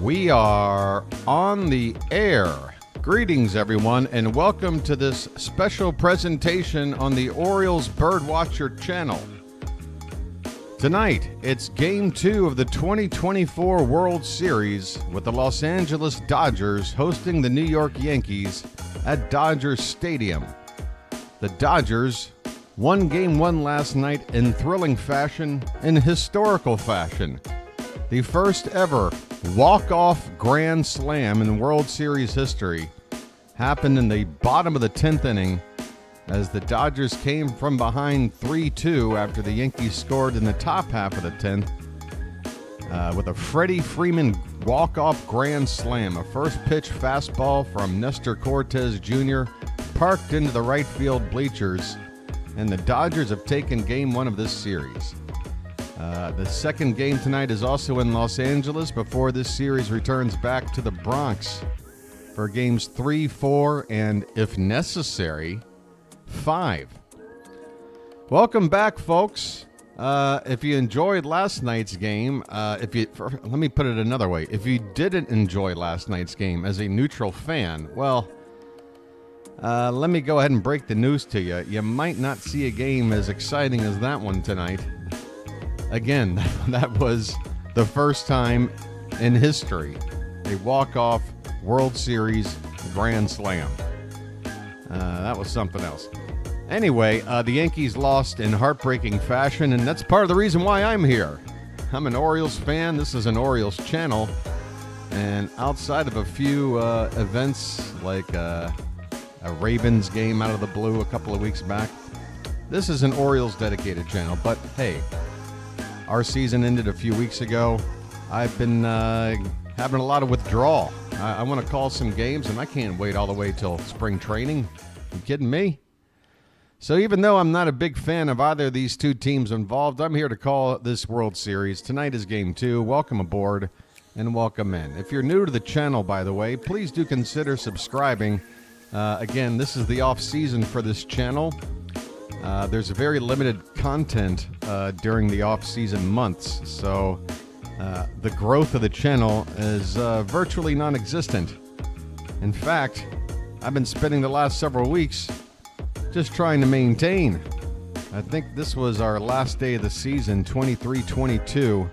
We are on the air. Greetings, everyone, and welcome to this special presentation on the Orioles Birdwatcher channel. Tonight, it's Game 2 of the 2024 World Series with the Los Angeles Dodgers hosting the New York Yankees at Dodger Stadium. The Dodgers won Game 1 last night in thrilling fashion, in historical fashion. The first ever walk-off grand slam in World Series history happened in the bottom of the 10th inning as the Dodgers came from behind 3-2 after the Yankees scored in the top half of the 10th with a Freddie Freeman walk-off grand slam. A first-pitch fastball from Nestor Cortez Jr. parked into the right field bleachers, and the Dodgers have taken Game 1 of this series. The second game tonight is also in Los Angeles before this series returns back to the Bronx for Games 3, 4, and, if necessary, 5. Welcome back, folks. If you enjoyed last night's game, let me put it another way. If you didn't enjoy last night's game as a neutral fan, well, let me go ahead and break the news to you. You might not see a game as exciting as that one tonight. Again, that was the first time in history a walk-off World Series grand slam. That was something else. Anyway, the Yankees lost in heartbreaking fashion, and that's part of the reason why I'm here. I'm an Orioles fan. This is an Orioles channel. And outside of a few events like a Ravens game out of the blue a couple of weeks back, this is an Orioles dedicated channel. But hey, our season ended a few weeks ago. I've been having a lot of withdrawal. I want to call some games, and I can't wait all the way till spring training. You kidding me? So even though I'm not a big fan of either of these two teams involved, I'm here to call this World Series. Tonight is Game 2. Welcome aboard and welcome in. If you're new to the channel, by the way, please do consider subscribing. Again, this is the off-season for this channel. There's very limited content during the off-season months, so the growth of the channel is virtually non-existent. In fact, I've been spending the last several weeks just trying to maintain. I think this was our last day of the season, 23-22,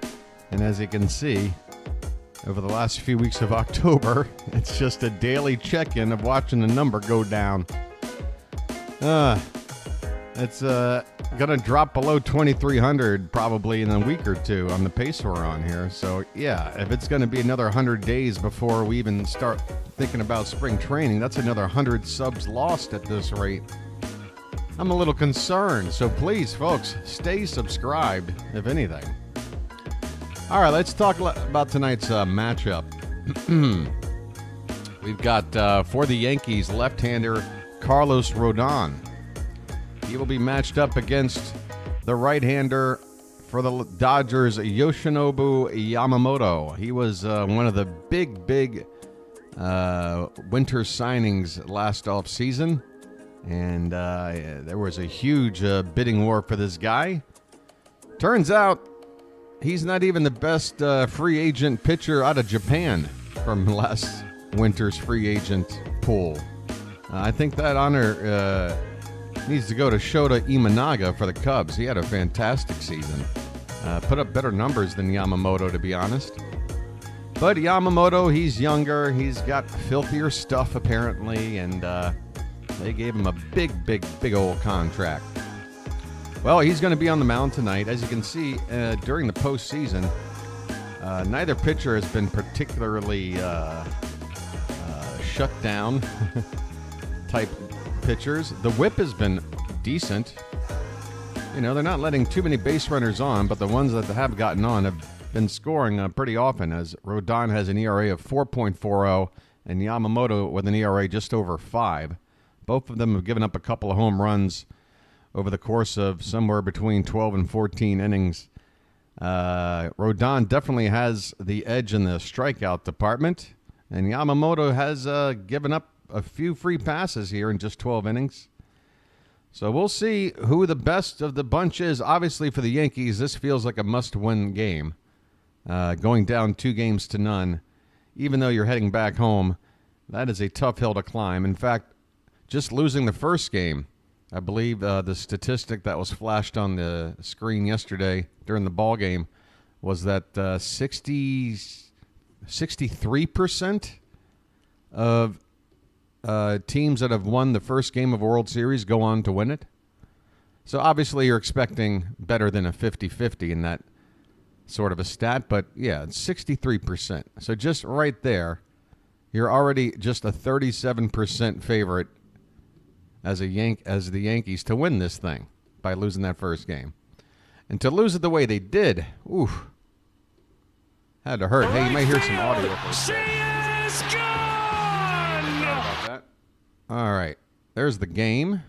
and as you can see, over the last few weeks of October, it's just a daily check-in of watching the number go down. It's going to drop below 2,300 probably in a week or two on the pace we're on here. So, yeah, if it's going to be another 100 days before we even start thinking about spring training, that's another 100 subs lost at this rate. I'm a little concerned. So, please, folks, stay subscribed, if anything. All right, let's talk about tonight's matchup. We've got, for the Yankees, left-hander Carlos Rodon. He will be matched up against the right-hander for the Dodgers, Yoshinobu Yamamoto. He was one of the big winter signings last offseason, and there was a huge bidding war for this guy. Turns out he's not even the best free agent pitcher out of Japan from last winter's free agent pool. I think that honor needs to go to Shota Imanaga for the Cubs. He had a fantastic season. Put up better numbers than Yamamoto, to be honest. But Yamamoto, he's younger. He's got filthier stuff, apparently, and they gave him a big old contract. Well, he's going to be on the mound tonight. As you can see, during the postseason, neither pitcher has been particularly shut down type pitchers. The whip has been decent. You know, they're not letting too many base runners on, but the ones that have gotten on have been scoring pretty often, as Rodon has an ERA of 4.40 and Yamamoto with an ERA just over 5. Both of them have given up a couple of home runs over the course of somewhere between 12 and 14 innings. Rodon definitely has the edge in the strikeout department, and Yamamoto has given up a few free passes here in just 12 innings. So we'll see who the best of the bunch is. Obviously, for the Yankees, this feels like a must-win game. Going down 2-0. even though you're heading back home, that is a tough hill to climb. In fact, just losing the first game, I believe the statistic that was flashed on the screen yesterday during the ball game was that 63% of teams that have won the first game of a World Series go on to win it. So obviously you're expecting better than a 50-50 in that sort of a stat, but yeah, it's 63%. So just right there, you're already just a 37% favorite as the Yankees to win this thing by losing that first game. And to lose it the way they did, oof, had to hurt. Hey, you may hear some audio. She is gone! About that. All right, there's the game.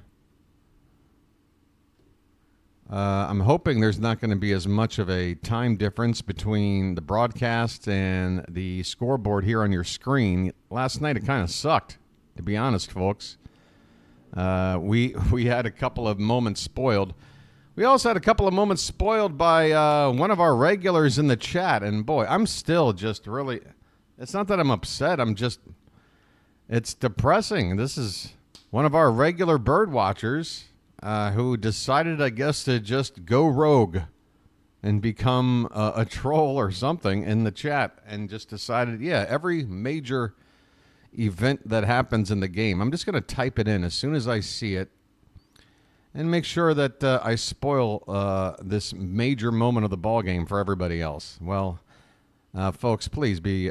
I'm hoping there's not going to be as much of a time difference between the broadcast and the scoreboard here on your screen. Last night it kind of sucked, to be honest, folks. We had a couple of moments spoiled. We also had a couple of moments spoiled by one of our regulars in the chat. And boy, I'm still just really, it's not that I'm upset. It's depressing. This is one of our regular bird watchers who decided, I guess, to just go rogue and become a troll or something in the chat and just decided, yeah, every major event that happens in the game, I'm just going to type it in as soon as I see it and make sure that I spoil this major moment of the ball game for everybody else. Well, folks, please be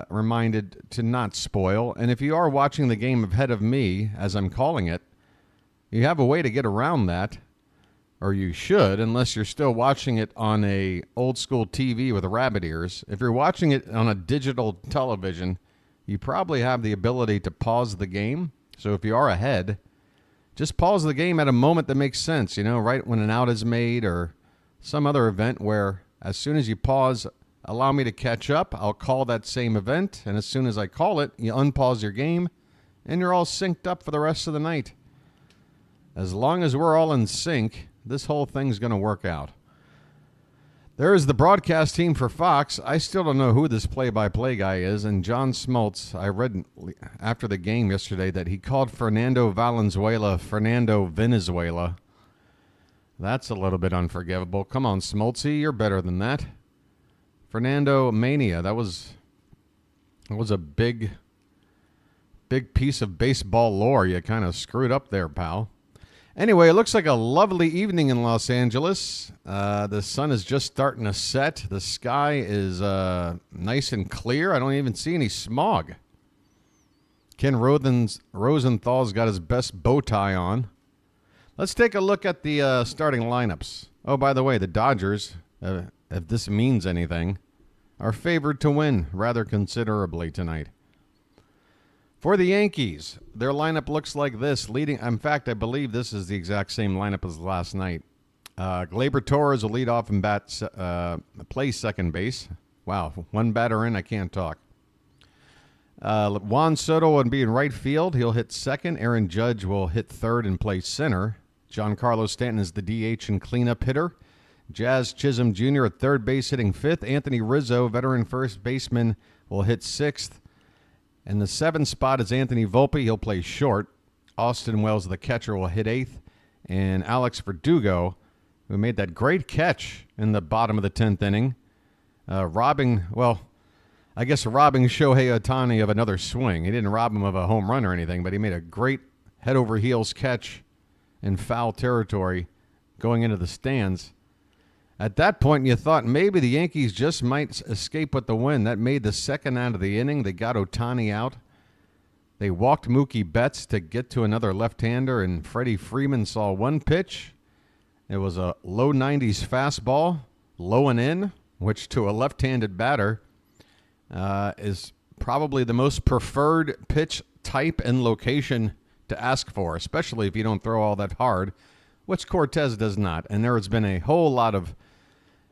reminded to not spoil. And if you are watching the game ahead of me, as I'm calling it, you have a way to get around that, or you should, unless you're still watching it on a old school TV with rabbit ears. If you're watching it on a digital television, you probably have the ability to pause the game. So if you are ahead, just pause the game at a moment that makes sense, right when an out is made or some other event where as soon as you pause, allow me to catch up, I'll call that same event. And as soon as I call it, you unpause your game and you're all synced up for the rest of the night. As long as we're all in sync, this whole thing's going to work out. There is the broadcast team for Fox. I still don't know who this play-by-play guy is. And John Smoltz, I read after the game yesterday that he called Fernando Valenzuela Fernando Venezuela. That's a little bit unforgivable. Come on, Smoltzy, you're better than that. Fernando Mania, that was a big piece of baseball lore you kind of screwed up there, pal. Anyway, it looks like a lovely evening in Los Angeles. The sun is just starting to set. The sky is nice and clear. I don't even see any smog. Ken Rosenthal's got his best bow tie on. Let's take a look at the starting lineups. Oh, by the way, the Dodgers, if this means anything, are favored to win rather considerably tonight. For the Yankees, their lineup looks like this. In fact, I believe this is the exact same lineup as last night. Gleyber Torres will lead off and play second base. Wow, one batter in, I can't talk. Juan Soto will be in right field. He'll hit second. Aaron Judge will hit third and play center. Giancarlo Stanton is the DH and cleanup hitter. Jazz Chisholm Jr. at third base hitting fifth. Anthony Rizzo, veteran first baseman, will hit sixth. And the seventh spot is Anthony Volpe. He'll play short. Austin Wells, the catcher, will hit eighth. And Alex Verdugo, who made that great catch in the bottom of the 10th inning, robbing Shohei Ohtani of another swing. He didn't rob him of a home run or anything, but he made a great head-over-heels catch in foul territory going into the stands. At that point, you thought maybe the Yankees just might escape with the win. That made the second out of the inning. They got Ohtani out. They walked Mookie Betts to get to another left-hander, and Freddie Freeman saw one pitch. It was a low 90s fastball, low and in, which to a left-handed batter is probably the most preferred pitch type and location to ask for, especially if you don't throw all that hard, which Cortez does not. And there has been a whole lot of,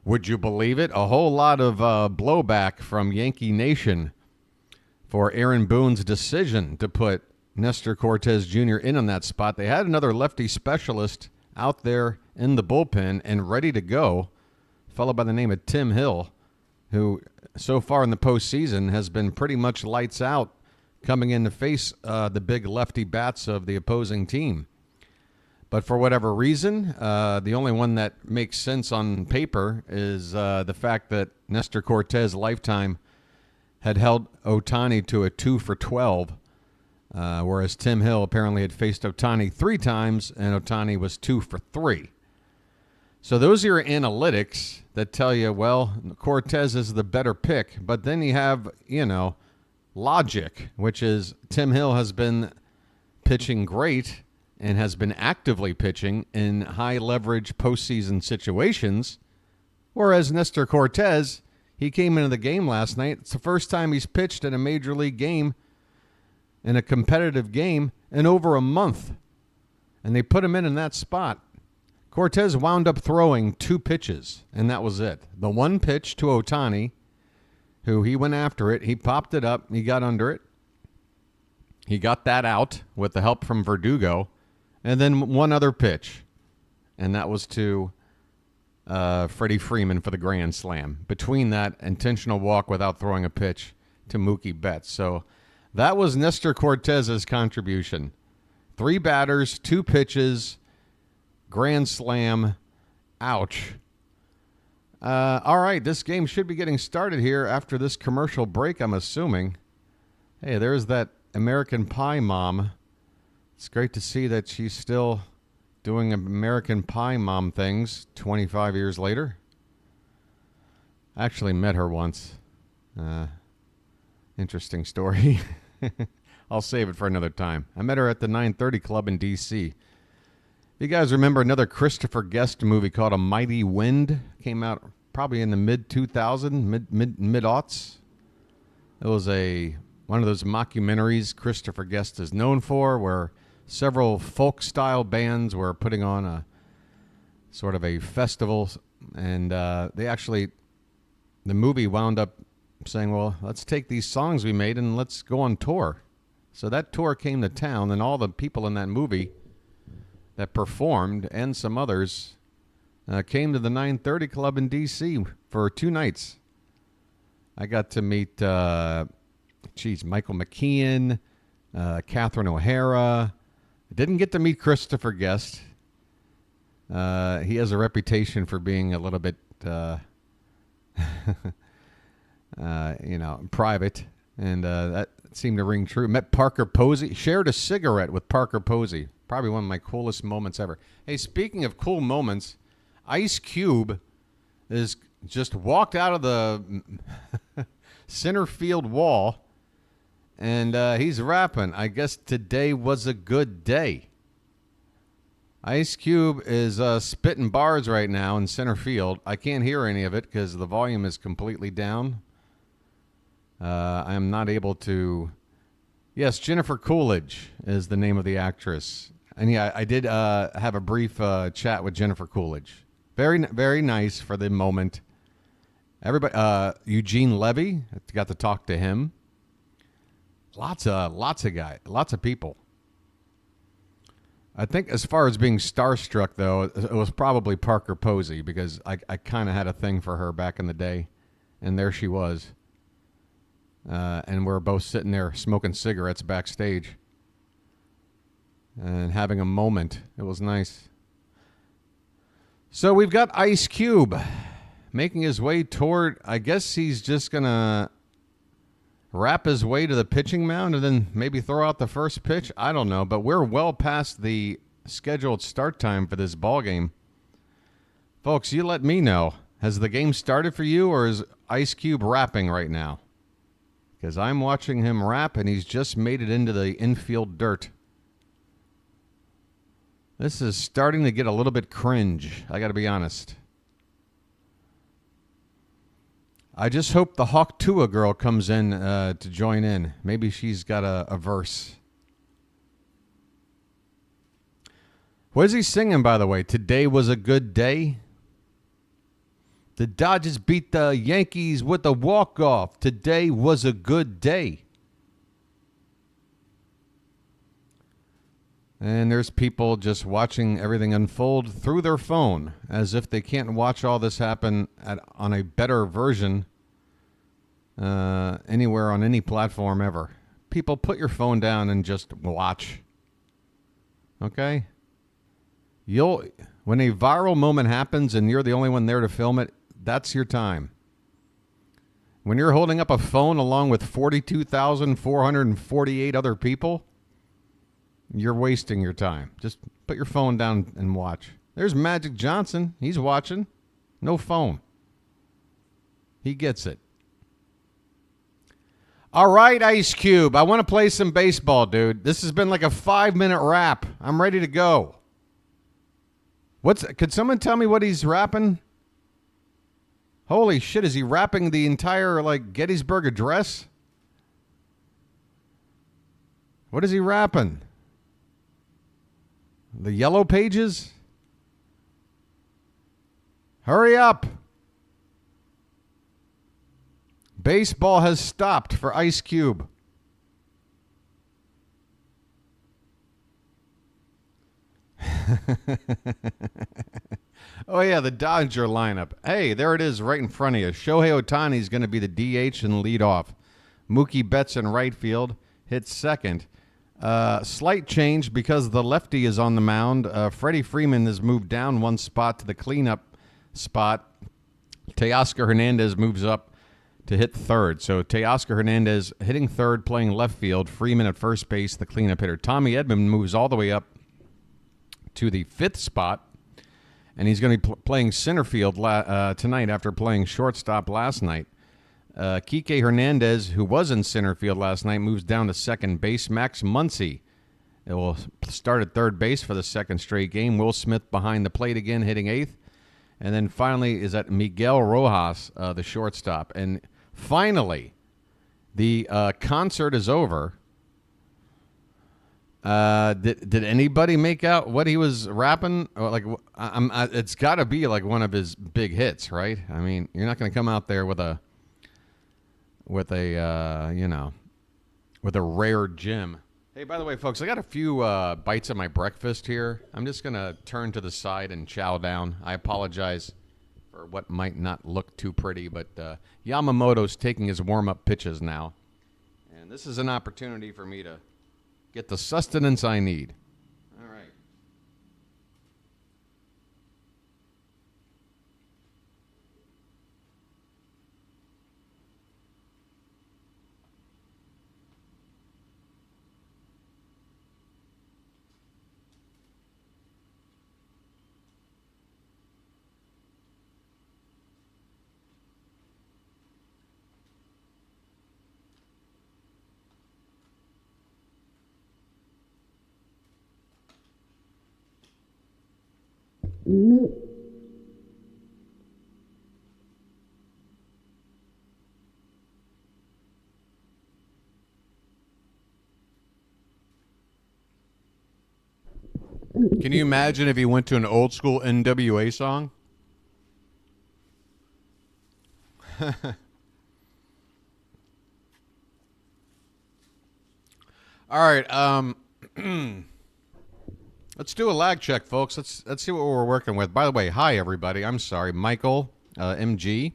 would you believe it, a whole lot of blowback from Yankee Nation for Aaron Boone's decision to put Nestor Cortez Jr. in on that spot. They had another lefty specialist out there in the bullpen and ready to go, a fellow by the name of Tim Hill, who so far in the postseason has been pretty much lights out coming in to face the big lefty bats of the opposing team. But for whatever reason, the only one that makes sense on paper is the fact that Nestor Cortes' lifetime had held Ohtani to a 2 for 12, whereas Tim Hill apparently had faced Ohtani 3 times, and Ohtani was 2 for 3. So those are your analytics that tell you, well, Cortes is the better pick. But then you have, logic, which is Tim Hill has been pitching great and has been actively pitching in high-leverage postseason situations, whereas Nestor Cortes, he came into the game last night. It's the first time he's pitched in a major league game, in a competitive game, in over a month. And they put him in that spot. Cortes wound up throwing 2 pitches, and that was it. The one pitch to Ohtani, who he went after it. He popped it up. He got under it. He got that out with the help from Verdugo. And then one other pitch, and that was to Freddie Freeman for the grand slam. Between that, intentional walk without throwing a pitch to Mookie Betts. So that was Nestor Cortes' contribution. 3 batters, 2 pitches, grand slam, ouch. All right, this game should be getting started here after this commercial break, I'm assuming. Hey, there's that American Pie mom. It's great to see that she's still doing American Pie mom things 25 years later. I actually met her once. Interesting story. I'll save it for another time. I met her at the 930 Club in D.C. You guys remember another Christopher Guest movie called A Mighty Wind? Came out probably in the mid-2000s, mid-aughts. It was one of those mockumentaries Christopher Guest is known for, where several folk-style bands were putting on a sort of a festival, and the movie wound up saying, well, let's take these songs we made and let's go on tour. So that tour came to town, and all the people in that movie that performed, and some others, came to the 930 Club in D.C. for 2 nights. I got to meet, Michael McKeon, Catherine O'Hara. I didn't get to meet Christopher Guest. He has a reputation for being a little bit, private, and that seemed to ring true. Met Parker Posey, shared a cigarette with Parker Posey. Probably one of my coolest moments ever. Hey, speaking of cool moments, Ice Cube is just walked out of the center field wall, and he's rapping. I guess today was a good day. Ice Cube is spitting bars right now in center field. I can't hear any of it because the volume is completely down. I am not able to... Yes, Jennifer Coolidge is the name of the actress. And yeah, I did have a brief chat with Jennifer Coolidge. Very, very nice for the moment. Everybody, Eugene Levy, got to talk to him. Lots of guys, lots of people. I think as far as being starstruck, though, it was probably Parker Posey, because I kind of had a thing for her back in the day, and there she was. And we're both sitting there smoking cigarettes backstage and having a moment. It was nice. So we've got Ice Cube making his way toward, I guess he's just going to wrap his way to the pitching mound and then maybe throw out the first pitch. I don't know, but we're well past the scheduled start time for this ball game. Folks, you let me know. Has the game started for you, or is Ice Cube rapping right now? Because I'm watching him rap, and he's just made it into the infield dirt. This is starting to get a little bit cringe, I got to be honest. I just hope the Hawk Tua girl comes in to join in. Maybe she's got a verse. What is he singing, by the way? Today was a good day. The Dodgers beat the Yankees with a walk-off. Today was a good day. And there's people just watching everything unfold through their phone, as if they can't watch all this happen on a better version anywhere on any platform ever. People, put your phone down and just watch. Okay? When a viral moment happens and you're the only one there to film it, that's your time. When you're holding up a phone along with 42,448 other people, you're wasting your time. Just put your phone down and watch. There's Magic Johnson. He's watching. No phone. He gets it. All right, Ice Cube. I want to play some baseball, dude. This has been like a 5-minute rap. I'm ready to go. Could someone tell me what he's rapping? Holy shit, is he rapping the entire, Gettysburg Address? What is he rapping? The Yellow Pages? Hurry up. Baseball has stopped for Ice Cube. Oh, yeah, the Dodger lineup. Hey, there it is right in front of you. Shohei Ohtani is going to be the DH and lead off. Mookie Betts in right field, hits second. Slight change because the lefty is on the mound. Freddie Freeman has moved down one spot to the cleanup spot. Teoscar Hernandez moves up to hit third. So Teoscar Hernandez hitting third, playing left field. Freeman at first base, the cleanup hitter. Tommy Edman moves all the way up to the fifth spot. And he's going to be playing center field tonight after playing shortstop last night. Kike Hernandez, who was in center field last night, moves down to second base. Max Muncy will start at third base for the second straight game. Will Smith behind the plate again, hitting eighth. And then finally is at Miguel Rojas, the shortstop. And finally, the concert is over. Did anybody make out what he was rapping? Or it's got to be like one of his big hits, right? I mean, you're not going to come out there with a rare gem. Hey, by the way, folks, I got a few bites of my breakfast here. I'm just going to turn to the side and chow down. I apologize for what might not look too pretty, but Yamamoto's taking his warm-up pitches now. And this is an opportunity for me to get the sustenance I need. All right. Can you imagine if he went to an old school NWA song? All right, let's do a lag check, folks. Let's see what we're working with. By the way, hi everybody. I'm sorry, Michael MG.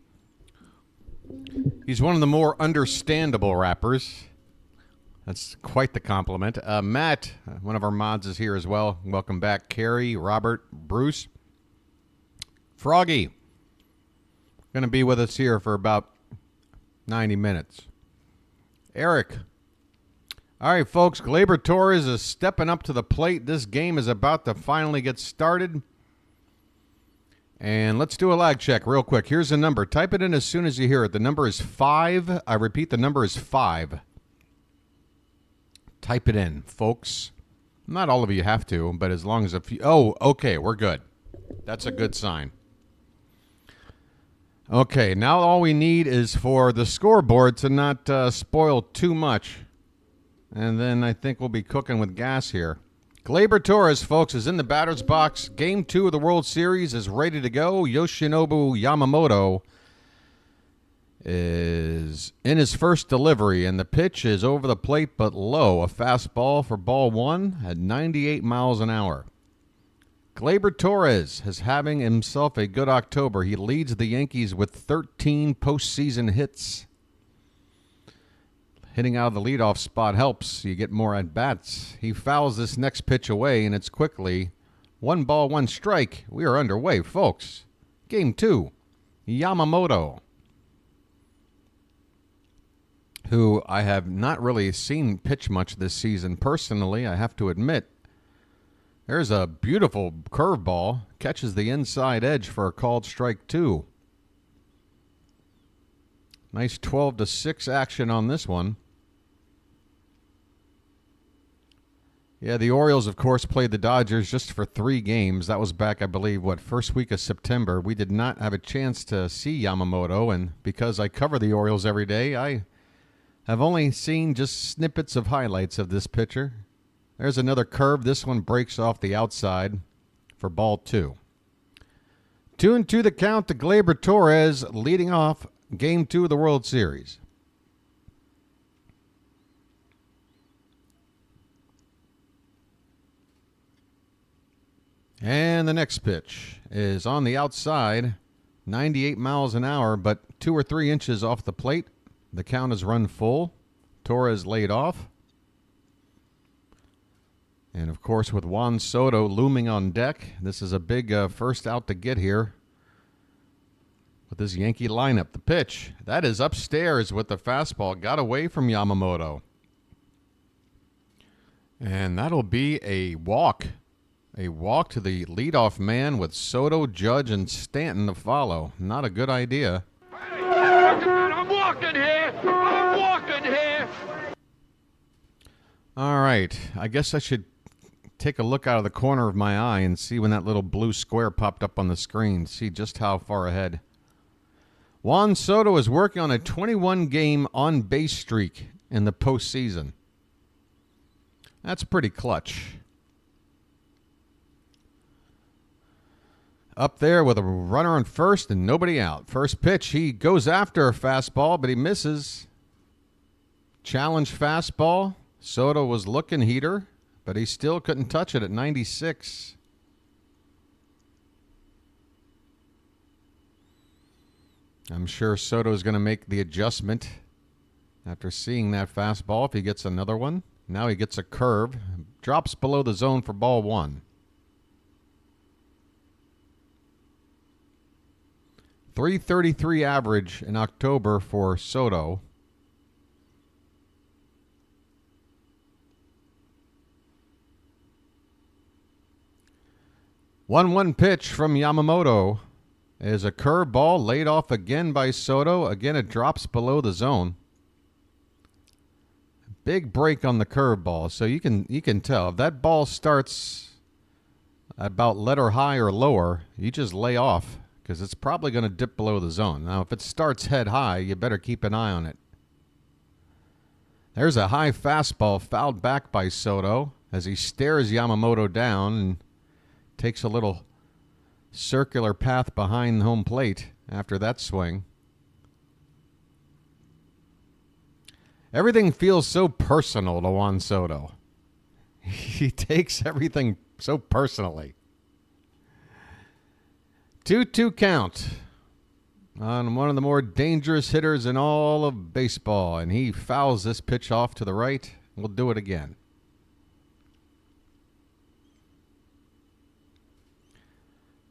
He's one of the more understandable rappers. That's quite the compliment. Matt, one of our mods, is here as well. Welcome back. Carrie, Robert, Bruce, Froggy, going to be with us here for about 90 minutes. Eric. All right, folks, Gleyber Torres is stepping up to the plate. This game is about to finally get started. And let's do a lag check real quick. Here's the number. Type it in as soon as you hear it. The number is 5. I repeat, the number is 5. Type it in, folks. Not all of you have to, but as long as a few. Oh, okay, we're good. That's a good sign. Okay, now all we need is for the scoreboard to not spoil too much. And then I think we'll be cooking with gas here. Gleyber Torres, folks, is in the batter's box. Game 2 of the World Series is ready to go. Yoshinobu Yamamoto is in his first delivery, and the pitch is over the plate but low. A fastball for ball 1 at 98 miles an hour. Gleyber Torres is having himself a good October. He leads the Yankees with 13 postseason hits. Hitting out of the leadoff spot helps. You get more at-bats. He fouls this next pitch away, and it's quickly 1 ball, 1 strike. We are underway, folks. Game 2. Yamamoto, who I have not really seen pitch much this season personally, I have to admit. There's a beautiful curveball. Catches the inside edge for a called strike 2. Nice 12-6 action on this one. Yeah, the Orioles, of course, played the Dodgers just for 3 games. That was back, I believe, first week of September. We did not have a chance to see Yamamoto, and because I cover the Orioles every day, I have only seen just snippets of highlights of this pitcher. There's another curve. This one breaks off the outside for ball 2. 2-2 the count to Gleyber Torres, leading off Game 2 of the World Series. And the next pitch is on the outside, 98 miles an hour, but 2 or 3 inches off the plate. The count is run full. Torres laid off. And, of course, with Juan Soto looming on deck, this is a big first out to get here with this Yankee lineup. The pitch, that is upstairs with the fastball. Got away from Yamamoto. And that'll be a walk. A walk to the leadoff man with Soto, Judge, and Stanton to follow. Not a good idea. I'm walking here. I'm walking here. All right. I guess I should take a look out of the corner of my eye and see when that little blue square popped up on the screen. See just how far ahead. Juan Soto is working on a 21-game on-base streak in the postseason. That's pretty clutch. Up there with a runner on first and nobody out. First pitch, he goes after a fastball, but he misses. Challenge fastball. Soto was looking heater, but he still couldn't touch it at 96. I'm sure Soto's going to make the adjustment after seeing that fastball if he gets another one. Now he gets a curve. Drops below the zone for ball 1. 333 average in October for Soto. One pitch from Yamamoto is a curveball laid off again by Soto. Again, it drops below the zone. Big break on the curveball, so you can tell if that ball starts about letter high or lower, you just lay off, because it's probably going to dip below the zone. Now, if it starts head high, you better keep an eye on it. There's a high fastball fouled back by Soto as he stares Yamamoto down and takes a little circular path behind home plate after that swing. Everything feels so personal to Juan Soto. He takes everything so personally. 2-2 count on one of the more dangerous hitters in all of baseball, and he fouls this pitch off to the right. We'll do it again.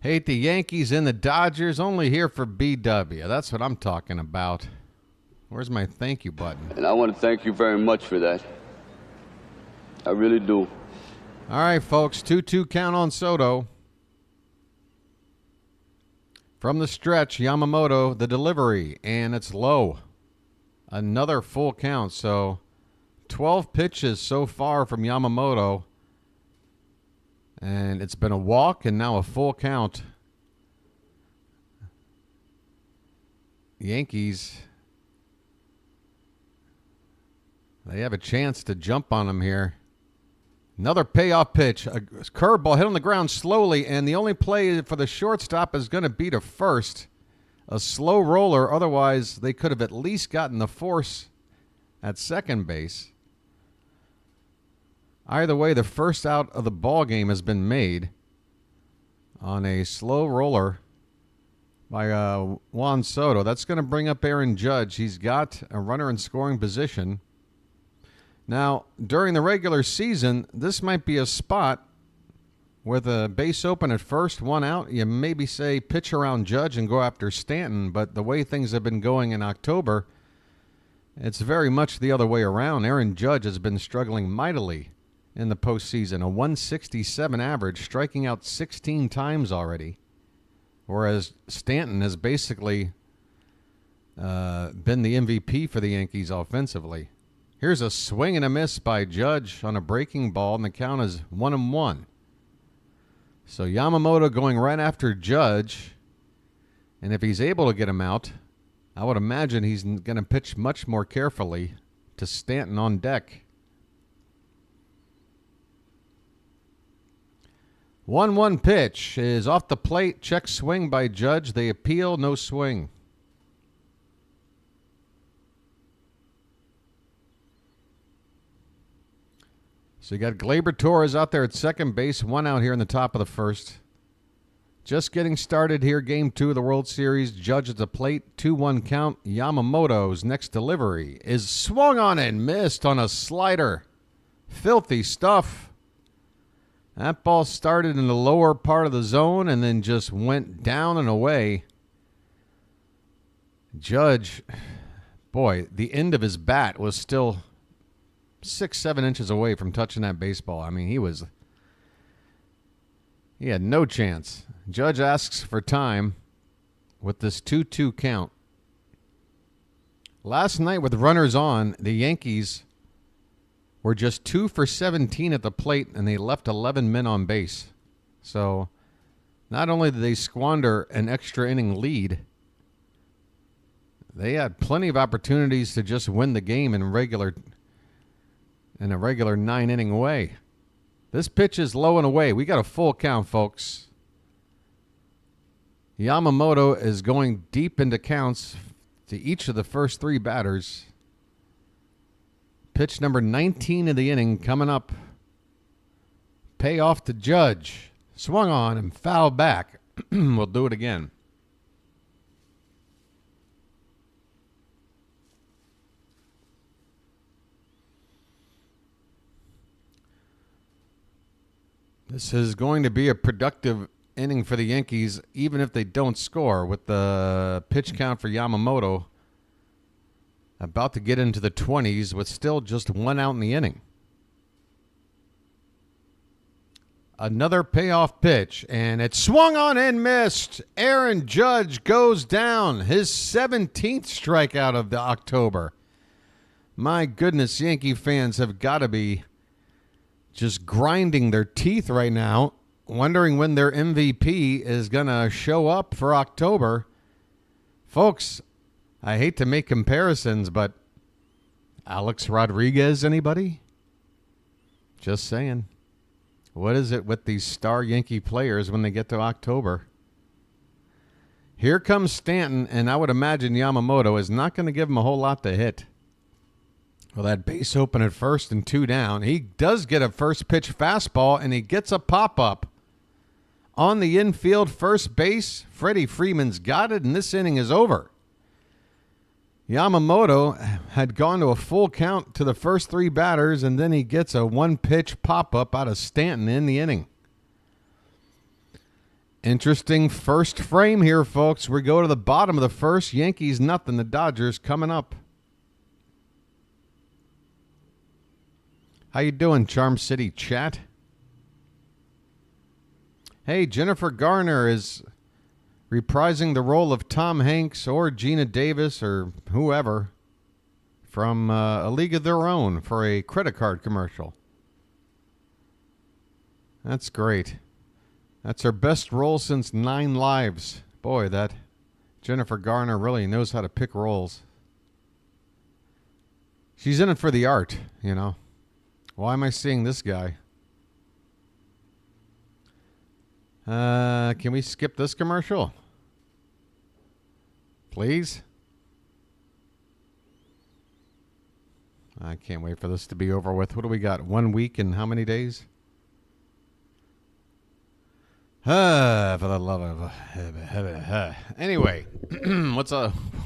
Hate the Yankees and the Dodgers, only here for BW. That's what I'm talking about. Where's my thank you button? And I want to thank you very much for that. I really do. All right, folks, 2-2 count on Soto. From the stretch, Yamamoto, the delivery, and it's low. Another full count, so 12 pitches so far from Yamamoto. And it's been a walk and now a full count. Yankees, they have a chance to jump on him here. Another payoff pitch. A curveball hit on the ground slowly, and the only play for the shortstop is going to be to first. A slow roller. Otherwise, they could have at least gotten the force at second base. Either way, the first out of the ball game has been made on a slow roller by Juan Soto. That's going to bring up Aaron Judge. He's got a runner in scoring position. Now, during the regular season, this might be a spot with a base open at first, one out. You maybe say pitch around Judge and go after Stanton, but the way things have been going in October, it's very much the other way around. Aaron Judge has been struggling mightily in the postseason, a 167 average, striking out 16 times already, whereas Stanton has basically been the MVP for the Yankees offensively. Here's a swing and a miss by Judge on a breaking ball, and the count is 1-1. So Yamamoto going right after Judge, and if he's able to get him out, I would imagine he's going to pitch much more carefully to Stanton on deck. 1-1 pitch is off the plate. Check swing by Judge. They appeal, no swing. So you got Gleyber Torres out there at second base, one out here in the top of the first. Just getting started here, Game 2 of the World Series. Judge at the plate, 2-1 count. Yamamoto's next delivery is swung on and missed on a slider. Filthy stuff. That ball started in the lower part of the zone and then just went down and away. Judge, boy, the end of his bat was still 6-7 inches away from touching that baseball. I mean, he had no chance. Judge asks for time with this 2-2 count. Last night with runners on, the Yankees were just 2 for 17 at the plate, and they left 11 men on base. So not only did they squander an extra inning lead, they had plenty of opportunities to just win the game in a regular 9-inning way. This pitch is low and away. We got a full count, folks. Yamamoto is going deep into counts to each of the first 3 batters. Pitch number 19 of the inning coming up. Payoff to Judge. Swung on and fouled back. We'll do it again. This is going to be a productive inning for the Yankees, even if they don't score, with the pitch count for Yamamoto about to get into the 20s with still just 1 out in the inning. Another payoff pitch, and it swung on and missed. Aaron Judge goes down, his 17th strikeout of the October. My goodness, Yankee fans have got to be just grinding their teeth right now, wondering when their MVP is going to show up for October. Folks, I hate to make comparisons, but Alex Rodriguez, anybody? Just saying. What is it with these star Yankee players when they get to October? Here comes Stanton, and I would imagine Yamamoto is not going to give him a whole lot to hit. Well, that base open at first and 2 down. He does get a first pitch fastball, and he gets a pop-up. On the infield first base, Freddie Freeman's got it, and this inning is over. Yamamoto had gone to a full count to the first 3 batters, and then he gets a 1-pitch pop-up out of Stanton in the inning. Interesting first frame here, folks. We go to the bottom of the first. Yankees nothing. The Dodgers coming up. How you doing, Charm City chat? Hey, Jennifer Garner is reprising the role of Tom Hanks or Gina Davis or whoever from A League of Their Own for a credit card commercial. That's great. That's her best role since 9 Lives. Boy, that Jennifer Garner really knows how to pick roles. She's in it for the art, you know. Why am I seeing this guy? Can we skip this commercial? Please? I can't wait for this to be over with. What do we got? 1 week and how many days? For the love of... Anyway, what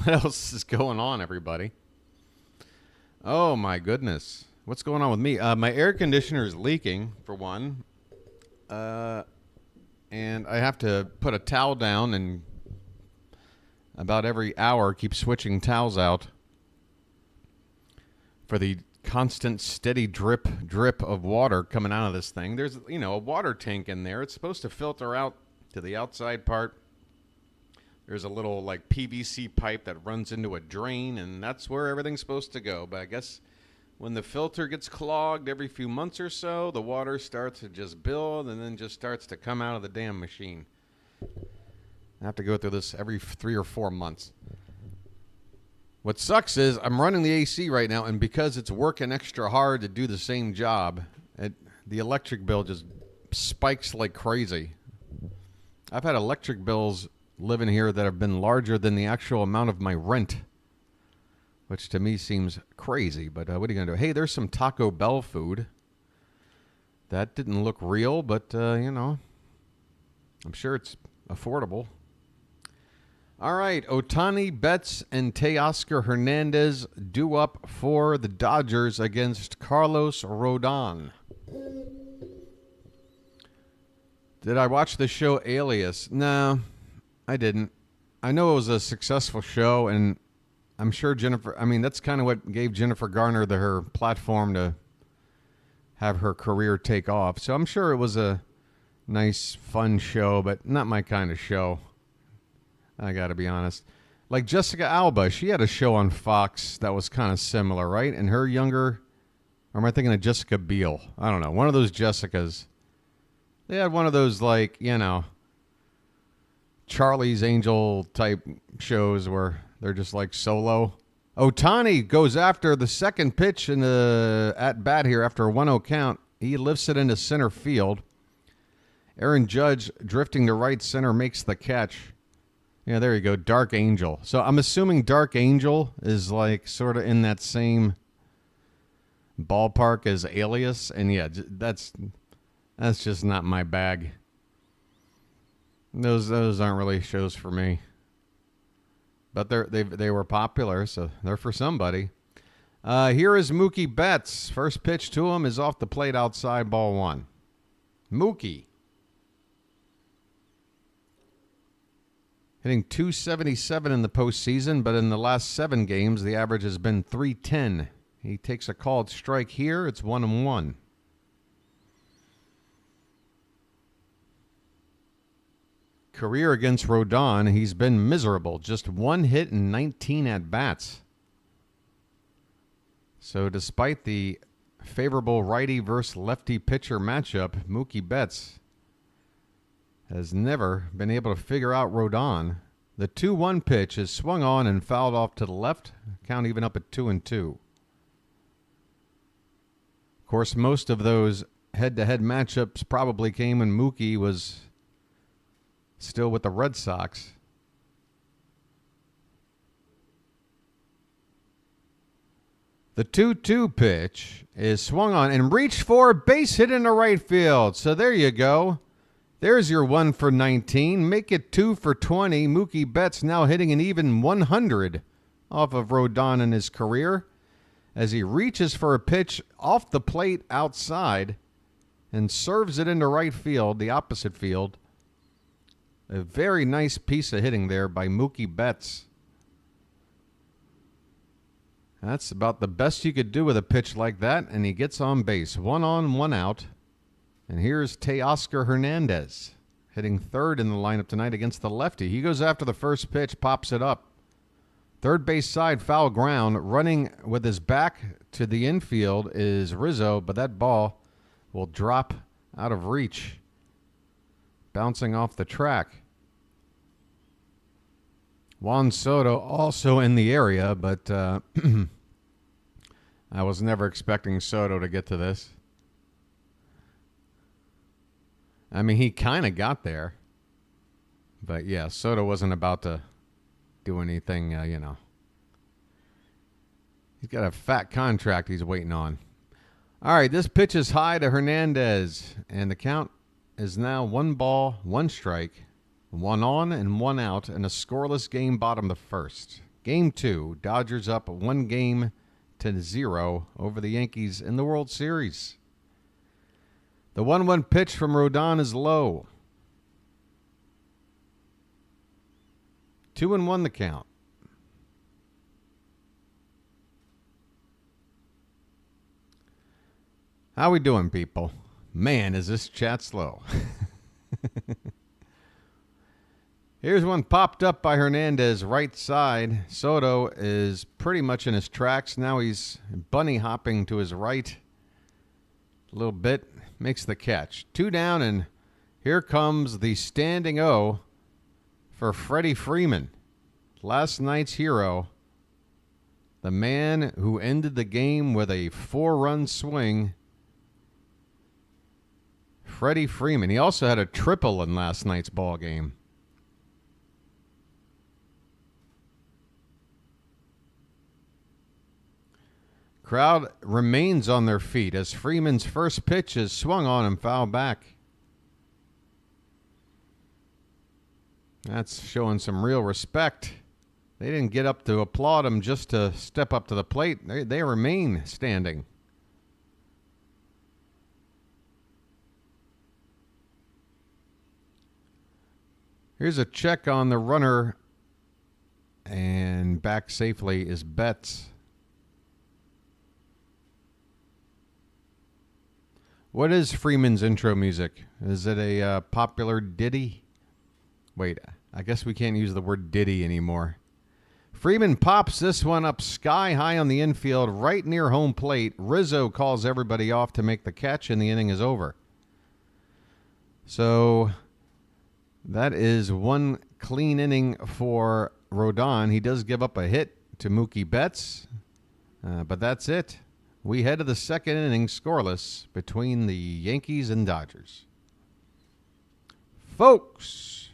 else is going on, everybody? Oh, my goodness. What's going on with me? My air conditioner is leaking, for one. And I have to put a towel down and about every hour keep switching towels out for the constant steady drip of water coming out of this thing. There's, a water tank in there. It's supposed to filter out to the outside part. There's a little like PVC pipe that runs into a drain, and that's where everything's supposed to go. But I guess when the filter gets clogged every few months or so, the water starts to just build and then just starts to come out of the damn machine. I have to go through this every 3 or 4 months. What sucks is I'm running the AC right now, and because it's working extra hard to do the same job, the electric bill just spikes like crazy. I've had electric bills living here that have been larger than the actual amount of my rent, which to me seems crazy. But what are you going to do? Hey, there's some Taco Bell food. That didn't look real, but, I'm sure it's affordable. All right, Ohtani, Betts, and Teoscar Hernandez due up for the Dodgers against Carlos Rodon. Did I watch the show Alias? No, I didn't. I know it was a successful show, and I'm sure that's kind of what gave Jennifer Garner her platform to have her career take off. So I'm sure it was a nice, fun show, but not my kind of show. I got to be honest. Like Jessica Alba, she had a show on Fox that was kind of similar, right? And her younger, or am I thinking of Jessica Biel? I don't know. One of those Jessicas. They had one of those, like, Charlie's Angel type shows where they're just like solo. Ohtani goes after the second pitch in the at bat here after a 1-0 count. He lifts it into center field. Aaron Judge, drifting to right center, makes the catch. Yeah, there you go, Dark Angel. So I'm assuming Dark Angel is like sort of in that same ballpark as Alias, and yeah, that's just not my bag. Those aren't really shows for me. But they were popular, so they're for somebody. Here is Mookie Betts. First pitch to him is off the plate outside, ball 1. Mookie. Hitting .277 in the postseason, but in the last 7 games, the average has been .310. He takes a called strike here. It's 1-1. Career against Rodon, he's been miserable. Just 1 hit and 19 at-bats. So despite the favorable righty versus lefty pitcher matchup, Mookie Betts has never been able to figure out Rodon. The 2-1 pitch is swung on and fouled off to the left. Count even up at 2-2. Of course, most of those head-to-head matchups probably came when Mookie was still with the Red Sox. The 2-2 pitch is swung on and reached for a base hit into right field. So there you go. There's your 1 for 19. Make it 2 for 20. Mookie Betts now hitting an even 100 off of Rodon in his career as he reaches for a pitch off the plate outside and serves it into right field, the opposite field. A very nice piece of hitting there by Mookie Betts. That's about the best you could do with a pitch like that, and he gets on base. 1 on, 1 out. And here's Teoscar Hernandez, hitting third in the lineup tonight against the lefty. He goes after the first pitch, pops it up. Third base side, foul ground. Running with his back to the infield is Rizzo, but that ball will drop out of reach, bouncing off the track. Juan Soto also in the area, but I was never expecting Soto to get to this. I mean, he kind of got there. But, yeah, Soto wasn't about to do anything, He's got a fat contract he's waiting on. All right, this pitch is high to Hernandez, and the count is now 1 ball, 1 strike, 1 on and 1 out, and a scoreless game bottom of the first. Game 2, Dodgers up 1-0 8-0 over the Yankees in the World Series. The 1-1 pitch from Rodon is low. 2-1 the count. How we doing, people? Man, is this chat slow. Here's one popped up by Hernandez, right side. Soto is pretty much in his tracks. Now he's bunny hopping to his right a little bit. Makes the catch. 2 down, and here comes the standing O for Freddie Freeman. Last night's hero. The man who ended the game with a 4-run swing. Freddie Freeman. He also had a triple in last night's ball game. Crowd remains on their feet as Freeman's first pitch is swung on and fouled back. That's showing some real respect. They didn't get up to applaud him just to step up to the plate. They remain standing. Here's a check on the runner, and back safely is Betts. What is Freeman's intro music? Is it a popular ditty? Wait, I guess we can't use the word ditty anymore. Freeman pops this one up sky high on the infield, right near home plate. Rizzo calls everybody off to make the catch, and the inning is over. So that is one clean inning for Rodon. He does give up a hit to Mookie Betts, but that's it. We head to the second inning scoreless between the Yankees and Dodgers. Folks.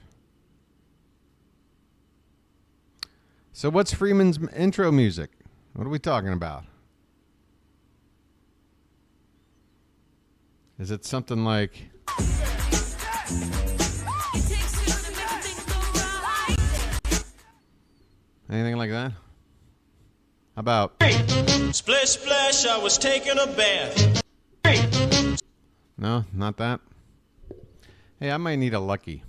So what's Freeman's intro music? What are we talking about? Is it something like... anything like that? How about... splish splash, I was taking a bath. No, not that. Hey, I might need a lucky.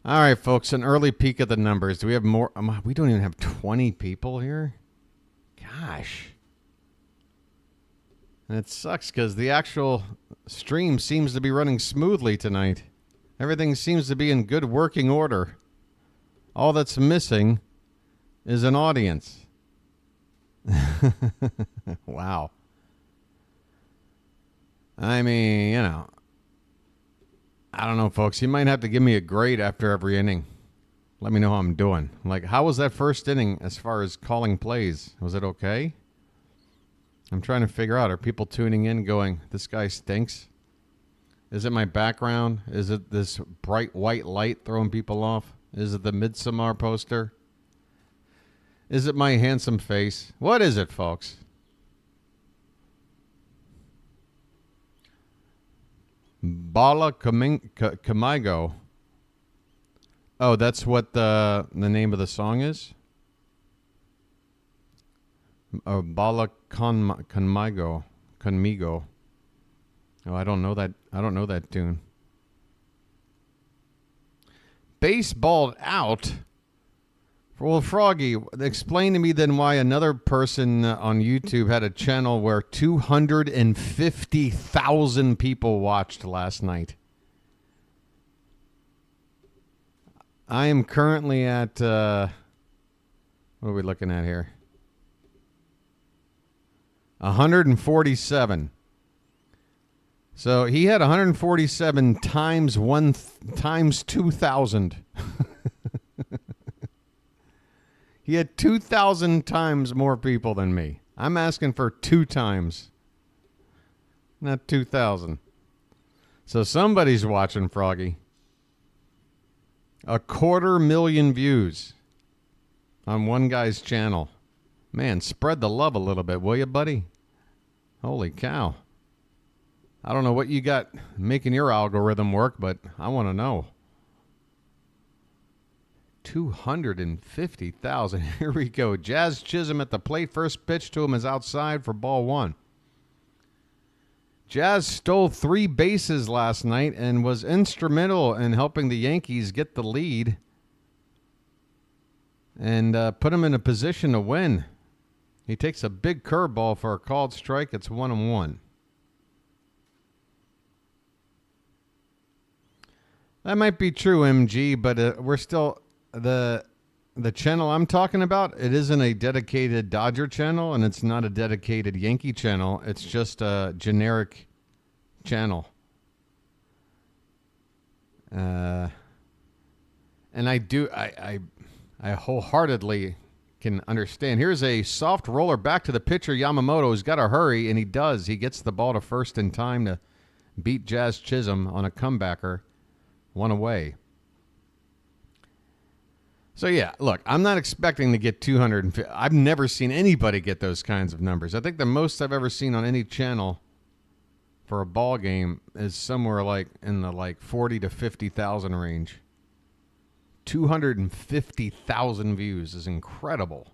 All right, folks, an early peek at the numbers. Do we have more? We don't even have 20 people here. Gosh. And it sucks because the actual stream seems to be running smoothly tonight. Everything seems to be in good working order. All that's missing is an audience. Wow. I mean, you know, I don't know, folks. You might have to give me a grade after every inning. Let me know how I'm doing. Like, how was that first inning as far as calling plays? Was it okay? I'm trying to figure out. Are people tuning in going, this guy stinks? Is it my background? Is it this bright white light throwing people off? Is it the Midsommar poster? Is it my handsome face? What is it, folks? Bala Kamigo. Oh, that's what the name of the song is? Oh, Bala Conmigo. Oh, I don't know that. I don't know that tune. Baseballed out. Well, Froggy, explain to me then why another person on YouTube had a channel where 250,000 people watched last night. I am currently at, what are we looking at here? 147. So he had 147 times times 2,000. He had 2,000 times more people than me. I'm asking for 2 times, not 2,000. So somebody's watching Froggy. 250,000 views on one guy's channel. Man, spread the love a little bit, will you, buddy? Holy cow. I don't know what you got making your algorithm work, but I want to know. 250,000. Here we go. Jazz Chisholm at the plate. First pitch to him is outside for ball one. Jazz stole 3 bases last night and was instrumental in helping the Yankees get the lead and put him in a position to win. He takes a big curveball for a called strike. It's 1-1. That might be true, MG, but we're still the channel I'm talking about. It isn't a dedicated Dodger channel, and it's not a dedicated Yankee channel. It's just a generic channel. And I wholeheartedly can understand. Here's a soft roller back to the pitcher, Yamamoto. He's got to hurry, and he does. He gets the ball to first in time to beat Jazz Chisholm on a comebacker. 1 away. So, yeah, look, I'm not expecting to get 250. I've never seen anybody get those kinds of numbers. I think the most I've ever seen on any channel for a ball game is somewhere like in the 40 to 50,000 range. 250,000 views is incredible.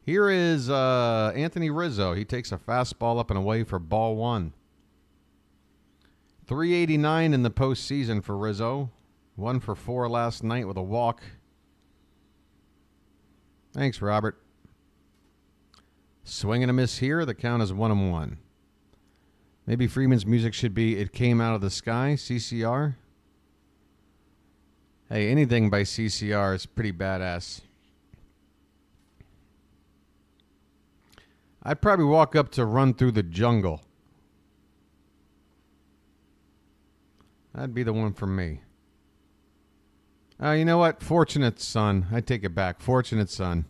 Here is Anthony Rizzo. He takes a fastball up and away for ball one. 389 in the postseason for Rizzo. 1 for 4 last night with a walk. Thanks, Robert. Swing and a miss here. The count is 1-1. Maybe Freeman's music should be It Came Out of the Sky, CCR. Hey, anything by CCR is pretty badass. I'd probably walk up to Run Through the Jungle. That'd be the one for me. You know what? Fortunate Son. I take it back. Fortunate Son.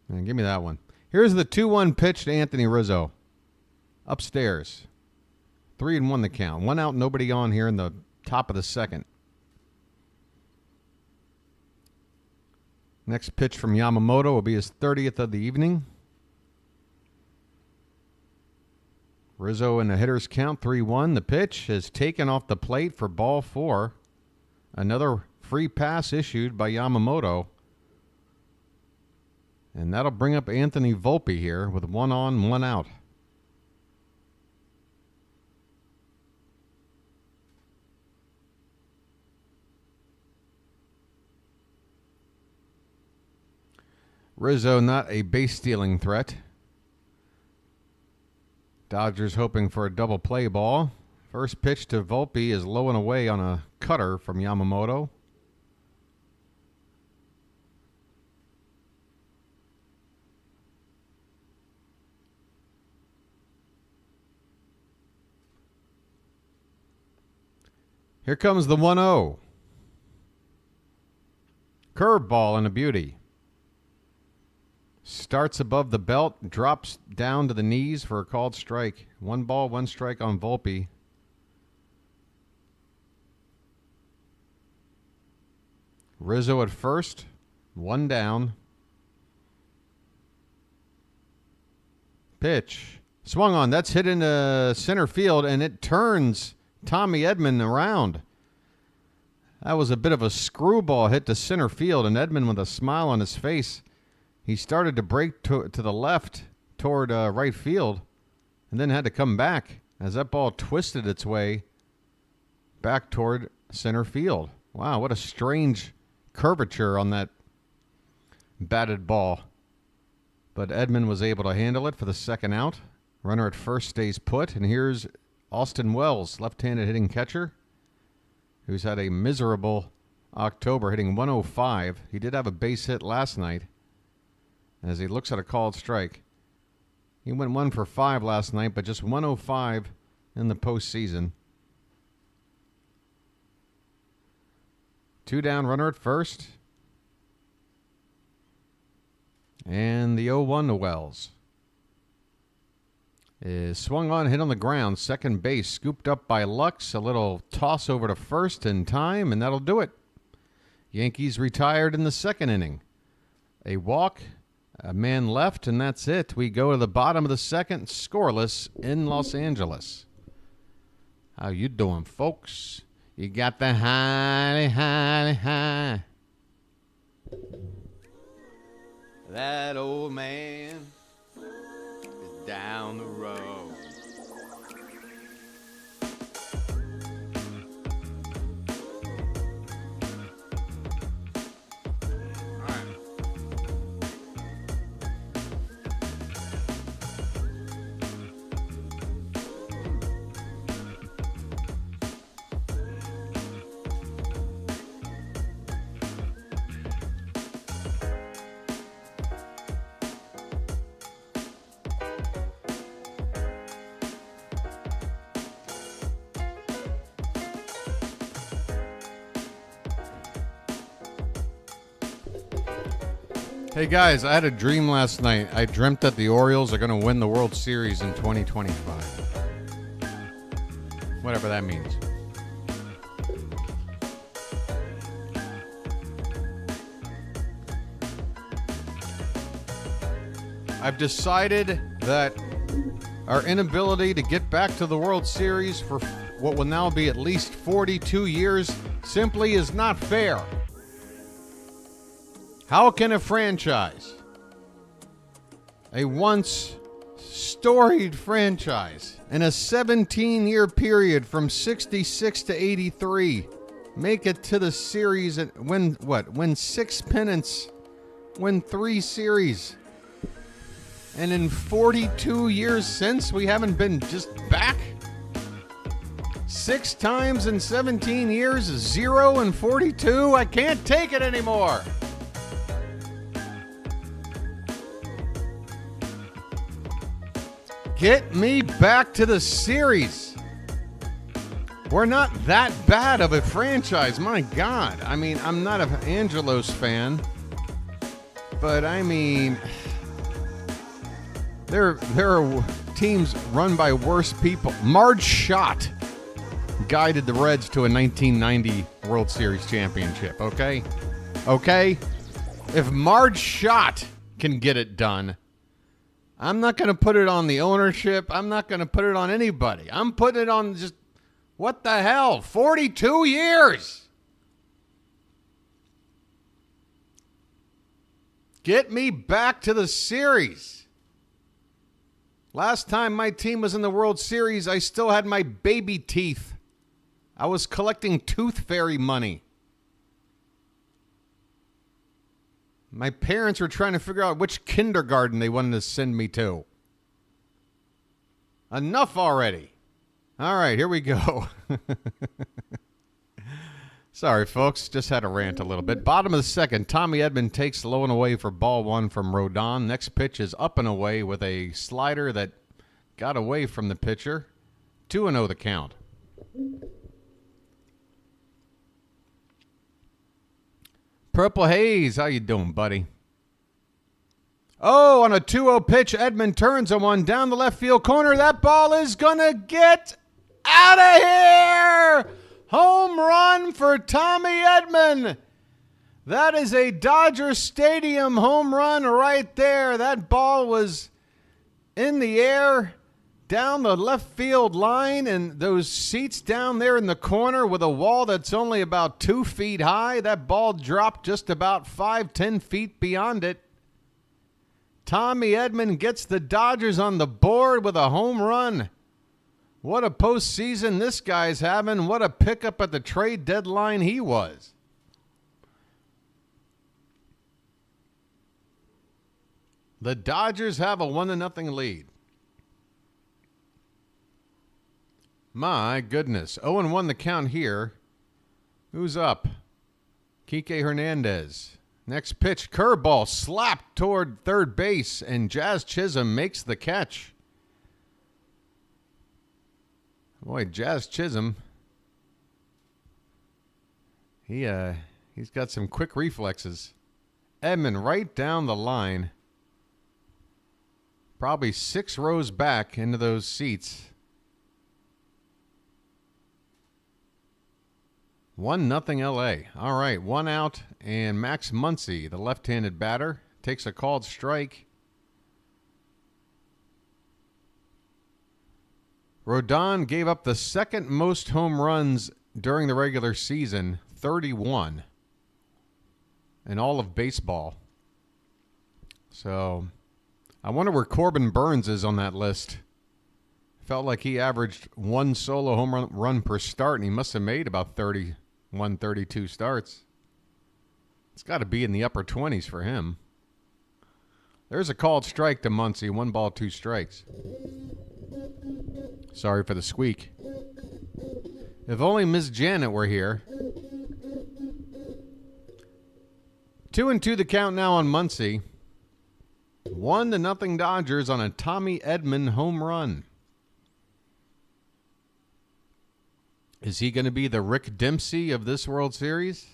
And give me that one. Here's the 2-1 pitch to Anthony Rizzo. Upstairs. 3-1 the count. 1 out, nobody on here in the top of the second. Next pitch from Yamamoto will be his 30th of the evening. Rizzo in the hitter's count, 3-1. The pitch is taken off the plate for ball 4. Another free pass issued by Yamamoto. And that'll bring up Anthony Volpe here with 1 on, 1 out. Rizzo not a base-stealing threat. Dodgers hoping for a double play ball. First pitch to Volpe is low and away on a cutter from Yamamoto. Here comes the 1-0. Curveball and a beauty. Starts above the belt, drops down to the knees for a called strike. 1 ball, 1 strike on Volpe. Rizzo at first, 1 down. Pitch. Swung on. That's hit into center field, and it turns Tommy Edman around. That was a bit of a screwball hit to center field, and Edman with a smile on his face. He started to break to the left toward right field and then had to come back as that ball twisted its way back toward center field. Wow, what a strange curvature on that batted ball. But Edman was able to handle it for the second out. Runner at first stays put, and here's Austin Wells, left-handed hitting catcher, who's had a miserable October, hitting 105. He did have a base hit last night as he looks at a called strike. He went 1 for 5 last night, but just 105 in the postseason. 2 down, runner at first. And the 0-1 to Wells is swung on, hit on the ground. Second base, scooped up by Lux. A little toss over to first in time, and that'll do it. Yankees retired in the second inning. A walk, a man left, and that's it. We go to the bottom of the second, scoreless in Los Angeles. How you doing, folks? You got the high. That old man is down the road. Hey guys, I had a dream last night. I dreamt that the Orioles are going to win the World Series in 2025. Whatever that means. I've decided that our inability to get back to the World Series for what will now be at least 42 years simply is not fair. How can a franchise, a once storied franchise, in a 17-year period from 66 to 83, make it to the series and win 6 pennants, win 3 series, and in 42 years since, we haven't been just back? 6 times in 17 years, 0 in 42? I can't take it anymore. Get me back to the series. We're not that bad of a franchise, my God. I mean, I'm not an Angelos fan, but I mean, there are teams run by worse people. Marge Schott guided the Reds to a 1990 World Series championship, okay? Okay? If Marge Schott can get it done, I'm not going to put it on the ownership. I'm not going to put it on anybody. I'm putting it on just, what the hell, 42 years. Get me back to the series. Last time my team was in the World Series, I still had my baby teeth. I was collecting tooth fairy money. My parents were trying to figure out which kindergarten they wanted to send me to. Enough already. All right, here we go. Sorry, folks. Just had to rant a little bit. Bottom of the second, Tommy Edman takes low and away for ball 1 from Rodon. Next pitch is up and away with a slider that got away from the pitcher. 2-0 the count. Purple Haze, how you doing, buddy? Oh, on a 2-0 pitch, Edman turns on one down the left field corner. That ball is going to get out of here! Home run for Tommy Edman. That is a Dodger Stadium home run right there. That ball was in the air down the left field line, and those seats down there in the corner with a wall that's only about 2 feet high, that ball dropped just about 5-10 feet beyond it. Tommy Edman gets the Dodgers on the board with a home run. What a postseason this guy's having. What a pickup at the trade deadline he was. The Dodgers have a 1-0 lead. My goodness. 0-1 the count here. Who's up? Kike Hernandez. Next pitch, curveball slapped toward third base, and Jazz Chisholm makes the catch. Boy, Jazz Chisholm. He's got some quick reflexes. Edman right down the line. Probably 6 rows back into those seats. 1-0 LA. All right, 1 out, and Max Muncy, the left-handed batter, takes a called strike. Rodon gave up the second most home runs during the regular season, 31 in all of baseball. So I wonder where Corbin Burns is on that list. Felt like he averaged one solo home run per start, and he must have made about 31, 32 starts. It's got to be in the upper 20s for him. There's a called strike to Muncy. 1 ball, 2 strikes. Sorry for the squeak. If only Miss Janet were here. 2-2 the count now on Muncy. 1-0 Dodgers on a Tommy Edman home run. Is he going to be the Rick Dempsey of this World Series?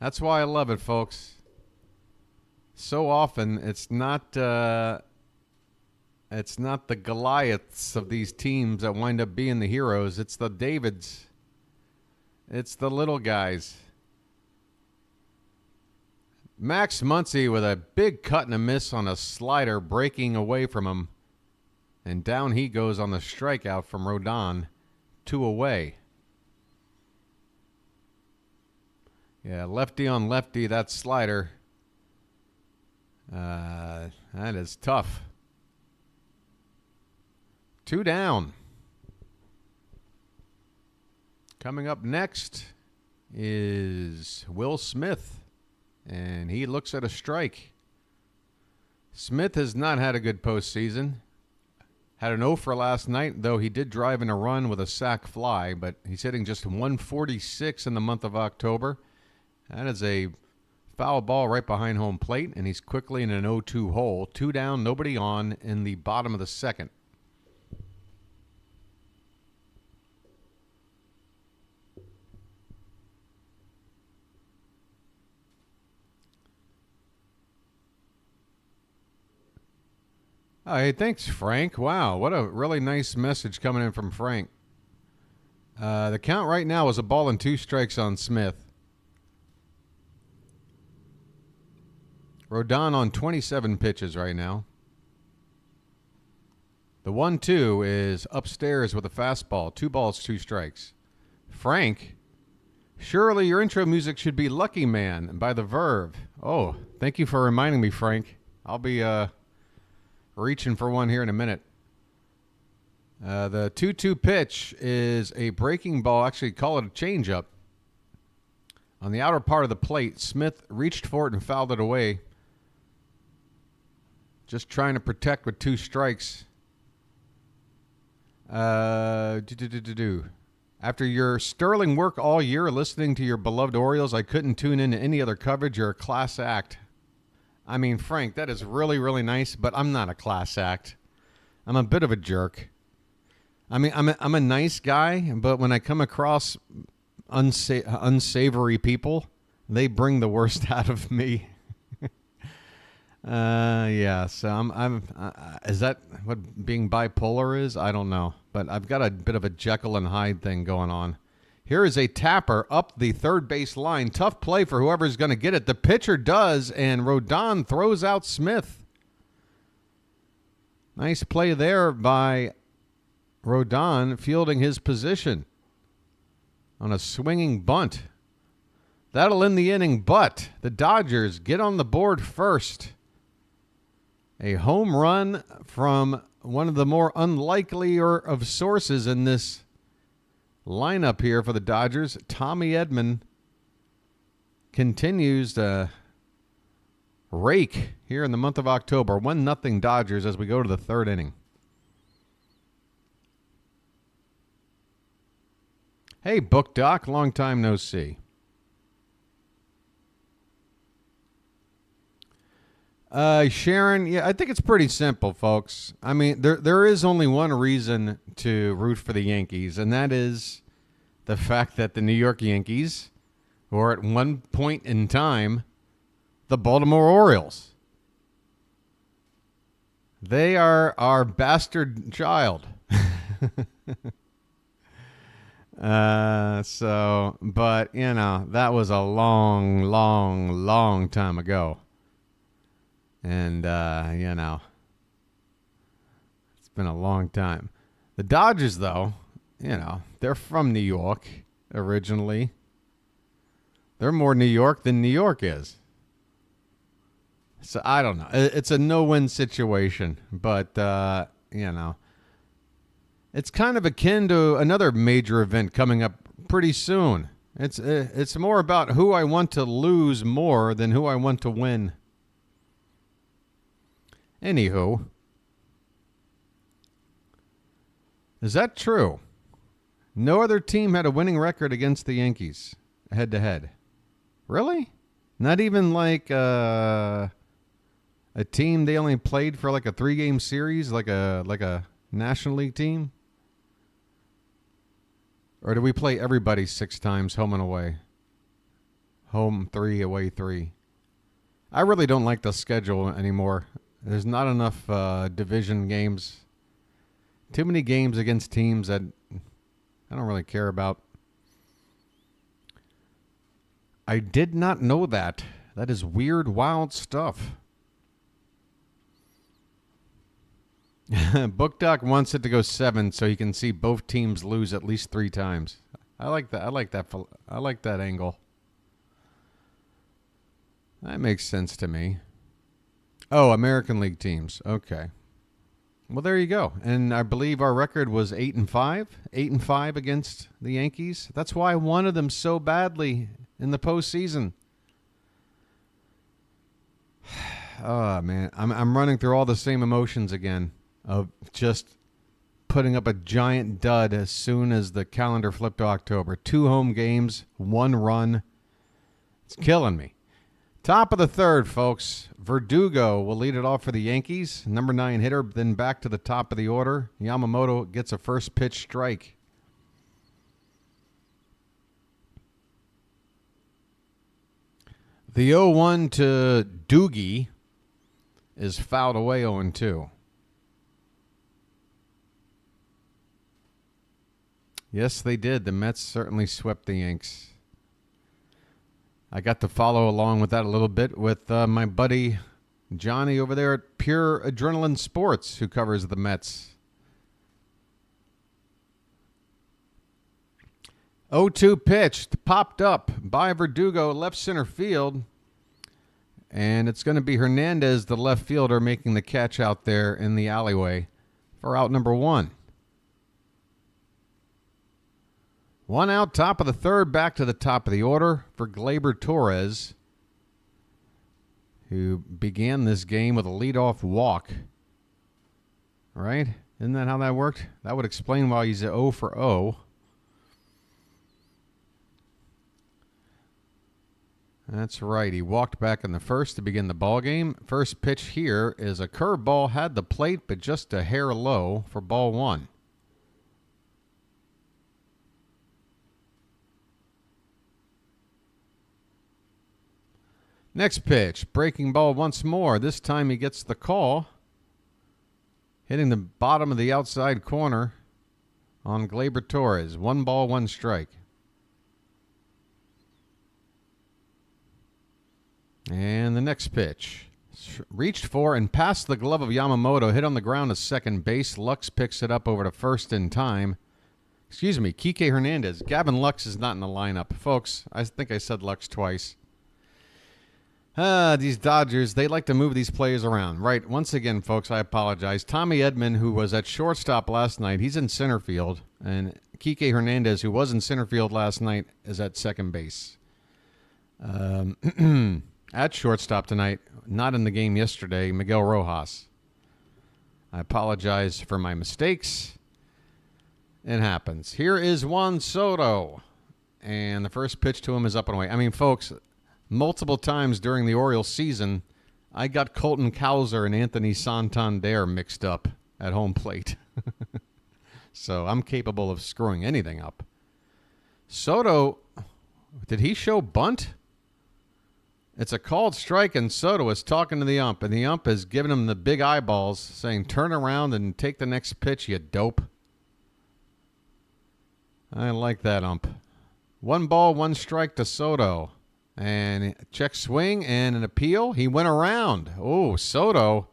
That's why I love it, folks. So often it's not the Goliaths of these teams that wind up being the heroes. It's the Davids. It's the little guys. Max Muncy with a big cut and a miss on a slider breaking away from him. And down he goes on the strikeout from Rodon. 2 away. Yeah, lefty on lefty, that slider. That is tough. 2 down. Coming up next is Will Smith, and he looks at a strike. Smith has not had a good postseason. Had an 0 for last night, though he did drive in a run with a sac fly, but he's hitting just 146 in the month of October. That is a foul ball right behind home plate, and he's quickly in an 0-2 hole. 2 down, nobody on in the bottom of the second. Oh, hey, thanks, Frank. Wow, what a really nice message coming in from Frank. The count right now is 1 ball and 2 strikes on Smith. Rodon on 27 pitches right now. The 1-2 is upstairs with a fastball. 2 balls, 2 strikes. Frank, surely your intro music should be Lucky Man by The Verve. Oh, thank you for reminding me, Frank. I'll be reaching for one here in a minute. The 2-2 pitch is a breaking ball. Actually, call it a changeup. On the outer part of the plate, Smith reached for it and fouled it away. Just trying to protect with 2 strikes. After your sterling work all year listening to your beloved Orioles, I couldn't tune into any other coverage. You're a class act. I mean, Frank, that is really, really nice, but I'm not a class act. I'm a bit of a jerk. I mean, I'm a nice guy, but when I come across unsavory people, they bring the worst out of me. Yeah. So is that what being bipolar is? I don't know, but I've got a bit of a Jekyll and Hyde thing going on. Here is a tapper up the third base line. Tough play for whoever's going to get it. The pitcher does, and Rodon throws out Smith. Nice play there by Rodon fielding his position on a swinging bunt. That'll end the inning, but the Dodgers get on the board first. A home run from one of the more unlikelier of sources in this lineup here for the Dodgers. Tommy Edman continues to rake here in the month of October. 1-0 Dodgers as we go to the third inning. Hey, Book Doc, long time no see. Sharon, yeah, I think it's pretty simple, folks. I mean, there is only one reason to root for the Yankees, and that is the fact that the New York Yankees were at one point in time the Baltimore Orioles. They are our bastard child. But, you know, that was a long, long, long time ago. And, you know, it's been a long time. The Dodgers, though, you know, they're from New York. originally. They're more New York than New York is. So I don't know. It's a no-win situation, but, it's kind of akin to another major event coming up pretty soon. It's more about who I want to lose more than who I want to win. Anywho, is that true? No other team had a winning record against the Yankees head-to-head. Really? Not even like a team they only played for like a 3-game series, like a National League team? Or do we play everybody 6 times, home and away? Home 3, away 3. I really don't like the schedule anymore. There's not enough division games. Too many games against teams that I don't really care about. I did not know that. That is weird, wild stuff. BookDoc wants it to go 7 so you can see both teams lose at least 3 times. I like that. I like that angle. That makes sense to me. Oh, American League teams. Okay. Well, there you go. And I believe our record was 8-5. 8-5 against the Yankees. That's why I wanted them so badly in the postseason. Oh, man. I'm running through all the same emotions again of just putting up a giant dud as soon as the calendar flipped to October. 2 home games, 1 run. It's killing me. Top of the third, folks. Verdugo will lead it off for the Yankees. Number 9 hitter, then back to the top of the order. Yamamoto gets a first pitch strike. The 0-1 to Doogie is fouled away 0-2. Yes, they did. The Mets certainly swept the Yanks. I got to follow along with that a little bit with my buddy Johnny over there at Pure Adrenaline Sports, who covers the Mets. 0-2 pitched, popped up by Verdugo, left center field. And it's going to be Hernandez, the left fielder, making the catch out there in the alleyway for out number 1. 1 out, top of the third, back to the top of the order for Gleyber Torres, who began this game with a leadoff walk. Right? Isn't that how that worked? That would explain why he's 0 for 0. That's right. He walked back in the first to begin the ball game. First pitch here is a curveball, had the plate, but just a hair low for ball 1. Next pitch, breaking ball once more. This time he gets the call, hitting the bottom of the outside corner on Gleyber Torres. 1 ball, 1 strike. And the next pitch, reached for and passed the glove of Yamamoto, hit on the ground to second base. Lux picks it up over to first in time. Excuse me, Kike Hernandez. Gavin Lux is not in the lineup. Folks, I think I said Lux twice. These Dodgers, they like to move these players around. Right, once again, folks, I apologize. Tommy Edman, who was at shortstop last night, he's in center field. And Kike Hernandez, who was in center field last night, is at second base. At shortstop tonight, not in the game yesterday, Miguel Rojas. I apologize for my mistakes. It happens. Here is Juan Soto. And the first pitch to him is up and away. I mean, folks, multiple times during the Orioles season, I got Colton Cowser and Anthony Santander mixed up at home plate. So I'm capable of screwing anything up. Soto, did he show bunt? It's a called strike, and Soto is talking to the ump, and the ump is giving him the big eyeballs, saying, turn around and take the next pitch, you dope. I like that ump. 1 ball, 1 strike to Soto. And check swing and an appeal. He went around. Oh, Soto.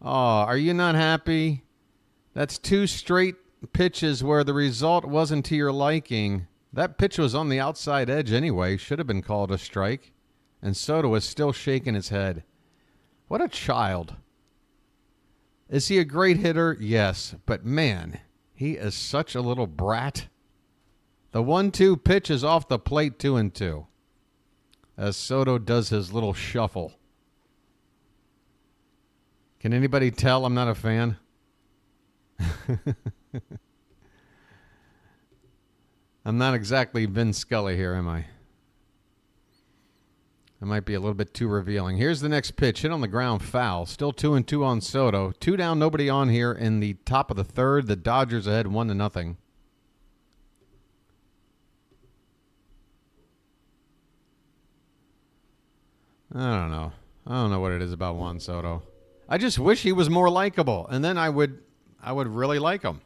Oh, are you not happy? That's 2 straight pitches where the result wasn't to your liking. That pitch was on the outside edge anyway. Should have been called a strike. And Soto was still shaking his head. What a child. Is he a great hitter? Yes. But man, he is such a little brat. The 1-2 pitch is off the plate, 2-2. As Soto does his little shuffle. Can anybody tell I'm not a fan? I'm not exactly Vin Scully here, am I? I might be a little bit too revealing. Here's the next pitch. Hit on the ground, foul. Still 2-2 on Soto. 2 down, nobody on here in the top of the third. The Dodgers ahead 1-0. I don't know. I don't know what it is about Juan Soto. I just wish he was more likable, and then I would really like him.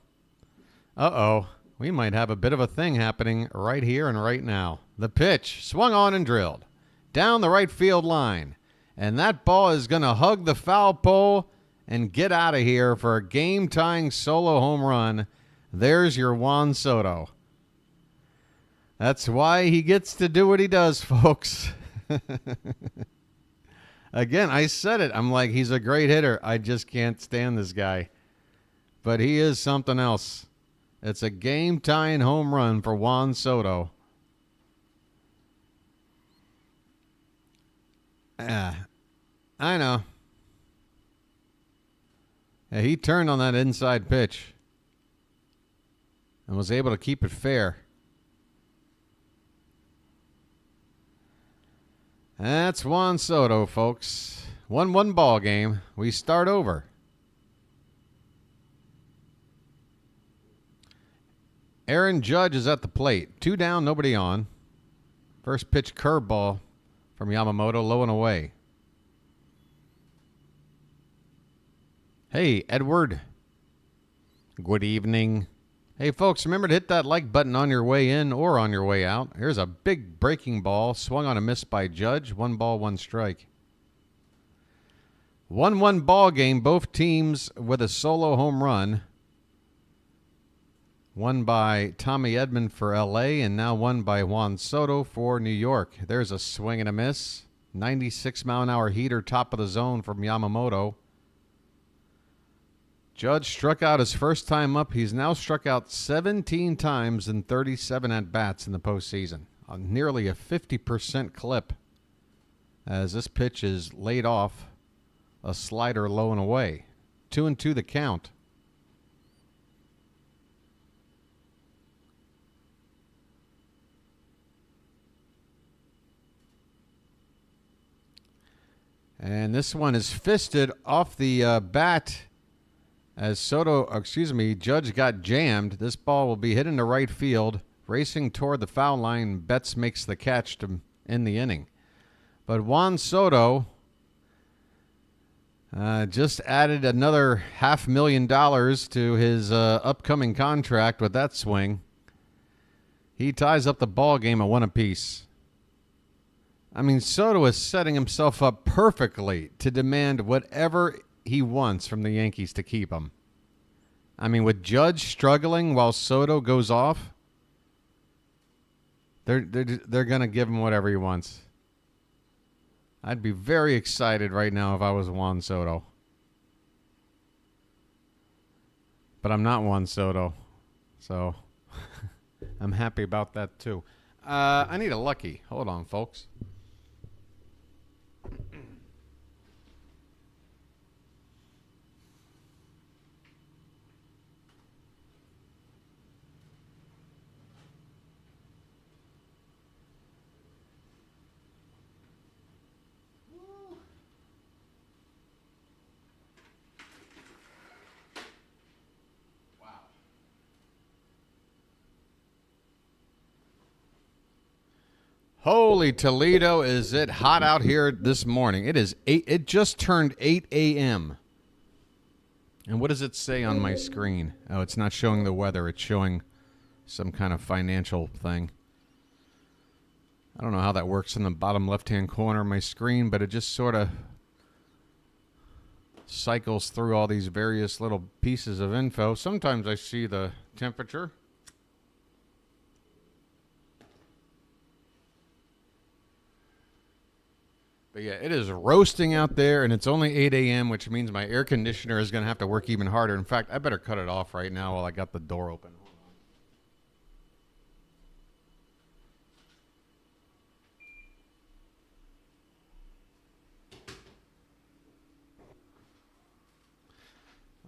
Uh-oh. We might have a bit of a thing happening right here and right now. The pitch swung on and drilled down the right field line. And that ball is going to hug the foul pole and get out of here for a game-tying solo home run. There's your Juan Soto. That's why he gets to do what he does, folks. Again, I said it. I'm like, he's a great hitter. I just can't stand this guy. But he is something else. It's a game-tying home run for Juan Soto. I know. Yeah, he turned on that inside pitch and was able to keep it fair. That's Juan Soto, folks. 1-1 ball game. We start over. Aaron Judge is at the plate. 2 down, nobody on. First pitch curveball from Yamamoto, low and away. Hey, Edward. Good evening. Hey, folks, remember to hit that like button on your way in or on your way out. Here's a big breaking ball. Swung on a miss by Judge. 1 ball, 1 strike. 1-1 ball game. Both teams with a solo home run. One by Tommy Edman for L.A. and now one by Juan Soto for New York. There's a swing and a miss. 96-mile-an-hour heater, top of the zone from Yamamoto. Judge struck out his first time up. He's now struck out 17 times in 37 at-bats in the postseason. Nearly a 50% clip as this pitch is laid off. A slider low and away. 2-2 the count. And this one is fisted off the bat as Judge got jammed. This ball will be hit into right field, racing toward the foul line. Betts makes the catch to end the inning. But Juan Soto just added another $500,000 to his upcoming contract with that swing. He ties up the ball game at 1 apiece. I mean, Soto is setting himself up perfectly to demand whatever he wants from the Yankees to keep him. I mean, with Judge struggling while Soto goes off, they're going to give him whatever he wants. I'd be very excited right now if I was Juan Soto. But I'm not Juan Soto, so I'm happy about that too. I need a lucky. Hold on, folks. Holy Toledo, is it hot out here this morning. It just turned 8 a.m. And what does it say on my screen? Oh, it's not showing the weather. It's showing some kind of financial thing. I don't know how that works in the bottom left-hand corner of my screen, but it just sort of cycles through all these various little pieces of info. Sometimes I see the temperature. But yeah, it is roasting out there, and it's only 8 a.m., which means my air conditioner is going to have to work even harder. In fact, I better cut it off right now while I got the door open.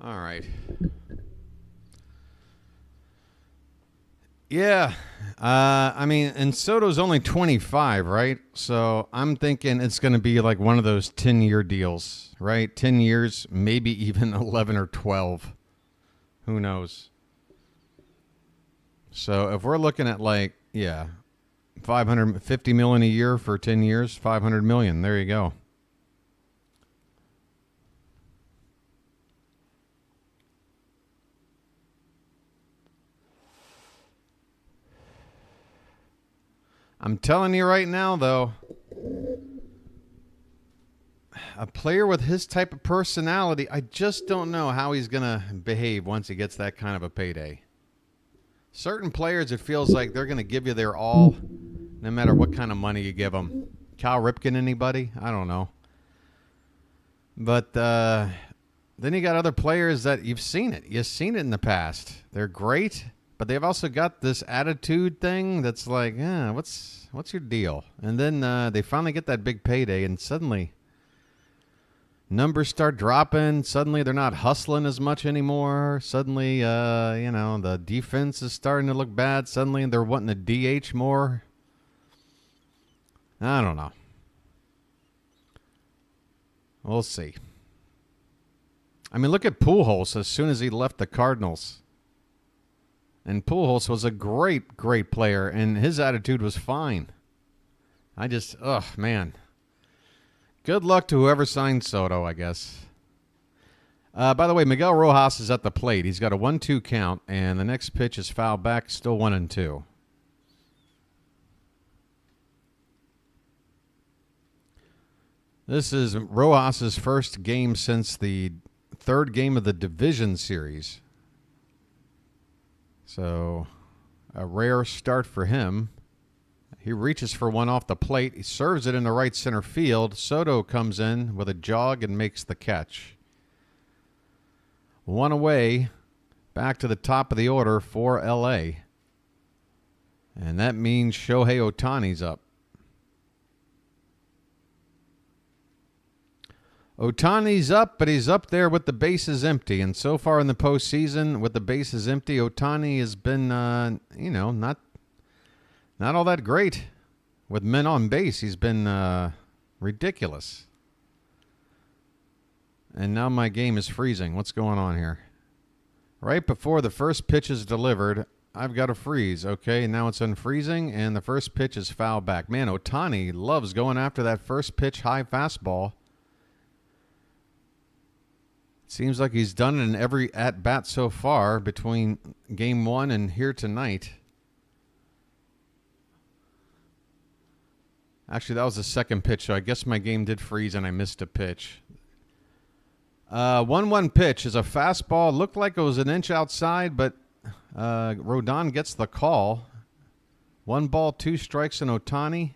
All right. Yeah. I mean, and Soto's only 25, right? So I'm thinking it's going to be like one of those 10-year deals, right? 10 years, maybe even 11 or 12. Who knows? So if we're looking at like, yeah, 550 million a year for 10 years, 500 million. There you go. I'm telling you right now, though, a player with his type of personality, I just don't know how he's going to behave once he gets that kind of a payday. Certain players, it feels like they're going to give you their all, no matter what kind of money you give them. Cal Ripken, anybody? I don't know. But then you got other players that you've seen it. You've seen it in the past. They're great, but they've also got this attitude thing that's like, what's your deal? And then they finally get that big payday, and suddenly numbers start dropping. Suddenly they're not hustling as much anymore. Suddenly, the defense is starting to look bad. Suddenly they're wanting to DH more. I don't know. We'll see. I mean, look at Pujols as soon as he left the Cardinals. And Pujols was a great, great player, and his attitude was fine. Man. Good luck to whoever signed Soto, I guess. By the way, Miguel Rojas is at the plate. He's got a 1-2 count, and the next pitch is foul back, still 1-2. This is Rojas' first game since the third game of the division series. So, a rare start for him. He reaches for one off the plate. He serves it in the right center field. Soto comes in with a jog and makes the catch. One away, back to the top of the order for L.A. And that means Shohei Ohtani's up. Ohtani's up, but he's up there with the bases empty. And so far in the postseason, with the bases empty, Ohtani has been, not all that great. With men on base, he's been ridiculous. And now my game is freezing. What's going on here? Right before the first pitch is delivered, I've got to freeze. Okay, now it's unfreezing, and the first pitch is foul back. Man, Ohtani loves going after that first pitch high fastball. Seems like he's done it in every at-bat so far between game one and here tonight. Actually, that was the second pitch, so I guess my game did freeze and I missed a pitch. 1-1 pitch is a fastball. Looked like it was an inch outside, but Rodon gets the call. 1 ball, 2 strikes, and Ohtani,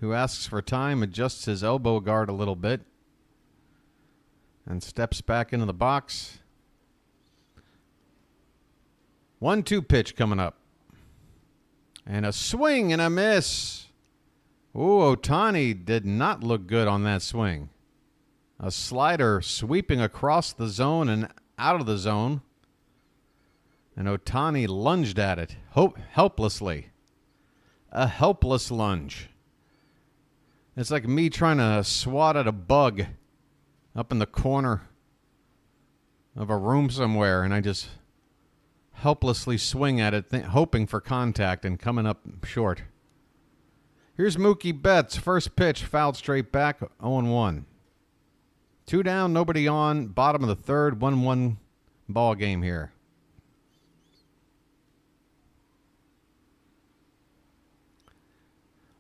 who asks for time, adjusts his elbow guard a little bit and steps back into the box. 1-2 pitch coming up. And a swing and a miss. Ooh, Ohtani did not look good on that swing. A slider sweeping across the zone and out of the zone. And Ohtani lunged at it helplessly. A helpless lunge. It's like me trying to swat at a bug up in the corner of a room somewhere, and I just helplessly swing at it, hoping for contact and coming up short. Here's Mookie Betts. First pitch, fouled straight back, 0-1. 2 down, nobody on. Bottom of the third, 1-1 ball game here.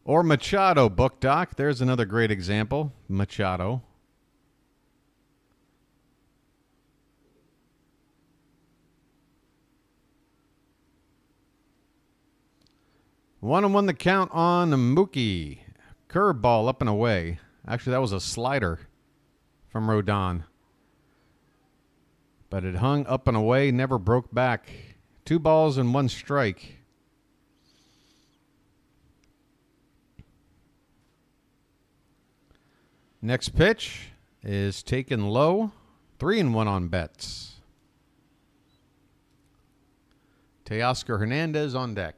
Or Machado, Book Doc. There's another great example. Machado. One and one the count on Mookie. Curveball up and away. Actually, that was a slider from Rodon. But it hung up and away, never broke back. 2 balls and 1 strike. Next pitch is taken low. 3-1 on Betts. Teoscar Hernandez on deck.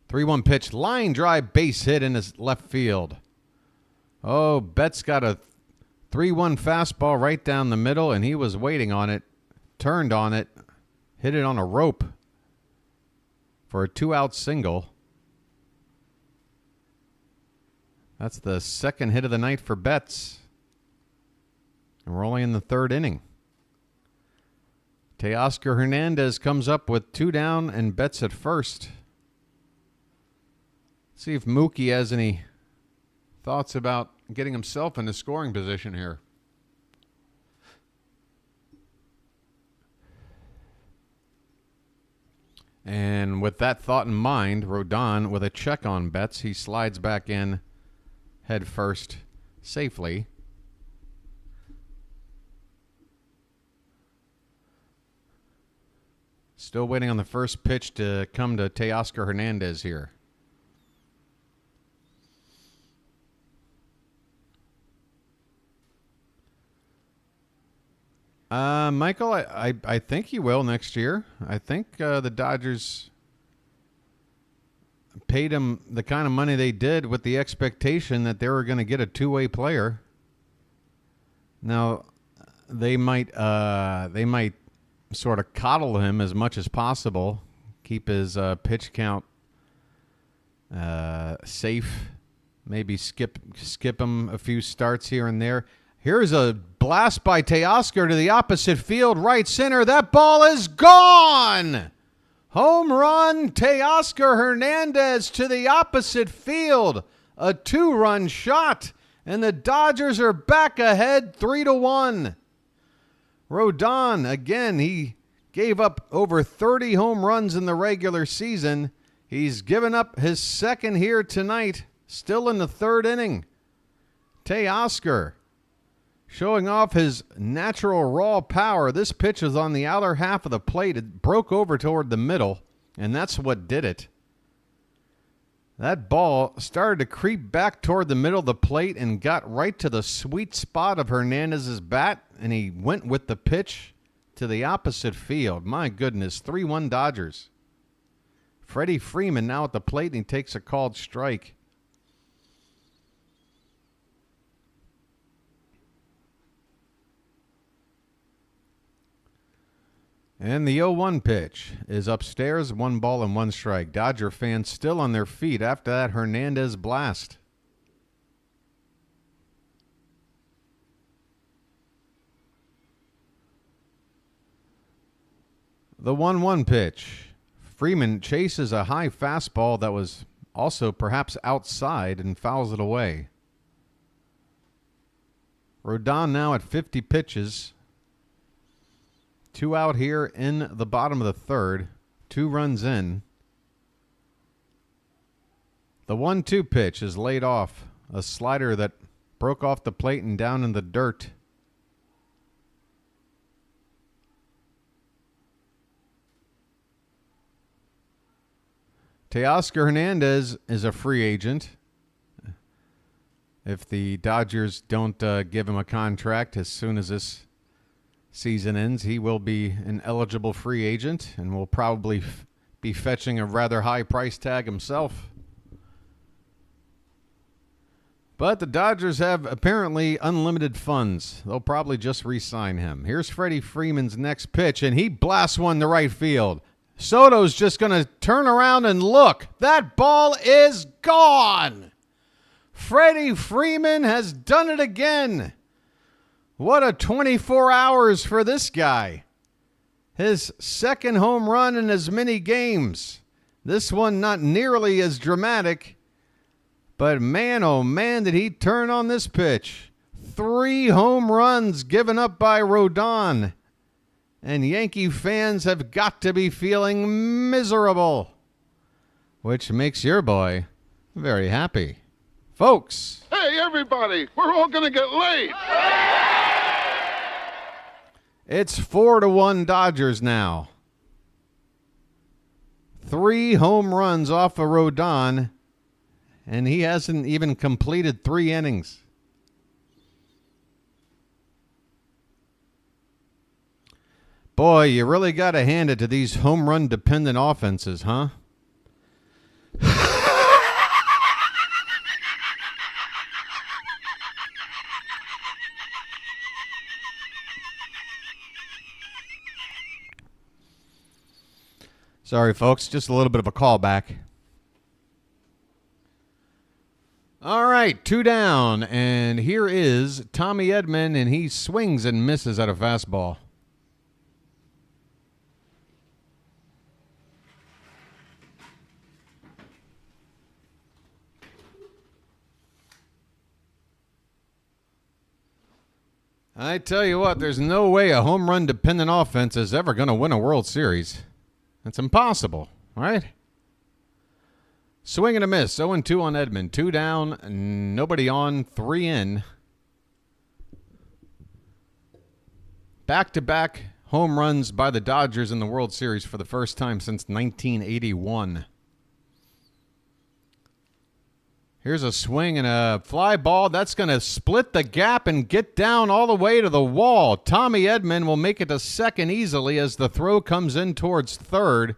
3-1 pitch, line drive, base hit in his left field. Oh, Betts got a 3-1 fastball right down the middle, and he was waiting on it, turned on it, hit it on a rope for a 2-out single. That's the second hit of the night for Betts. And we're only in the 3rd inning. Teoscar Hernandez comes up with 2 down and Betts at first. See if Mookie has any thoughts about getting himself into scoring position here. And with that thought in mind, Rodon with a check on Betts, he slides back in head first safely. Still waiting on the first pitch to come to Teoscar Hernandez here. Michael, I think he will next year. I think the Dodgers paid him the kind of money they did with the expectation that they were going to get a 2-way player. Now, they might sort of coddle him as much as possible, keep his pitch count safe, maybe skip him a few starts here and there. Here's a blast by Teoscar to the opposite field, right center. That ball is gone. Home run, Teoscar Hernandez to the opposite field. A 2-run shot, and the Dodgers are back ahead 3-1. Rodon, again, he gave up over 30 home runs in the regular season. He's given up his second here tonight, still in the 3rd inning. Teoscar showing off his natural raw power. This pitch is on the outer half of the plate. It broke over toward the middle, and that's what did it. That ball started to creep back toward the middle of the plate and got right to the sweet spot of Hernandez's bat, and he went with the pitch to the opposite field. My goodness, 3-1 Dodgers. Freddie Freeman now at the plate, and he takes a called strike. And the 0-1 pitch is upstairs, 1 ball and 1 strike. Dodger fans still on their feet after that Hernandez blast. The 1-1 pitch. Freeman chases a high fastball that was also perhaps outside and fouls it away. Rodon now at 50 pitches. 2 out here in the bottom of the 3rd. 2 runs in. The 1-2 pitch is laid off. A slider that broke off the plate and down in the dirt. Teoscar Hernandez is a free agent. If the Dodgers don't give him a contract as soon as this season ends, he will be an eligible free agent and will probably be fetching a rather high price tag himself. But the Dodgers have apparently unlimited funds. They'll probably just re-sign him. Here's Freddie Freeman's next pitch, and he blasts one to right field. Soto's just going to turn around and look. That ball is gone. Freddie Freeman has done it again. What a 24 hours for this guy. His second home run in as many games. This one not nearly as dramatic, but man, oh man, did he turn on this pitch. 3 home runs given up by Rodon. And Yankee fans have got to be feeling miserable, which makes your boy very happy. Folks. Hey, everybody, we're all going to get laid. It's 4-1 Dodgers now. 3 home runs off of Rodon, and he hasn't even completed 3 innings. Boy, you really got to hand it to these home run dependent offenses, huh? Sorry, folks, just a little bit of a callback. All right, 2 down, and here is Tommy Edman, and he swings and misses at a fastball. I tell you what, there's no way a home run dependent offense is ever going to win a World Series. That's impossible, right? Swing and a miss. 0-2 on Edman. 2 down, nobody on, 3 in. Back-to-back home runs by the Dodgers in the World Series for the first time since 1981. Here's a swing and a fly ball. That's going to split the gap and get down all the way to the wall. Tommy Edman will make it to second easily as the throw comes in towards third.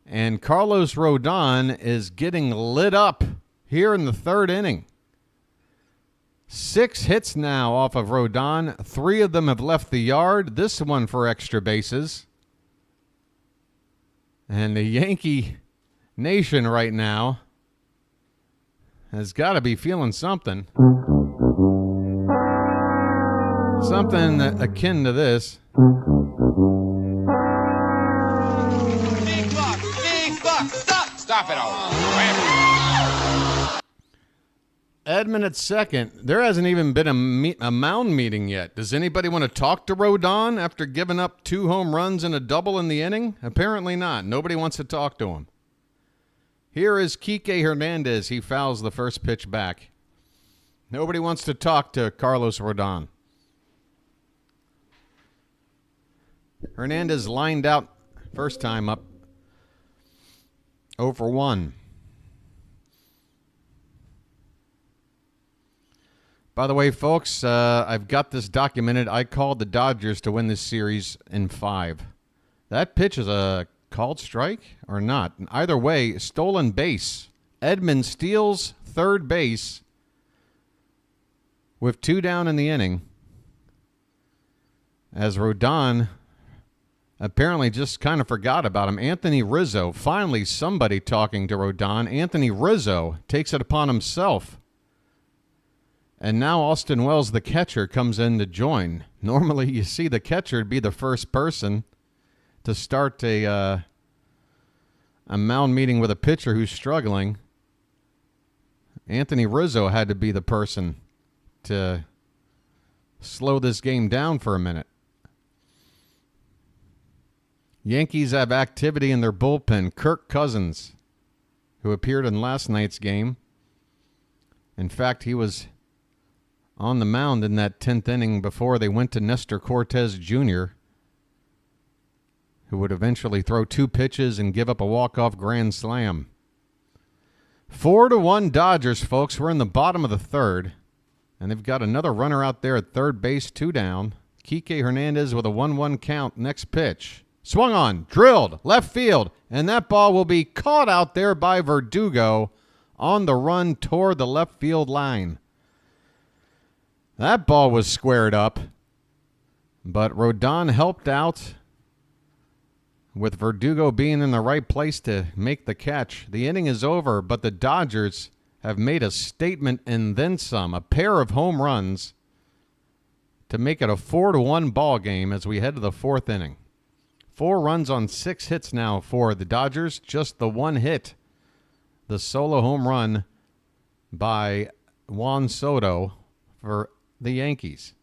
And Carlos Rodon is getting lit up here in the 3rd inning. 6 hits now off of Rodon. 3 of them have left the yard. This one for extra bases. And the Yankee Nation right now has got to be feeling something. Something akin to this. Big buck, stop! Stop it all. Edman at second. There hasn't even been a mound meeting yet. Does anybody want to talk to Rodon after giving up 2 home runs and a double in the inning? Apparently not. Nobody wants to talk to him. Here is Kike Hernandez. He fouls the first pitch back. Nobody wants to talk to Carlos Rodon. Hernandez lined out first time up 0 for 1. By the way, folks, I've got this documented. I called the Dodgers to win this series in 5. That pitch is a called strike or not? Either way, stolen base. Edman steals third base with 2 down in the inning as Rodon apparently just kind of forgot about him. Anthony Rizzo, finally somebody talking to Rodon. Anthony Rizzo takes it upon himself. And now Austin Wells, the catcher, comes in to join. Normally you see the catcher be the first person to start a mound meeting with a pitcher who's struggling. Anthony Rizzo had to be the person to slow this game down for a minute. Yankees have activity in their bullpen. Kirk Cousins, who appeared in last night's game. In fact, he was on the mound in that 10th inning before they went to Nestor Cortez Jr., who would eventually throw 2 pitches and give up a walk-off grand slam. 4-1 Dodgers, folks. We're in the bottom of the 3rd, and they've got another runner out there at third base, 2 down. Kike Hernandez with a 1-1 count. Next pitch. Swung on, drilled, left field, and that ball will be caught out there by Verdugo on the run toward the left field line. That ball was squared up, but Rodon helped out with Verdugo being in the right place to make the catch. The inning is over, but the Dodgers have made a statement and then some, a pair of home runs to make it a 4-1 ball game as we head to the 4th inning. 4 runs on 6 hits now for the Dodgers, just the 1 hit, the solo home run by Juan Soto for the Yankees.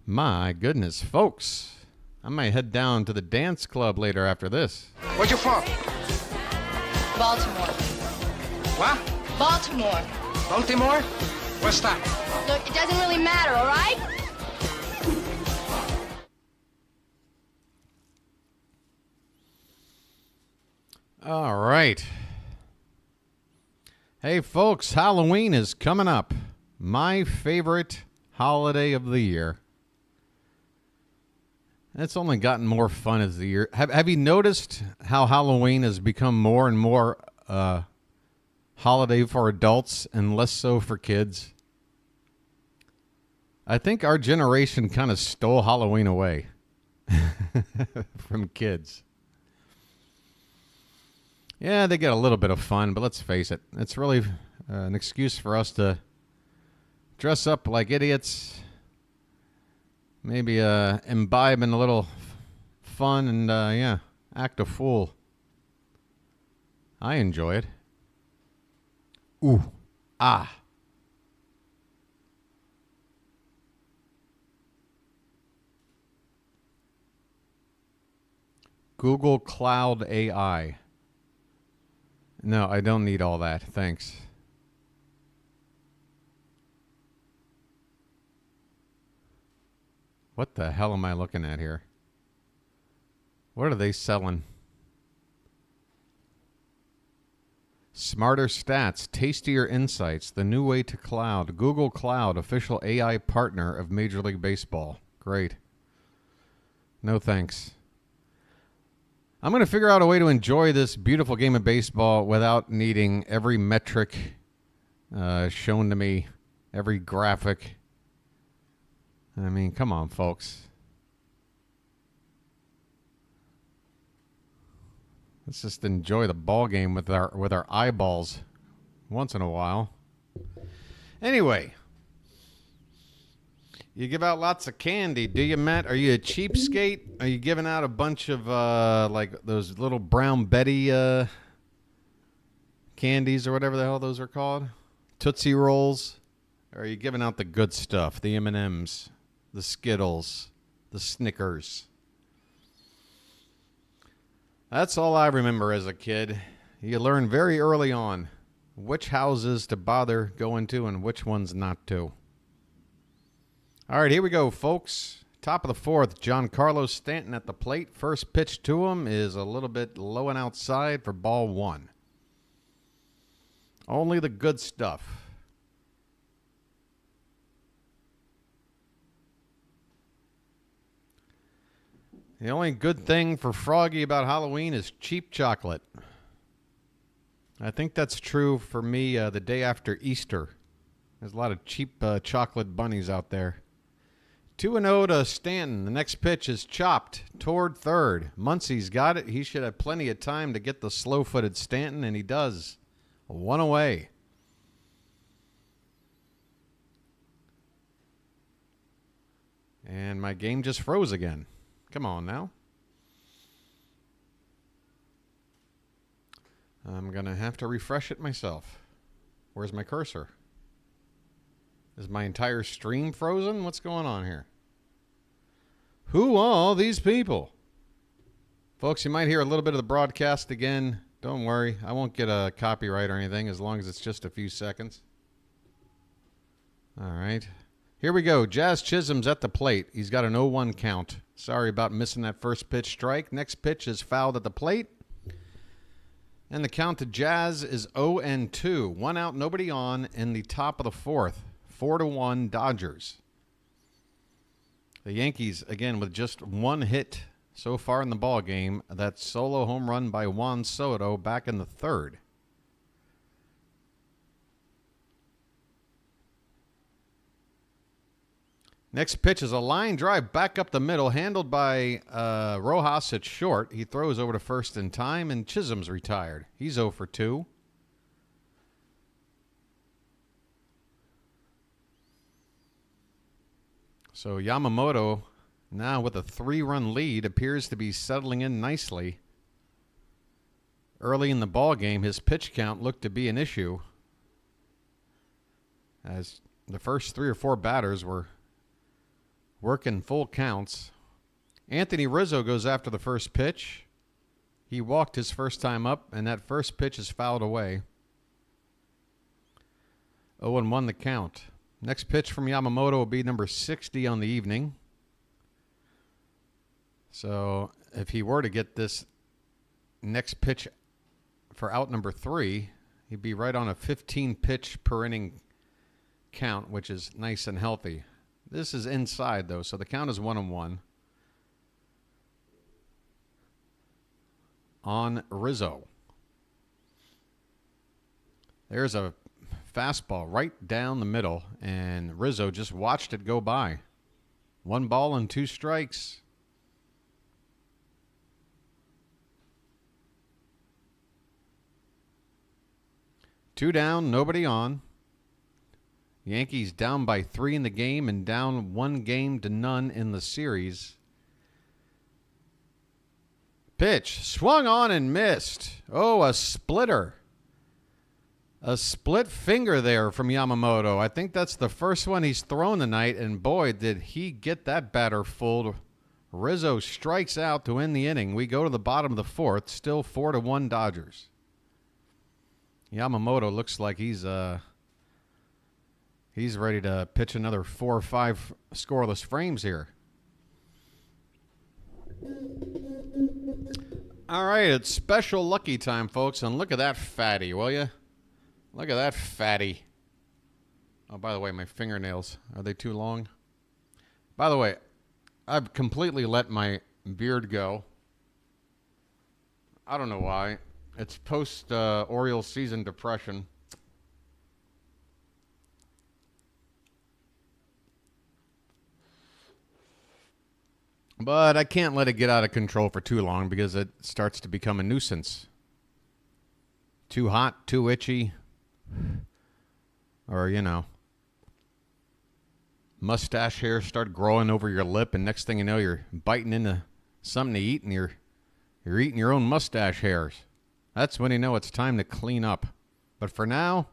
My goodness, folks. I might head down to the dance club later after this. Where you from? Baltimore. What? Baltimore. Baltimore? What's that? Look, it doesn't really matter, all right? All right. Hey, folks, Halloween is coming up. My favorite holiday of the year. It's only gotten more fun as the year. Have you noticed how Halloween has become more and more holiday for adults and less so for kids? I think our generation kind of stole Halloween away from kids. Yeah, they get a little bit of fun, but let's face it. It's really an excuse for us to dress up like idiots, maybe imbibe in a little fun and, act a fool. I enjoy it. Ooh. Ah. Google Cloud AI. No, I don't need all that. Thanks. What the hell am I looking at here? What are they selling? Smarter stats, tastier insights, the new way to cloud. Google Cloud, official AI partner of Major League Baseball. Great. No thanks. I'm going to figure out a way to enjoy this beautiful game of baseball without needing every metric shown to me, every graphic. I mean, come on, folks. Let's just enjoy the ball game with our eyeballs once in a while. Anyway, you give out lots of candy, do you, Matt? Are you a cheapskate? Are you giving out a bunch of like those little Brown Betty candies or whatever the hell those are called? Tootsie Rolls? Or are you giving out the good stuff, the M&Ms, the Skittles, the Snickers? That's all I remember as a kid. You learn very early on which houses to bother going to and which ones not to. All right, here we go, folks. Top of the fourth, Giancarlo Stanton at the plate. First pitch to him is a little bit low and outside for ball one. Only the good stuff. The only good thing for Froggy about Halloween is cheap chocolate. I think that's true for me the day after Easter. There's a lot of cheap chocolate bunnies out there. 2-0 to Stanton. The next pitch is chopped toward third. Muncie's got it. He should have plenty of time to get the slow-footed Stanton, and he does. One away. And my game just froze again. Come on now. I'm going to have to refresh it myself. Where's my cursor? Is my entire stream frozen? What's going on here? Who are all these people? Folks, you might hear a little bit of the broadcast again. Don't worry. I won't get a copyright or anything as long as it's just a few seconds. All right. Here we go. Jazz Chisholm's at the plate. He's got an 0-1 count. Sorry about missing that first pitch strike. Next pitch is fouled at the plate. And the count to Jazz is 0-2. One out, nobody on in the top of the fourth. 4-1 Dodgers. The Yankees, again, with just one hit so far in the ball game. That solo home run by Juan Soto back in the third. Next pitch is a line drive back up the middle, handled by Rojas at short. He throws over to first in time, and Chisholm's retired. He's 0 for 2. So Yamamoto, now with a 3-run lead, appears to be settling in nicely. Early in the ball game, his pitch count looked to be an issue, as the first 3 or 4 batters were working full counts. Anthony Rizzo goes after the first pitch. He walked his first time up, and that first pitch is fouled away. 0-1 the count. Next pitch from Yamamoto will be number 60 on the evening. So if he were to get this next pitch for out number 3, he'd be right on a 15 pitch per inning count, which is nice and healthy. This is inside, though, so the count is 1-1 on Rizzo. There's a fastball right down the middle, and Rizzo just watched it go by. 1 ball and 2 strikes. Two down, nobody on. Yankees down by 3 in the game and down 1-0 in the series. Pitch swung on and missed. Oh, a splitter. A split finger there from Yamamoto. I think that's the first one he's thrown tonight, and boy, did he get that batter fooled. Rizzo strikes out to end the inning. We go to the bottom of the 4th, still 4-1 Dodgers. Yamamoto looks like he's ready to pitch another 4 or 5 scoreless frames here. All right, it's special lucky time, folks, and look at that fatty, will you? Look at that fatty. Oh, by the way, my fingernails, are they too long? By the way, I've completely let my beard go. I don't know why. It's post Orioles season depression. But I can't let it get out of control for too long because it starts to become a nuisance. Too hot, too itchy. Or, you know, mustache hairs start growing over your lip, and next thing you know, you're biting into something to eat, and you're eating your own mustache hairs. That's when you know it's time to clean up. But for now,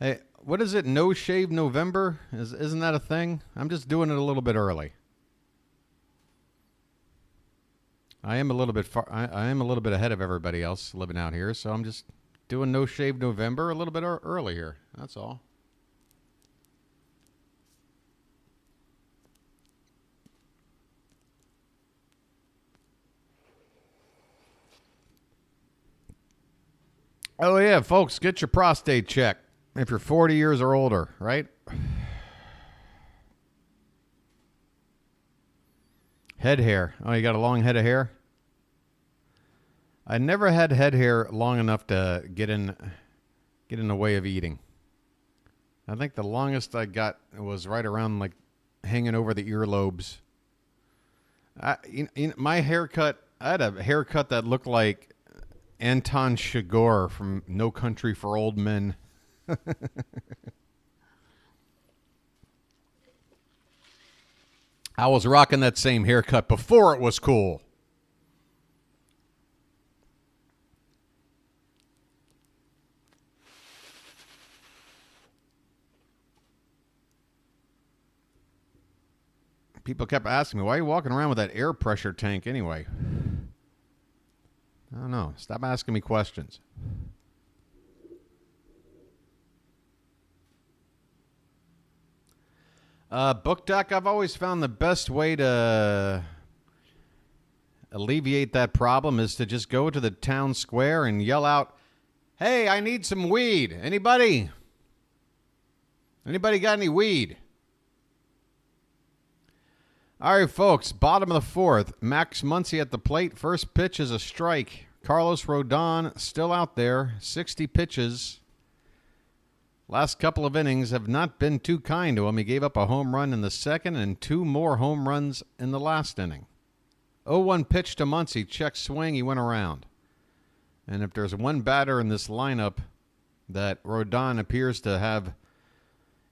hey, what is it? No Shave November? Isn't that a thing? I'm just doing it a little bit early. I am a little bit ahead of everybody else living out here, so I'm just doing No Shave November a little bit early here. That's all. Oh, yeah, folks, get your prostate checked if you're 40 years or older, right? Head hair. Oh, you got a long head of hair? I never had head hair long enough to get in the way of eating. I think the longest I got was right around, like, hanging over the earlobes. My haircut, I had a haircut that looked like Anton Chigurh from No Country for Old Men. I was rocking that same haircut before it was cool. People kept asking me, why are you walking around with that air pressure tank anyway? I don't know. Stop asking me questions. Book deck, I've always found the best way to alleviate that problem is to just go to the town square and yell out, hey, I need some weed. Anybody? Anybody got any weed? All right, folks, bottom of the 4th. Max Muncy at the plate. First pitch is a strike. Carlos Rodon still out there. 60 pitches. Last couple of innings have not been too kind to him. He gave up a home run in the second and 2 more home runs in the last inning. 0-1 pitch to Muncy. Check swing. He went around. And if there's one batter in this lineup that Rodon appears to have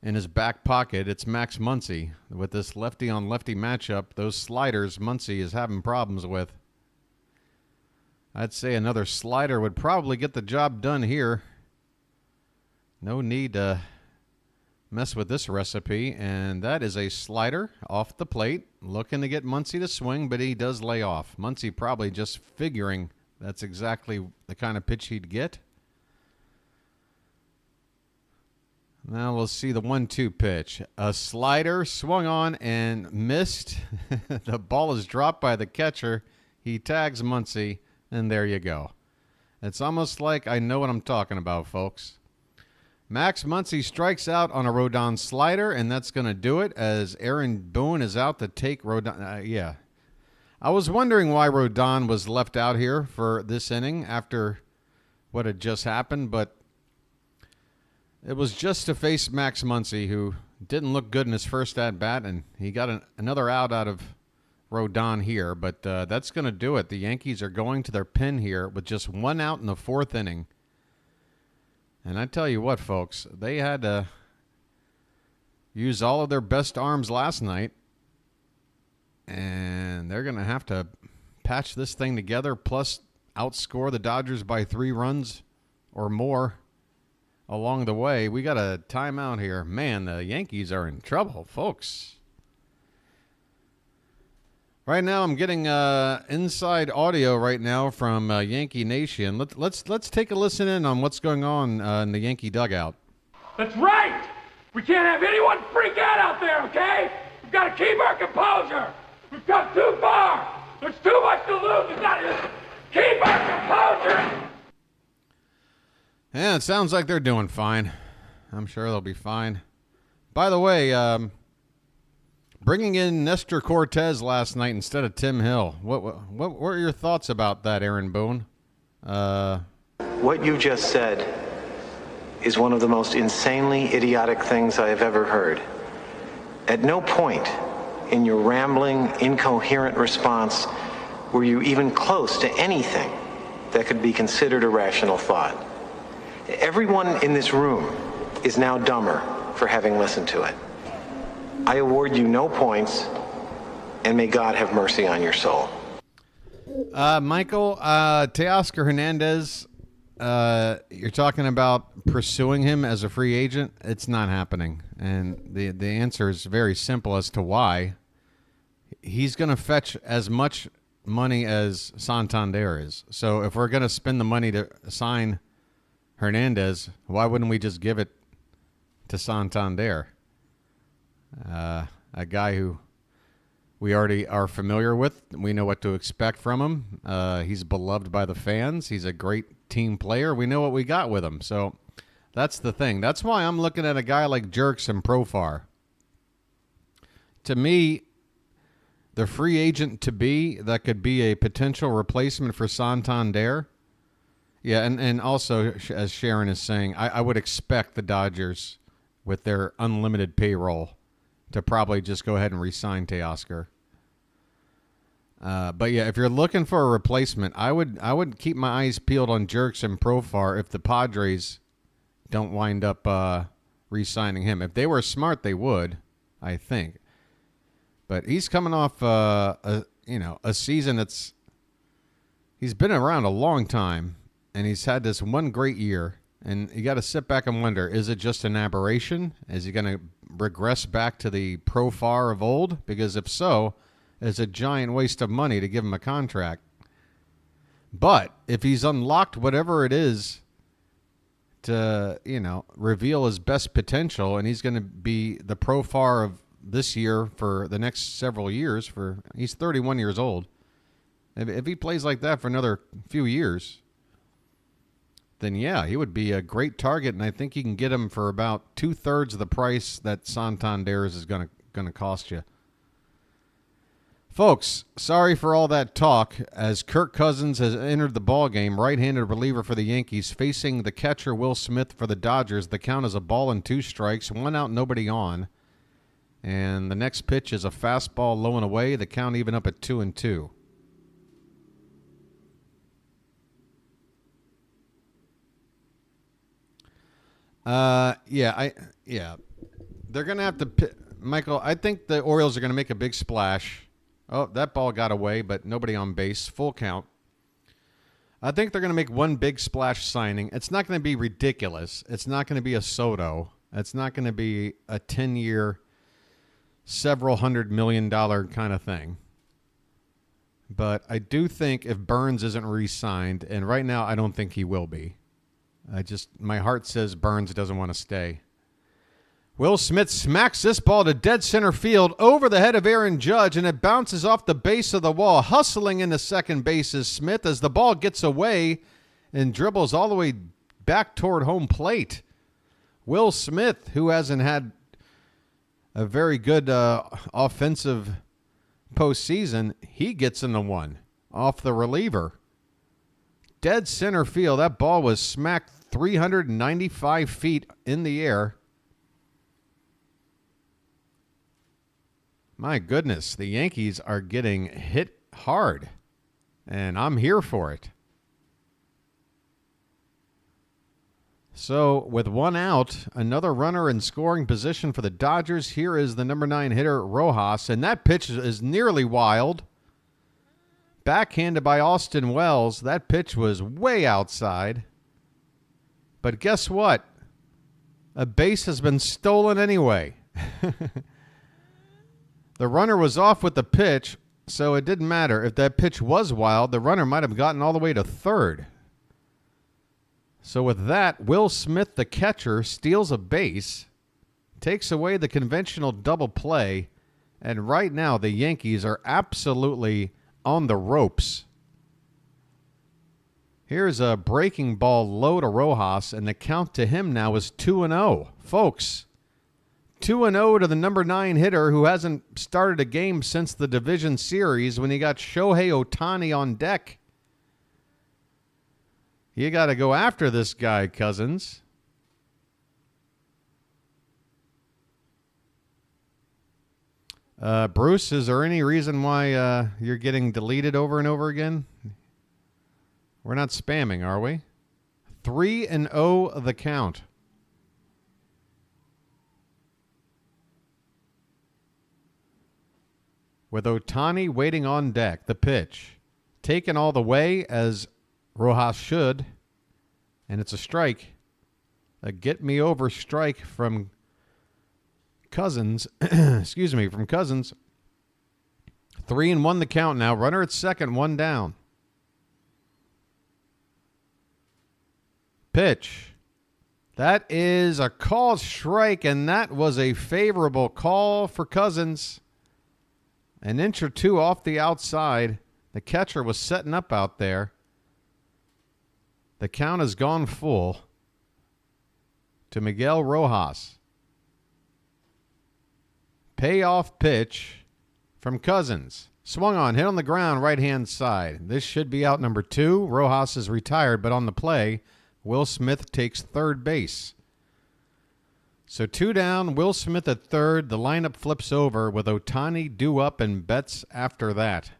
in his back pocket, it's Max Muncy. With this lefty-on-lefty matchup, those sliders Muncy is having problems with. I'd say another slider would probably get the job done here. No need to mess with this recipe, and that is a slider off the plate, looking to get Muncy to swing, but he does lay off. Muncy probably just figuring that's exactly the kind of pitch he'd get. Now we'll see the 1-2 pitch. A slider swung on and missed. The ball is dropped by the catcher. He tags Muncy, and there you go. It's almost like I know what I'm talking about, folks. Max Muncy strikes out on a Rodon slider, and that's going to do it as Aaron Boone is out to take Rodon. Yeah. I was wondering why Rodon was left out here for this inning after what had just happened, but it was just to face Max Muncy, who didn't look good in his first at-bat, and he got another out of Rodon here, but that's going to do it. The Yankees are going to their pin here with just 1 out in the 4th inning. And I tell you what, folks, they had to use all of their best arms last night, and they're going to have to patch this thing together, plus outscore the Dodgers by 3 runs or more along the way. We got a timeout here. Man, the Yankees are in trouble, folks. Right now, I'm getting inside audio right now from Yankee Nation. Let's take a listen in on what's going on in the Yankee dugout. That's right! We can't have anyone freak out there, okay? We've got to keep our composure! We've come too far! There's too much to lose! We've got to keep our composure! Yeah, it sounds like they're doing fine. I'm sure they'll be fine. By the way, bringing in Nestor Cortez last night instead of Tim Hill. What were your thoughts about that, Aaron Boone? What you just said is one of the most insanely idiotic things I have ever heard. At no point in your rambling, incoherent response were you even close to anything that could be considered a rational thought. Everyone in this room is now dumber for having listened to it. I award you no points, and may God have mercy on your soul. Michael, Teoscar Hernandez, you're talking about pursuing him as a free agent. It's not happening. And the answer is very simple as to why. He's going to fetch as much money as Santander is. So if we're going to spend the money to sign Hernandez, why wouldn't we just give it to Santander? A guy who we already are familiar with. We know what to expect from him. He's beloved by the fans. He's a great team player. We know what we got with him. So that's the thing. That's why I'm looking at a guy like Jerks and Profar. To me, the free agent to be that could be a potential replacement for Santander. Yeah, and also, as Sharon is saying, I would expect the Dodgers, with their unlimited payroll, to probably just go ahead and re-sign Teoscar. But yeah, if you're looking for a replacement, I would keep my eyes peeled on Jerks and Profar if the Padres don't wind up re-signing him. If they were smart, they would, I think. But he's coming off a season that's he's been around a long time, and he's had this one great year. And you got to sit back and wonder, is it just an aberration? Is he going to regress back to the Profar of old? Because if so, it's a giant waste of money to give him a contract. But if he's unlocked whatever it is to, reveal his best potential, and he's going to be the Profar of this year for the next several years, he's 31 years old. If he plays like that for another few years, then yeah, he would be a great target, and I think you can get him for about 2/3 of the price that Santander's is going to cost you. Folks, sorry for all that talk, as Kirk Cousins has entered the ballgame, right-handed reliever for the Yankees, facing the catcher Will Smith for the Dodgers. The count is a ball and 2 strikes, 1 out, nobody on. And the next pitch is a fastball low and away, the count even up at 2-2. They're going to have to, Michael, I think the Orioles are going to make a big splash. Oh, that ball got away, but nobody on base. Full count. I think they're going to make one big splash signing. It's not going to be ridiculous. It's not going to be a Soto. It's not going to be a 10-year, several $100 million kind of thing. But I do think if Burns isn't re-signed, and right now I don't think he will be. My heart says Burns doesn't want to stay. Will Smith smacks this ball to dead center field over the head of Aaron Judge, and it bounces off the base of the wall. Hustling into second base is Smith as the ball gets away and dribbles all the way back toward home plate. Will Smith, who hasn't had a very good offensive postseason, he gets in the one off the reliever. Dead center field. That ball was smacked 395 feet in the air. My goodness, the Yankees are getting hit hard, and I'm here for it. So, with one out, another runner in scoring position for the Dodgers. Here is the number 9 hitter, Rojas, and that pitch is nearly wild. Backhanded by Austin Wells. That pitch was way outside. But guess what? A base has been stolen anyway. The runner was off with the pitch, so it didn't matter. If that pitch was wild, the runner might have gotten all the way to third. So with that, Will Smith, the catcher, steals a base, takes away the conventional double play, and right now the Yankees are absolutely on the ropes. Here's a breaking ball low to Rojas, and the count to him now is 2-0. Folks, 2-0 to the number 9 hitter who hasn't started a game since the division series when he got Shohei Ohtani on deck. You got to go after this guy, Cousins. Bruce, is there any reason why you're getting deleted over and over again? We're not spamming, are we? 3-0 the count. With Ohtani waiting on deck, the pitch taken all the way as Rojas should, and it's a strike. A get-me-over strike from Cousins. Excuse me, from Cousins. 3-1 the count now. Runner at second, one down. Pitch. That is a called strike, and that was a favorable call for Cousins. An inch or two off the outside. The catcher was setting up out there. The count has gone full to Miguel Rojas. Payoff pitch from Cousins. Swung on, hit on the ground, right-hand side. This should be out number 2. Rojas is retired, but on the play, Will Smith takes third base. So 2 down, Will Smith at third. The lineup flips over with Ohtani due up and Betts after that.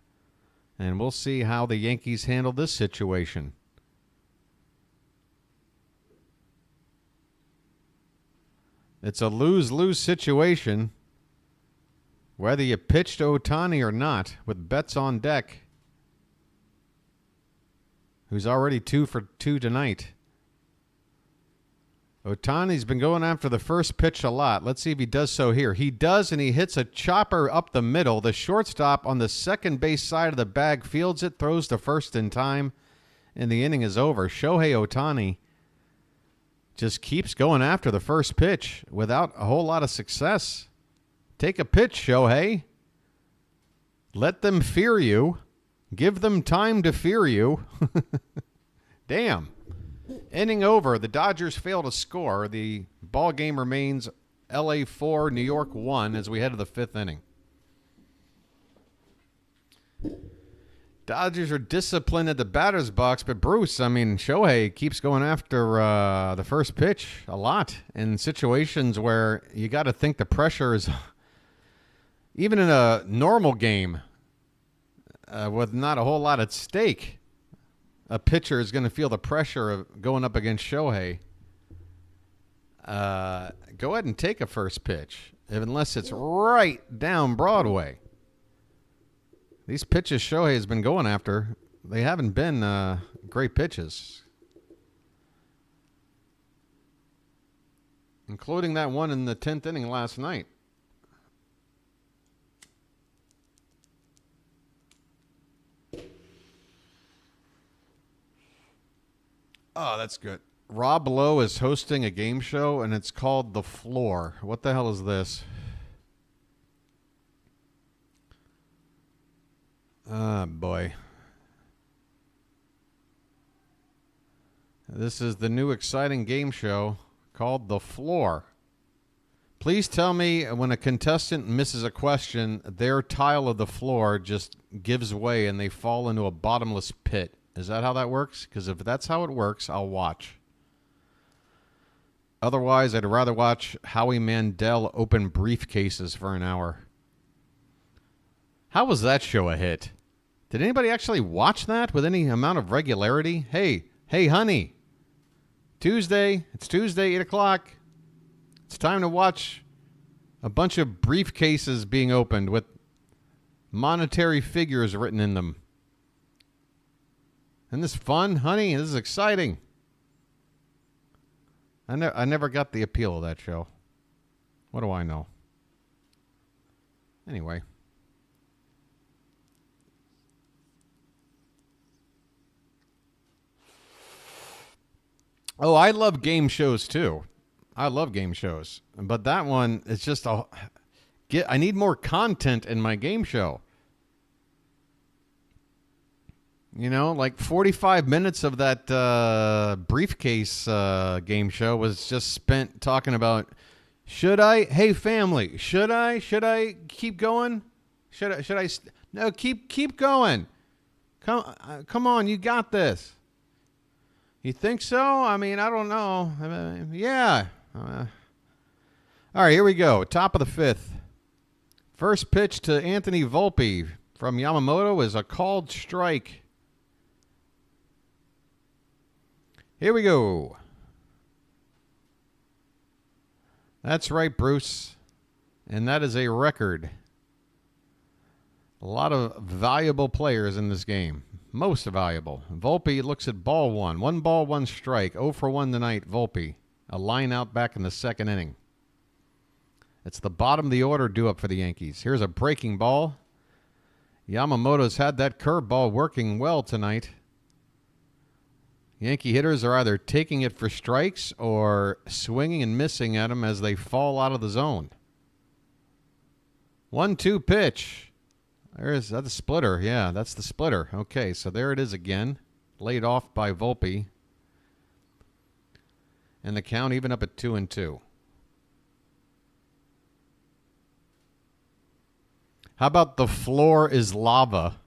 And we'll see how the Yankees handle this situation. It's a lose-lose situation, whether you pitch to Ohtani or not, with Betts on deck, who's already 2 for 2 tonight. Ohtani's been going after the first pitch a lot. Let's see if he does so here. He does, and he hits a chopper up the middle. The shortstop on the second base side of the bag fields it, throws to first in time, and the inning is over. Shohei Ohtani just keeps going after the first pitch without a whole lot of success. Take a pitch, Shohei. Let them fear you. Give them time to fear you. Damn. Inning over. The Dodgers fail to score. The ball game remains LA 4, New York 1 as we head to the 5th inning. Dodgers are disciplined at the batter's box, but Bruce, Shohei keeps going after the first pitch a lot in situations where you got to think the pressure is, even in a normal game with not a whole lot at stake, a pitcher is going to feel the pressure of going up against Shohei. Go ahead and take a first pitch, unless it's right down Broadway. These pitches Shohei has been going after, they haven't been great pitches. including that one in the 10th inning last night. Oh, that's good. Rob Lowe is hosting a game show, and it's called The Floor. What the hell is this? Oh, boy. This is the new exciting game show called The Floor. Please tell me when a contestant misses a question, their tile of the floor just gives way and they fall into a bottomless pit. Is that how that works? Because if that's how it works, I'll watch. Otherwise, I'd rather watch Howie Mandel open briefcases for an hour. How was that show a hit? Did anybody actually watch that with any amount of regularity? Hey, honey. It's Tuesday, 8 o'clock. It's time to watch a bunch of briefcases being opened with monetary figures written in them. Isn't this fun, honey? This is exciting. I never got the appeal of that show. What do I know? Anyway. Oh, I love game shows too. I love game shows. But that one, it's just I need more content in my game show. You know, like 45 minutes of that briefcase game show was just spent talking about, hey family, should I keep going? No, keep going. Come on, you got this. You think so? I mean, I don't know. Yeah. All right, here we go. Top of the fifth. First pitch to Anthony Volpe from Yamamoto is a called strike. Here we go. That's right, Bruce. And that is a record. A lot of valuable players in this game. Most valuable. Volpe looks at ball one. 1 ball, 1 strike. 0 for 1 tonight, Volpe. A line out back in the second inning. It's the bottom of the order due up for the Yankees. Here's a breaking ball. Yamamoto's had that curveball working well tonight. Yankee hitters are either taking it for strikes or swinging and missing at them as they fall out of the zone. 1-2 pitch. That's the splitter. Yeah, that's the splitter. Okay, so there it is again. Laid off by Volpe. And the count even up at 2-2. How about the floor is lava?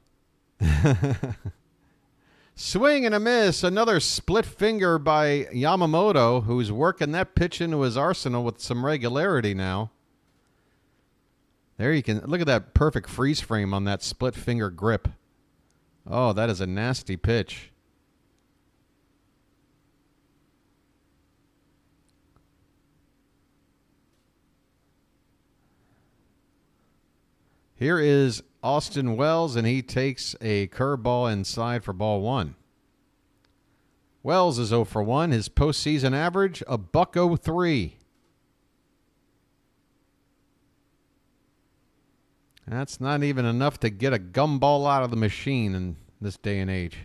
Swing and a miss. Another split finger by Yamamoto, who's working that pitch into his arsenal with some regularity now. There you can look at that perfect freeze frame on that split finger grip. Oh, that is a nasty pitch. Here is Austin Wells, and he takes a curveball inside for ball one. Wells is 0 for 1. His postseason average, a $1.03. That's not even enough to get a gumball out of the machine in this day and age.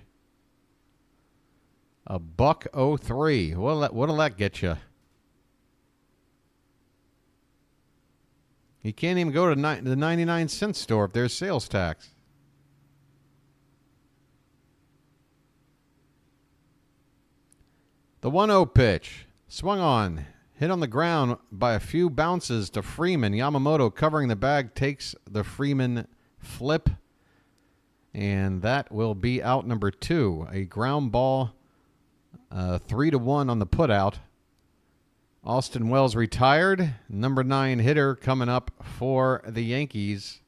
A $1.03. What'll that get you? You can't even go to the 99-cent store if there's sales tax. The 1-0 pitch. Swung on. Hit on the ground by a few bounces to Freeman. Yamamoto covering the bag takes the Freeman flip. And that will be out number 2. A ground ball, 3-1 on the putout. Austin Wells retired. Number 9 hitter coming up for the Yankees.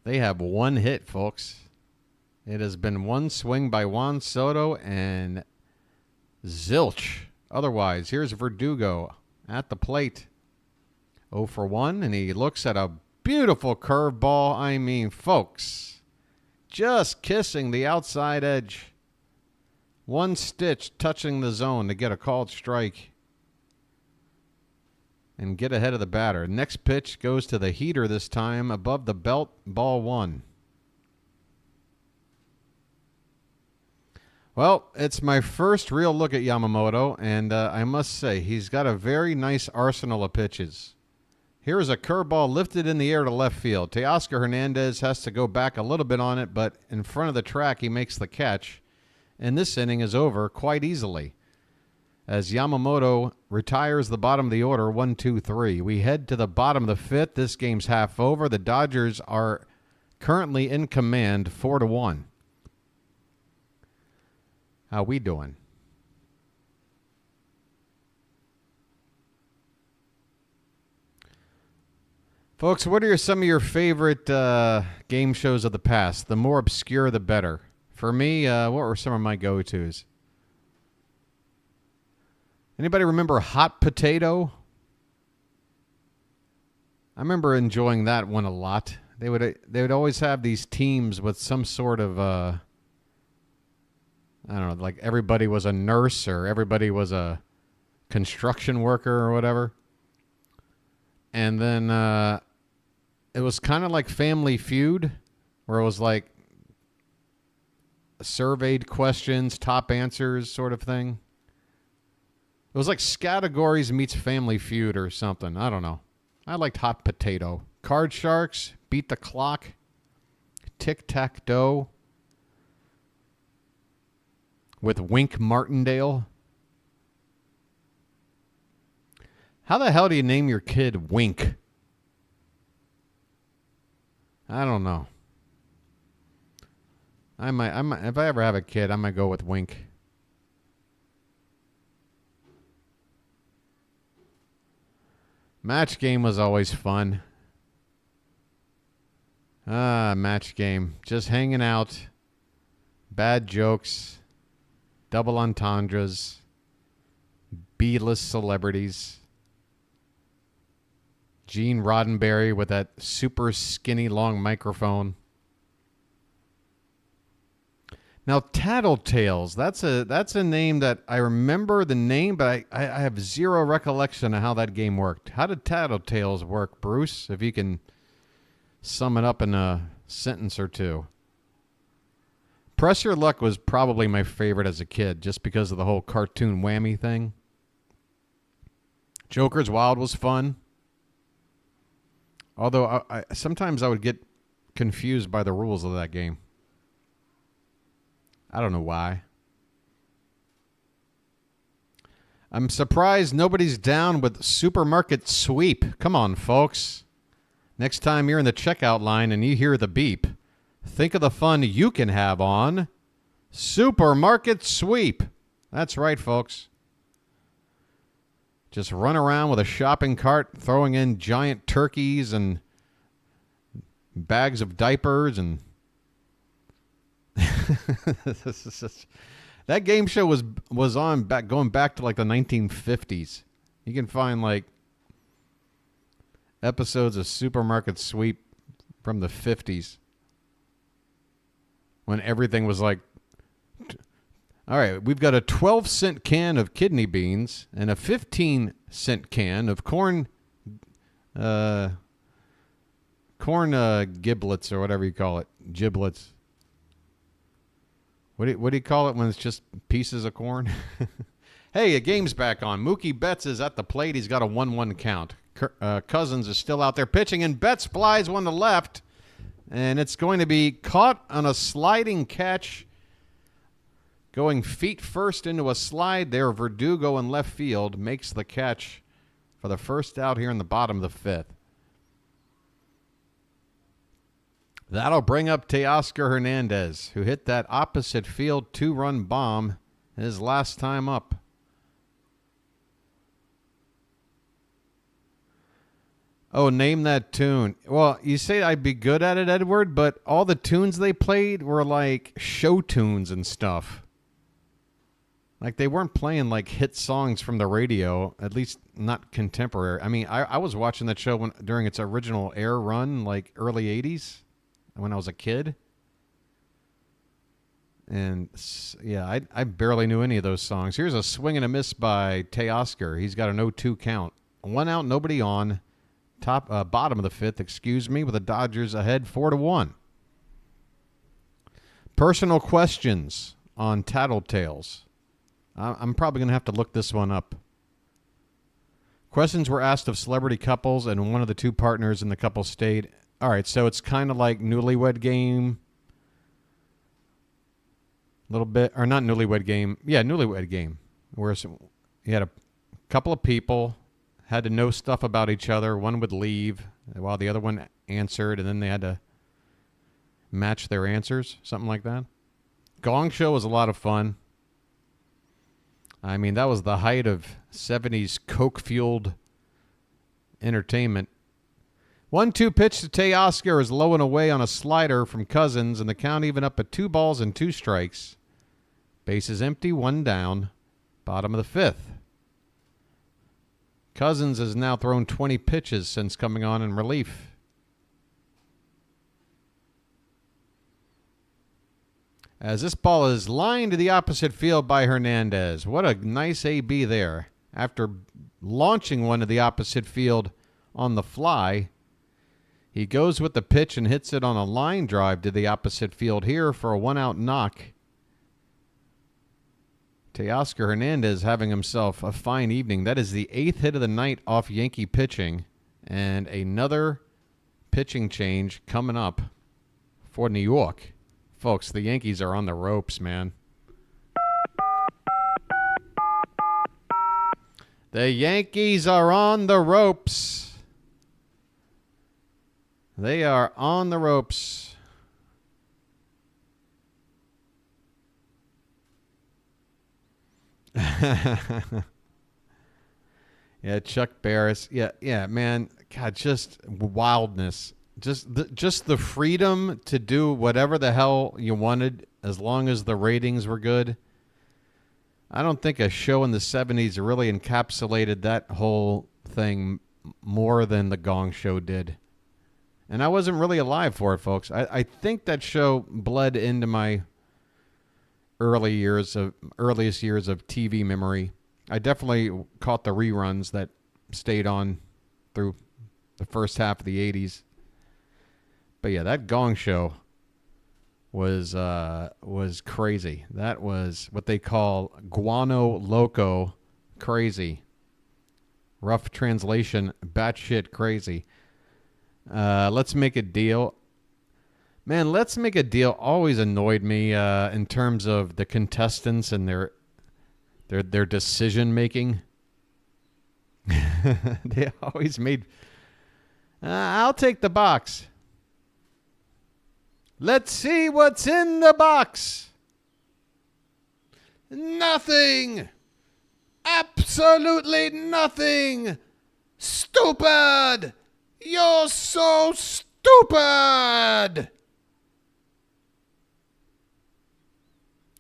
They have 1 hit, folks. It has been 1 swing by Juan Soto and zilch. Otherwise, here's Verdugo at the plate. 0 for 1, and he looks at a beautiful curveball. I mean, folks, just kissing the outside edge. 1 stitch touching the zone to get a called strike. and get ahead of the batter. Next pitch goes to the heater this time, above the belt, ball 1. Well, it's my first real look at Yamamoto, and I must say, he's got a very nice arsenal of pitches. Here is a curveball lifted in the air to left field. Teoscar Hernandez has to go back a little bit on it, but in front of the track, he makes the catch, and this inning is over quite easily, as Yamamoto retires the bottom of the order, 1-2-3. We head to the bottom of the 5th. This game's half over. The Dodgers are currently in command, 4-1. How we doing? Folks, what are some of your favorite game shows of the past? The more obscure, the better. For me, what were some of my go-tos? Anybody remember Hot Potato? I remember enjoying that one a lot. They would always have these teams with some sort of I don't know, like everybody was a nurse or everybody was a construction worker or whatever. And then it was kind of like Family Feud, where it was like surveyed questions, top answers sort of thing. It was like Scattergories meets Family Feud or something. I don't know. I liked Hot Potato. Card Sharks, Beat the Clock, Tic-Tac-Toe with Wink Martindale. How the hell do you name your kid Wink? I don't know. I might, if I ever have a kid, I might go with Wink. Match Game was always fun. Match Game. Just hanging out. Bad jokes. Double entendres. B-list celebrities. Gene Roddenberry with that super skinny long microphone. Now, Tattletales, that's a name that I remember the name, but I have zero recollection of how that game worked. How did Tattletales work, Bruce? If you can sum it up in a sentence or two. Press Your Luck was probably my favorite as a kid, just because of the whole cartoon whammy thing. Joker's Wild was fun. Although sometimes I would get confused by the rules of that game. I don't know why. I'm surprised nobody's down with Supermarket Sweep. Come on, folks. Next time you're in the checkout line and you hear the beep, think of the fun you can have on Supermarket Sweep. That's right, folks. Just run around with a shopping cart, throwing in giant turkeys and bags of diapers and... That game show was on going back to like the 1950s. You can find like episodes of Supermarket Sweep from the 50s when everything was like, all right, we've got a 12-cent can of kidney beans and a 15-cent can of corn giblets or whatever you call it, giblets. What do you call it when it's just pieces of corn? Hey, a game's back on. Mookie Betts is at the plate. He's got a 1-1 count. Cousins is still out there pitching, and Betts flies one to left, and it's going to be caught on a sliding catch, going feet first into a slide there. Verdugo in left field makes the catch for the first out here in the bottom of the 5th. That'll bring up Teoscar Hernandez, who hit that opposite field 2-run bomb his last time up. Oh, name that tune. Well, you say I'd be good at it, Edward, but all the tunes they played were like show tunes and stuff. Like they weren't playing like hit songs from the radio, at least not contemporary. I mean, I was watching that show during its original air run, like early 80s. When I was a kid. And, yeah, I barely knew any of those songs. Here's a swing and a miss by Teoscar. He's got an 0-2 count. 1 out, nobody on. Bottom of the 5th, with the Dodgers ahead 4-1. Personal questions on Tattletales. I'm probably going to have to look this one up. Questions were asked of celebrity couples, and one of the two partners in the couple stayed. All right, so it's kind of like Newlywed Game. A little bit, or not Newlywed Game. Yeah, Newlywed Game. Where you had a couple of people, had to know stuff about each other. One would leave while the other one answered, and then they had to match their answers, something like that. Gong Show was a lot of fun. I mean, that was the height of 70s coke-fueled entertainment. 1-2 pitch to Teoscar is low and away on a slider from Cousins, and the count even up at 2 balls and 2 strikes. Bases empty, 1 down. Bottom of the 5th. Cousins has now thrown 20 pitches since coming on in relief. As this ball is lined to the opposite field by Hernandez. What a nice AB there. After launching one to the opposite field on the fly, he goes with the pitch and hits it on a line drive to the opposite field here for a 1-out knock. Teoscar Hernandez having himself a fine evening. That is the 8th hit of the night off Yankee pitching. And another pitching change coming up for New York. Folks, the Yankees are on the ropes, man. The Yankees are on the ropes. They are on the ropes. Yeah, Chuck Barris. Yeah, man. God, just wildness. Just the freedom to do whatever the hell you wanted as long as the ratings were good. I don't think a show in the 70s really encapsulated that whole thing more than the Gong Show did. And I wasn't really alive for it, folks. I think that show bled into my earliest years of TV memory. I definitely caught the reruns that stayed on through the first half of the 80s. But yeah, that Gong Show was crazy. That was what they call guano loco crazy. Rough translation, batshit crazy. Let's Make a Deal. Man, Let's Make a Deal always annoyed me in terms of the contestants and their decision making. They always made, I'll take the box. Let's see what's in the box. Nothing. Absolutely nothing. Stupid. You're so stupid.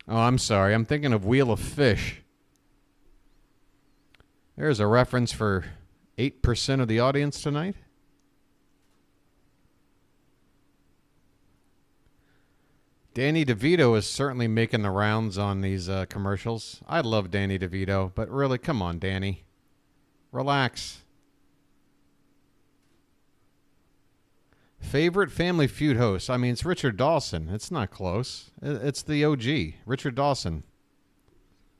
Oh, I'm sorry. I'm thinking of Wheel of Fish. There's a reference for 8% of the audience tonight. Danny DeVito is certainly making the rounds on these commercials. I love Danny DeVito, but really, come on, Danny. Relax. Favorite Family Feud host? I mean, it's Richard Dawson. It's not close. It's the OG, Richard Dawson.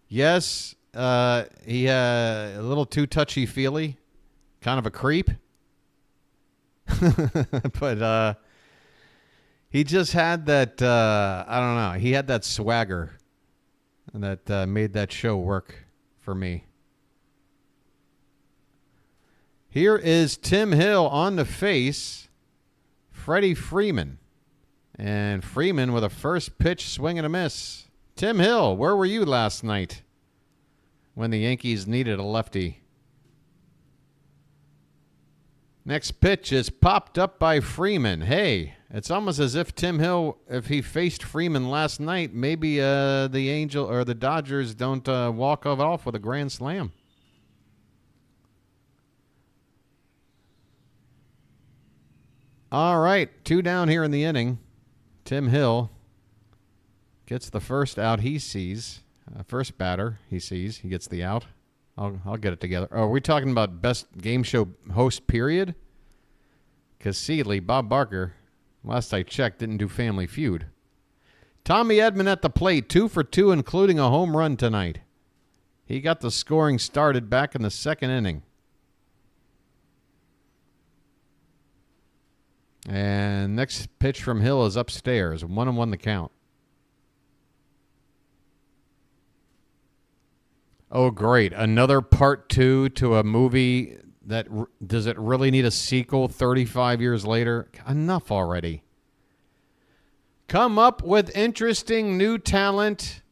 Yes, he a little too touchy-feely. Kind of a creep. But he just had that, I don't know, he had that swagger that made that show work for me. Here is Tim Hill on the face, Freddie Freeman. And Freeman with a first pitch swing and a miss. Tim Hill, where were you last night when the Yankees needed a lefty? Next pitch is popped up by Freeman. Hey, it's almost as if Tim Hill, if he faced Freeman last night, maybe the Dodgers don't walk off with a grand slam. All right, 2 down here in the inning. Tim Hill gets the first out he sees. First batter he sees. He gets the out. I'll get it together. Oh, are we talking about best game show host, period? Because Seeley, Bob Barker, last I checked, didn't do Family Feud. Tommy Edman at the plate, 2 for 2, including a home run tonight. He got the scoring started back in the second inning. And next pitch from Hill is upstairs. 1-1 the count. Oh, great. Another part 2 to a movie that does it really need a sequel 35 years later? Enough already. Come up with interesting new talent.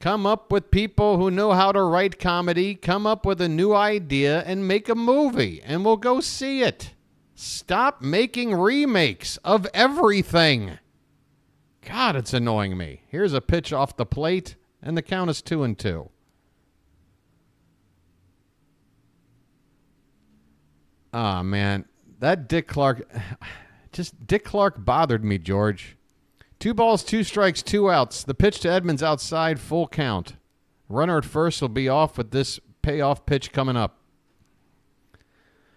Come up with people who know how to write comedy. Come up with a new idea and make a movie, and we'll go see it. Stop making remakes of everything. God, it's annoying me. Here's a pitch off the plate, and the count is 2-2. Ah, man. That Dick Clark bothered me, George. 2 balls, 2 strikes, 2 outs. The pitch to Edmonds outside, full count. Runner at first will be off with this payoff pitch coming up.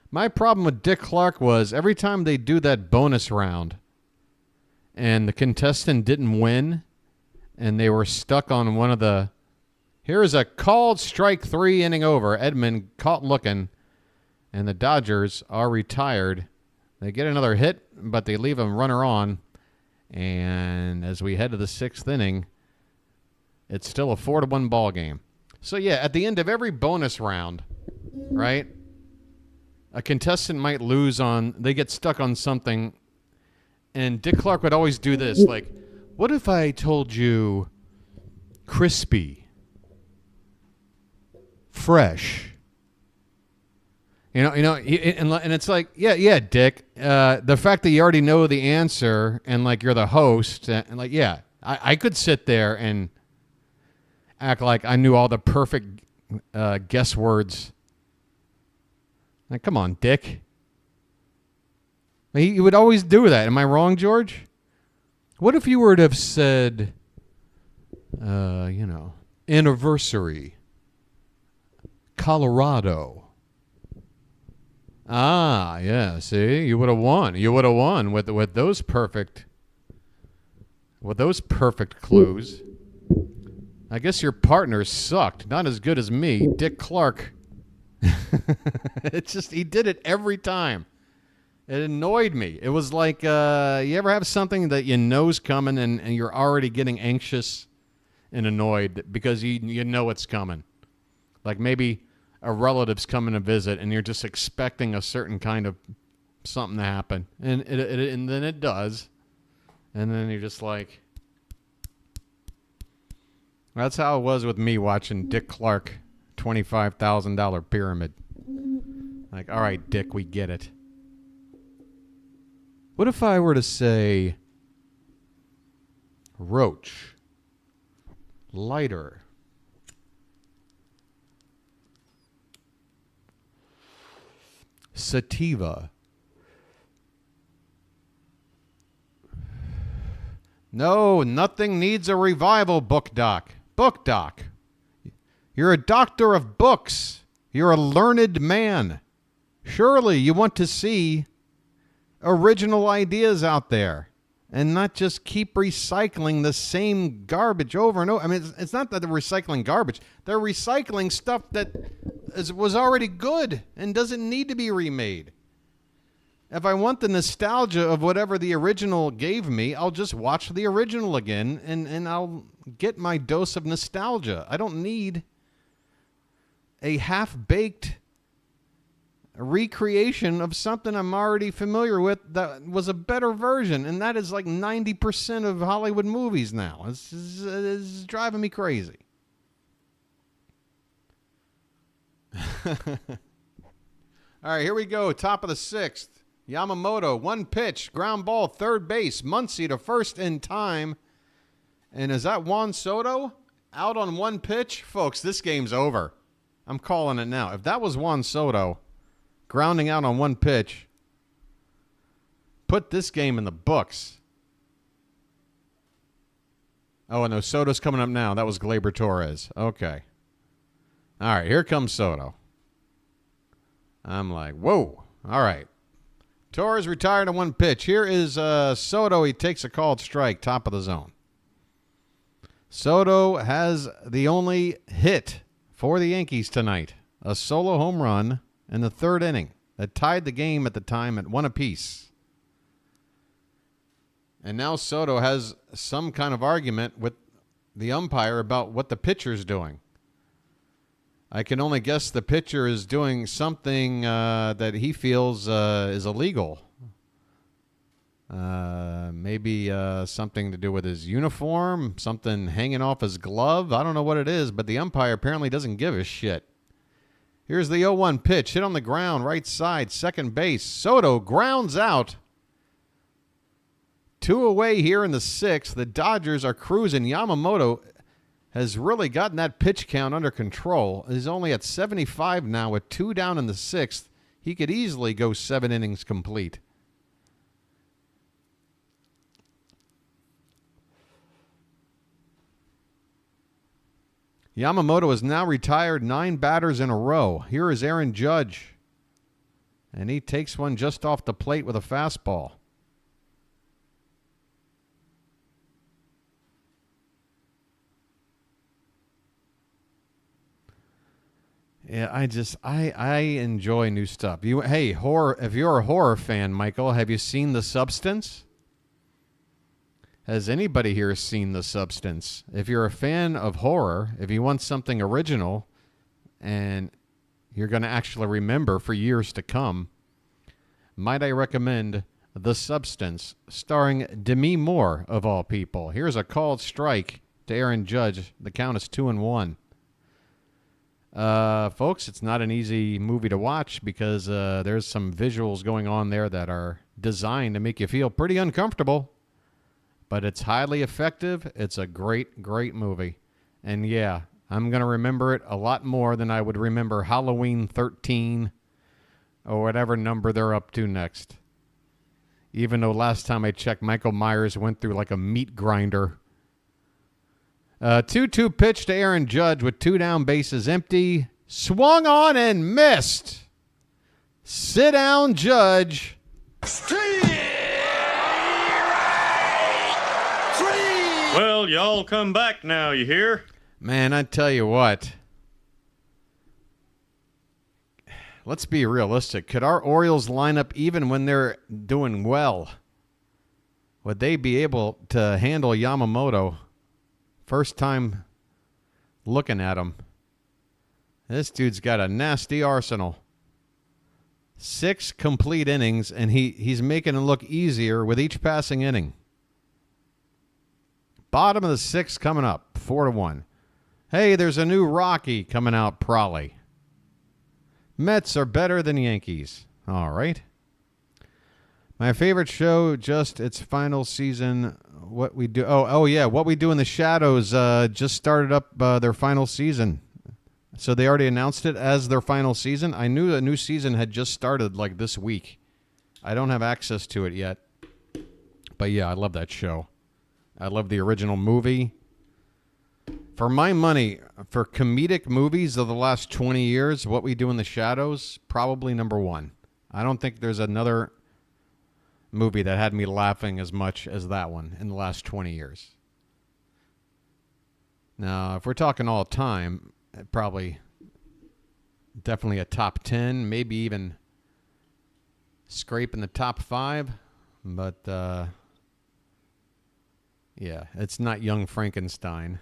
My problem with Dick Clark was every time they do that bonus round and the contestant didn't win and they were stuck on one of the... Here is a called strike 3 inning over. Edmund caught looking, and the Dodgers are retired. They get another hit, but they leave a runner on. And as we head to the 6th inning, it's still a 4-1 ball game. So, yeah, at the end of every bonus round, right, a contestant might lose on, they get stuck on something, and Dick Clark would always do this, like, what if I told you crispy, fresh? You know, and it's like, yeah, Dick. The fact that you already know the answer and like you're the host, and like, yeah, I could sit there and act like I knew all the perfect guess words. Like, come on, Dick. He would always do that. Am I wrong, George? What if you were to have said, anniversary, Colorado? Ah, yeah, see? You would have won. You would have won with those perfect clues. I guess your partner sucked. Not as good as me, Dick Clark. It's just, he did it every time. It annoyed me. It was like, you ever have something that you know's coming and you're already getting anxious and annoyed because you know it's coming. Like maybe a relative's coming to visit and you're just expecting a certain kind of something to happen. And and then it does. And then you're just like... That's how it was with me watching Dick Clark, $25,000 Pyramid. Like, all right, Dick, we get it. What if I were to say roach, lighter, sativa? No, nothing needs a revival, Book Doc. Book Doc. You're a doctor of books. You're a learned man. Surely you want to see original ideas out there and not just keep recycling the same garbage over and over. I mean, it's not that they're recycling garbage. They're recycling stuff that was already good and doesn't need to be remade. If I want the nostalgia of whatever the original gave me, I'll just watch the original again and I'll get my dose of nostalgia. I don't need a half-baked recreation of something I'm already familiar with that was a better version, and that is like 90% of Hollywood movies now. It's driving me crazy. All right, here we go. Top of the 6th. Yamamoto, 1 pitch, ground ball, third base, Muncy to first in time. And is that Juan Soto out on 1 pitch? Folks, this game's over. I'm calling it now. If that was Juan Soto grounding out on 1 pitch, put this game in the books. Oh, no, Soto's coming up now. That was Gleyber Torres. Okay. All right, here comes Soto. I'm like, whoa. All right. Torres retired on one pitch. Here is Soto. He takes a called strike, top of the zone. Soto has the only hit for the Yankees tonight, a solo home run in the third inning that tied the game at the time at 1 apiece. And now Soto has some kind of argument with the umpire about what the pitcher's doing. I can only guess the pitcher is doing something that he feels is illegal. Maybe something to do with his uniform, something hanging off his glove. I don't know what it is, but the umpire apparently doesn't give a shit. Here's the 0-1 pitch, hit on the ground, right side, second base. Soto grounds out. 2 away here in the 6th. The Dodgers are cruising. Yamamoto has really gotten that pitch count under control. He's only at 75 now with 2 down in the 6th. He could easily go 7 innings complete. Yamamoto has now retired 9 batters in a row. Here is Aaron Judge. And he takes one just off the plate with a fastball. Yeah, I enjoy new stuff. Hey, horror. If you're a horror fan, Michael, have you seen The Substance? Has anybody here seen The Substance? If you're a fan of horror, if you want something original, and you're going to actually remember for years to come, might I recommend The Substance, starring Demi Moore of all people. Here's a called strike to Aaron Judge. The count is 2-1. Folks, it's not an easy movie to watch because there's some visuals going on there that are designed to make you feel pretty uncomfortable. But it's highly effective. It's a great, great movie. And yeah, I'm going to remember it a lot more than I would remember Halloween 13 or whatever number they're up to next. Even though last time I checked, Michael Myers went through like a meat grinder. 2-2 pitch to Aaron Judge with 2 down, bases empty. Swung on and missed. Sit down, Judge. Well, y'all come back now, you hear? Man, I tell you what. Let's be realistic. Could our Orioles line up even when they're doing well? Would they be able to handle Yamamoto? First time looking at him. This dude's got a nasty arsenal. 6 complete innings, and he's making it look easier with each passing inning. Bottom of the 6th coming up, 4-1. Hey, there's a new Rocky coming out, probably. Mets are better than Yankees. All right. My favorite show, just its final season. What we do? Oh yeah, What We Do in the Shadows just started up their final season. So they already announced it as their final season. I knew a new season had just started like this week. I don't have access to it yet. But yeah, I love that show. I love the original movie. For my money, for comedic movies of the last 20 years, What We Do in the Shadows, probably number 1. I don't think there's another movie that had me laughing as much as that one in the last 20 years. Now, if we're talking all time, probably definitely a top 10, maybe even scraping the top 5. But, yeah, it's not Young Frankenstein.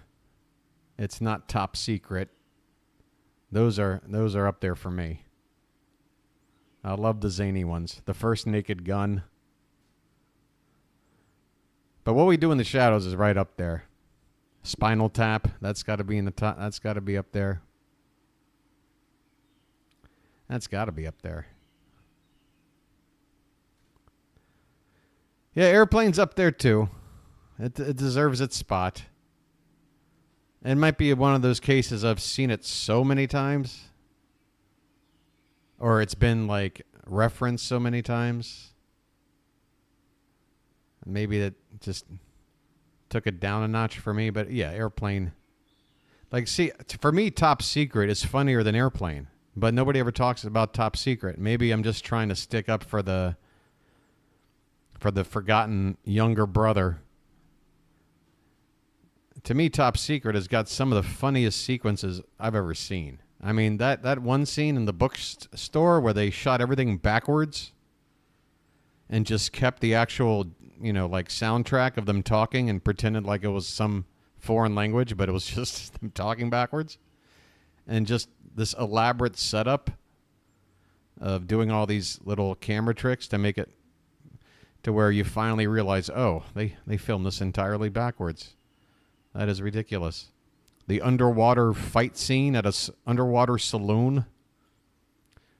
It's not Top Secret. Those are up there for me. I love the zany ones. The First Naked Gun. But What We Do in the Shadows is right up there. Spinal Tap, that's got to be in the top. That's got to be up there. That's got to be up there. Yeah, Airplane's up there too. It deserves its spot. It might be one of those cases I've seen it so many times. Or it's been like referenced so many times. Maybe that just took it down a notch for me. But yeah, Airplane. Like, see, for me, Top Secret is funnier than Airplane, but nobody ever talks about Top Secret. Maybe I'm just trying to stick up for the forgotten younger brother. To me, Top Secret has got some of the funniest sequences I've ever seen. I mean, that one scene in the bookstore where they shot everything backwards and just kept the actual, like soundtrack of them talking and pretended like it was some foreign language, but it was just them talking backwards. And just this elaborate setup of doing all these little camera tricks to make it to where you finally realize, oh, they filmed this entirely backwards. That is ridiculous. The underwater fight scene at a underwater saloon.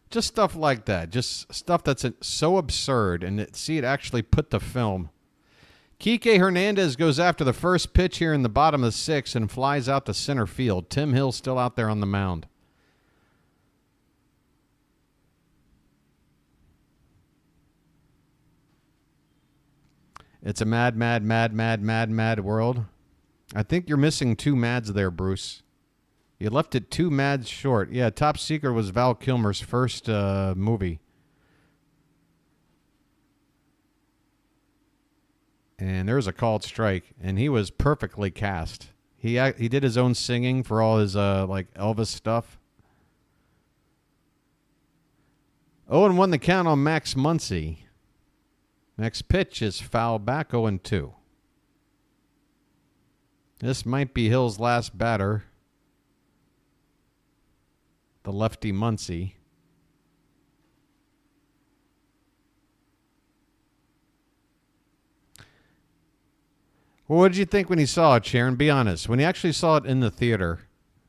Just stuff like that. Just stuff that's so absurd. And it actually put the film. Kike Hernandez goes after the first pitch here in the bottom of the sixth and flies out to center field. Tim Hill still out there on the mound. It's a mad world. I think you're missing 2 mads there, Bruce. You left it 2 mads short. Yeah, Top Secret was Val Kilmer's first movie. And there was a called strike, and he was perfectly cast. He did his own singing for all his like Elvis stuff. 0-1 the count on Max Muncy. Next pitch is foul back, 0-2. This might be Hill's last batter. The lefty Muncy. Well, what did you think when you saw it, Sharon? Be honest. When you actually saw it in the theater,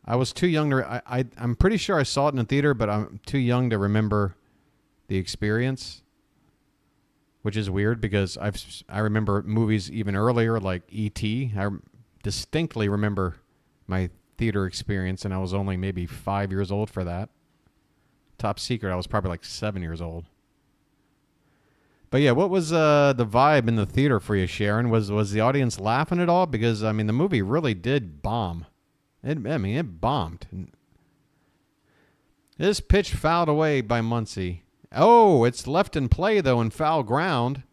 I was too young to... I'm pretty sure I saw it in the theater, but I'm too young to remember the experience, which is weird because I remember movies even earlier, like E.T. I distinctly remember my theater experience, and I was only maybe 5 years old for that. Top Secret, I was probably like 7 years old. But yeah, what was the vibe in the theater for you, Sharon? Was the audience laughing at all? Because, I mean, the movie really did bomb. It bombed. This pitch fouled away by Muncy. Oh, it's left in play, though, in foul ground.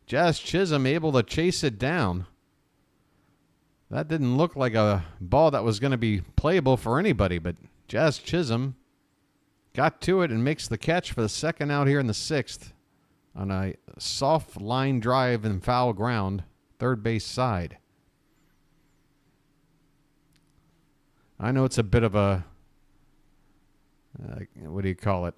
Jazz Chisholm able to chase it down. That didn't look like a ball that was going to be playable for anybody, but Jazz Chisholm got to it and makes the catch for the second out here in the sixth on a soft line drive in foul ground, third base side. I know it's a bit of a, what do you call it?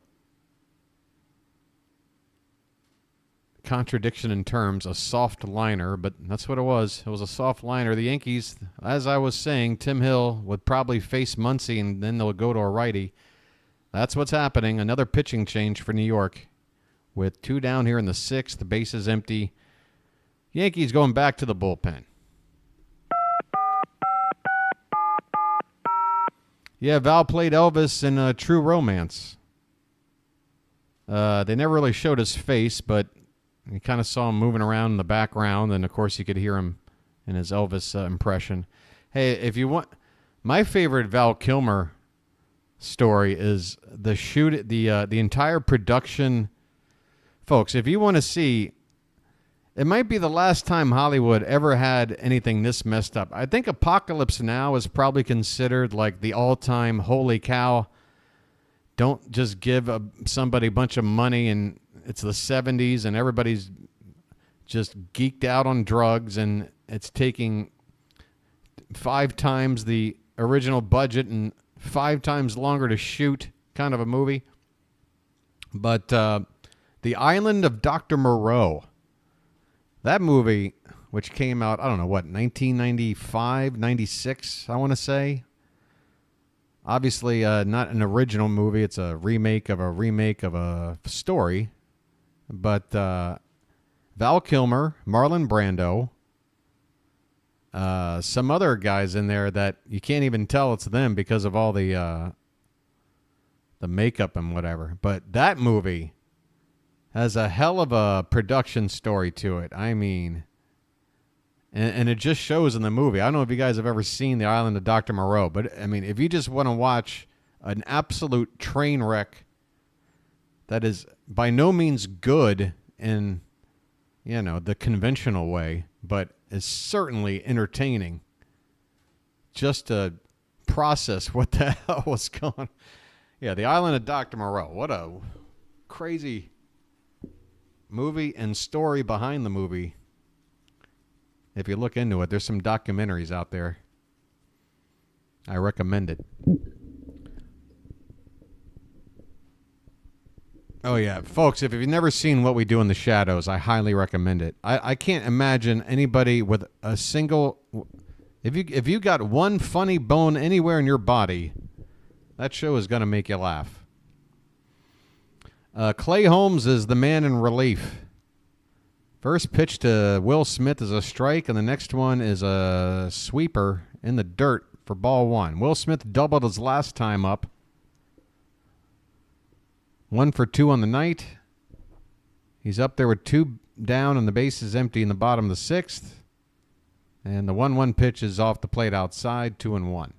Contradiction in terms, a soft liner, but that's what it was. It was a soft liner. The Yankees, as I was saying, Tim Hill would probably face Muncy and then they'll go to a righty. That's what's happening. Another pitching change for New York with 2 down here in the sixth. The base is empty. Yankees going back to the bullpen. Yeah, Val played Elvis in True Romance. They never really showed his face, but you kind of saw him moving around in the background, and of course you could hear him in his Elvis impression. Hey, if you want, my favorite Val Kilmer story is the entire production. Folks, if you want to see, it might be the last time Hollywood ever had anything this messed up. I think Apocalypse Now is probably considered like the all-time holy cow. Don't just give somebody a bunch of money and it's the 70s and everybody's just geeked out on drugs and it's taking 5 times the original budget and 5 times longer to shoot kind of a movie. But The Island of Dr. Moreau, that movie, which came out, I don't know, what, 1995, 96, I want to say. Obviously not an original movie. It's a remake of a story. But Val Kilmer, Marlon Brando, some other guys in there that you can't even tell it's them because of all the makeup and whatever. But that movie has a hell of a production story to it. I mean, And it just shows in the movie. I don't know if you guys have ever seen The Island of Dr. Moreau, but I mean, if you just want to watch an absolute train wreck that is by no means good in, the conventional way, but is certainly entertaining, just to process what the hell was going on. Yeah, The Island of Dr. Moreau. What a crazy movie and story behind the movie. If you look into it, there's some documentaries out there. I recommend it. Oh, yeah. Folks, if you've never seen What We Do in the Shadows, I highly recommend it. I can't imagine anybody with a single... If you got one funny bone anywhere in your body, that show is going to make you laugh. Clay Holmes is the man in relief. First pitch to Will Smith is a strike, and the next one is a sweeper in the dirt for ball one. Will Smith doubled his last time up. 1 for 2 on the night. He's up there with 2 down, and the base is empty in the bottom of the 6th. And the 1-1 pitch is off the plate outside, 2-1.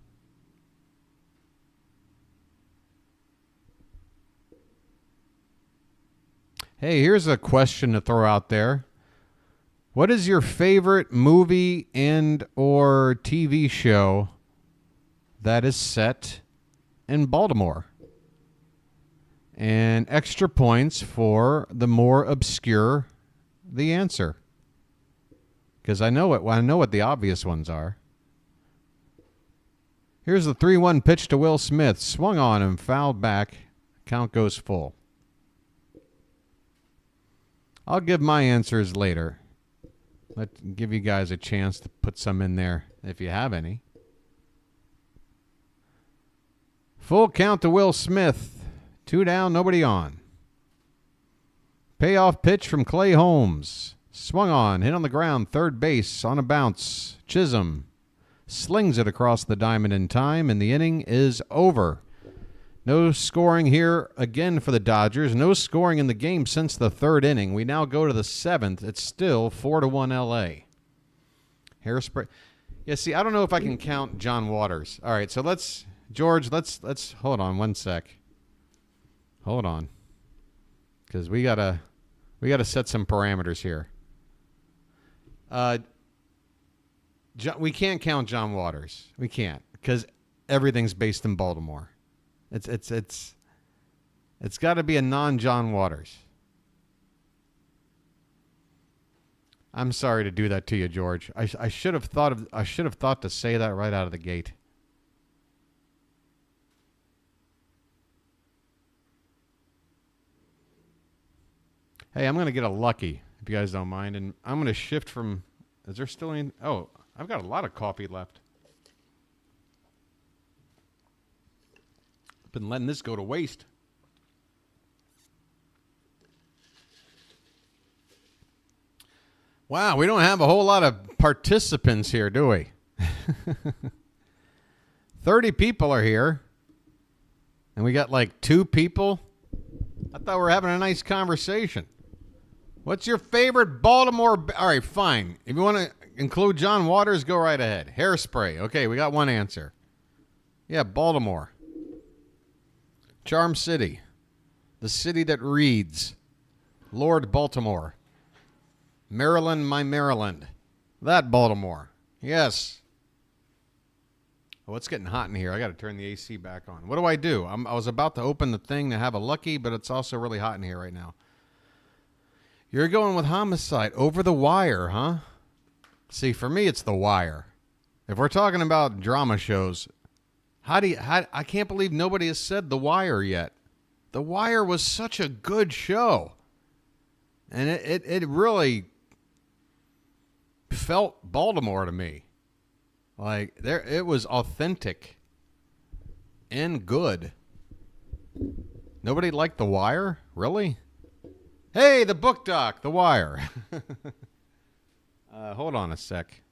Hey, here's a question to throw out there. What is your favorite movie and or TV show that is set in Baltimore? And extra points for the more obscure the answer. Because I know what the obvious ones are. Here's the 3-1 pitch to Will Smith. Swung on and fouled back. Count goes full. I'll give my answers later. Let's give you guys a chance to put some in there if you have any. Full count to Will Smith. 2 down, nobody on. Payoff pitch from Clay Holmes. Swung on, hit on the ground, third base on a bounce. Chisholm slings it across the diamond in time, and the inning is over. No scoring here again for the Dodgers. No scoring in the game since the 3rd inning. We now go to the 7th. It's still 4-1 L.A. Hairspray. Yeah, see, I don't know if I can count John Waters. All right, so let's hold on one sec. Hold on, because we gotta set some parameters here. We can't count John Waters. We can't, because everything's based in Baltimore. It's got to be a non-John Waters. I'm sorry to do that to you, George. I should have thought to say that right out of the gate. Hey, I'm going to get a lucky, if you guys don't mind, and I'm going to shift from... Is there still any... Oh, I've got a lot of coffee left. I've been letting this go to waste. Wow, we don't have a whole lot of participants here, do we? 30 people are here, and we got like 2 people. I thought we were having a nice conversation. What's your favorite Baltimore... All right, fine. If you want to include John Waters, go right ahead. Hairspray. Okay, we got one answer. Yeah, Baltimore. Charm City. The city that reads. Lord Baltimore. Maryland, my Maryland. That Baltimore. Yes. Oh, it's getting hot in here. I got to turn the AC back on. What do I do? I was about to open the thing to have a lucky, but it's also really hot in here right now. You're going with Homicide. Over the Wire, huh? See, for me, it's The Wire. If we're talking about drama shows, I can't believe nobody has said The Wire yet. The Wire was such a good show. And it really felt Baltimore to me. Like, it was authentic and good. Nobody liked The Wire? Really? Hey, the book doc, The Wire. Hold on a sec.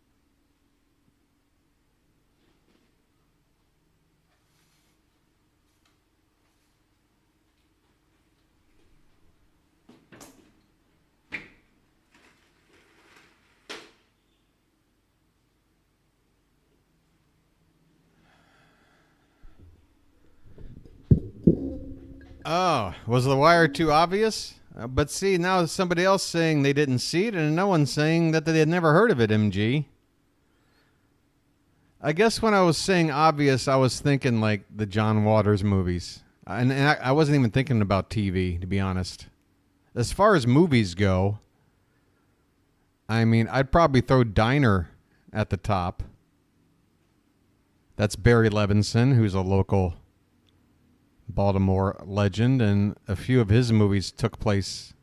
Oh, was The Wire too obvious? But see, now somebody else saying they didn't see it, and no one saying that they had never heard of it, MG. I guess when I was saying obvious, I was thinking like the John Waters movies. And I wasn't even thinking about TV, to be honest. As far as movies go, I mean, I'd probably throw Diner at the top. That's Barry Levinson, who's a local Baltimore legend, and a few of his movies took place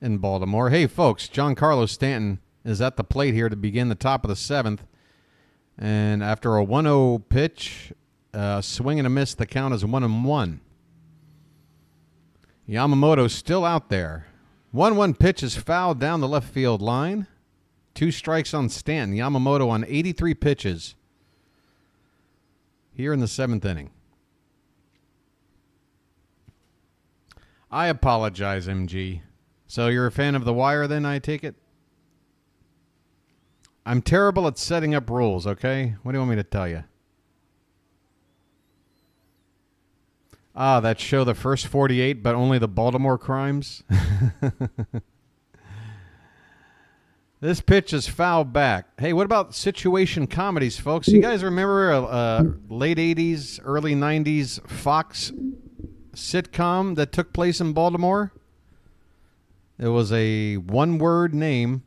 in Baltimore. Hey, folks, Giancarlo Stanton is at the plate here to begin the top of the 7th. And after a 1-0 pitch, swing and a miss, the count is 1-1. Yamamoto still out there. 1-1 pitch is fouled down the left field line. 2 strikes on Stanton. Yamamoto on 83 pitches here in the 7th inning. I apologize, MG. So you're a fan of The Wire then, I take it? I'm terrible at setting up rules, okay? What do you want me to tell you? Ah, that show, The First 48, but only the Baltimore crimes? This pitch is fouled back. Hey, what about situation comedies, folks? You guys remember late 80s, early 90s Fox sitcom that took place in Baltimore? It was a one-word name.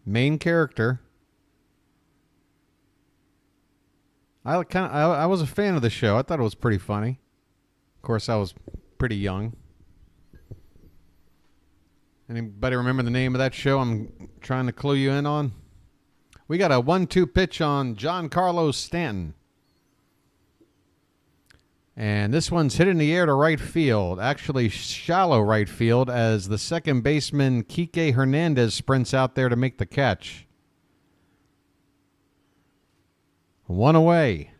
Main character. I was a fan of the show. I thought it was pretty funny. Of course, I was pretty young. Anybody remember the name of that show I'm trying to clue you in on? We got a 1-2 pitch on Giancarlo Stanton. And this one's hit in the air to right field. Actually, shallow right field as the second baseman, Kike Hernandez, sprints out there to make the catch. 1 away.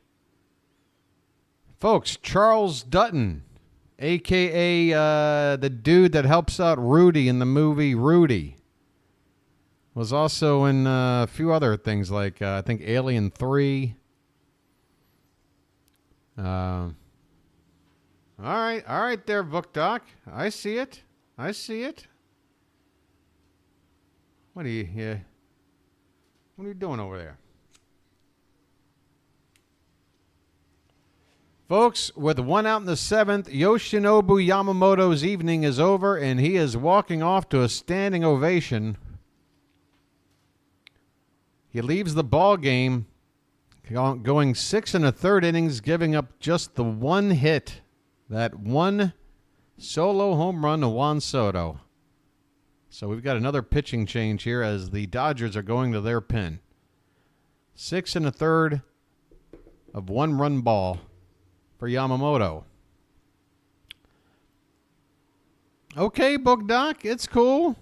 Folks, Charles Dutton, a.k.a. the dude that helps out Rudy in the movie Rudy, was also in a few other things like, I think, Alien 3. All right there, Book Doc. I see it. What are you doing over there? Folks, with 1 out in the 7th, Yoshinobu Yamamoto's evening is over, and he is walking off to a standing ovation. He leaves the ball game going 6 1/3 innings, giving up just the 1 hit. That 1 solo home run to Juan Soto. So we've got another pitching change here as the Dodgers are going to their pen. 6 1/3 of 1-run ball for Yamamoto. Okay, Book Doc, it's cool.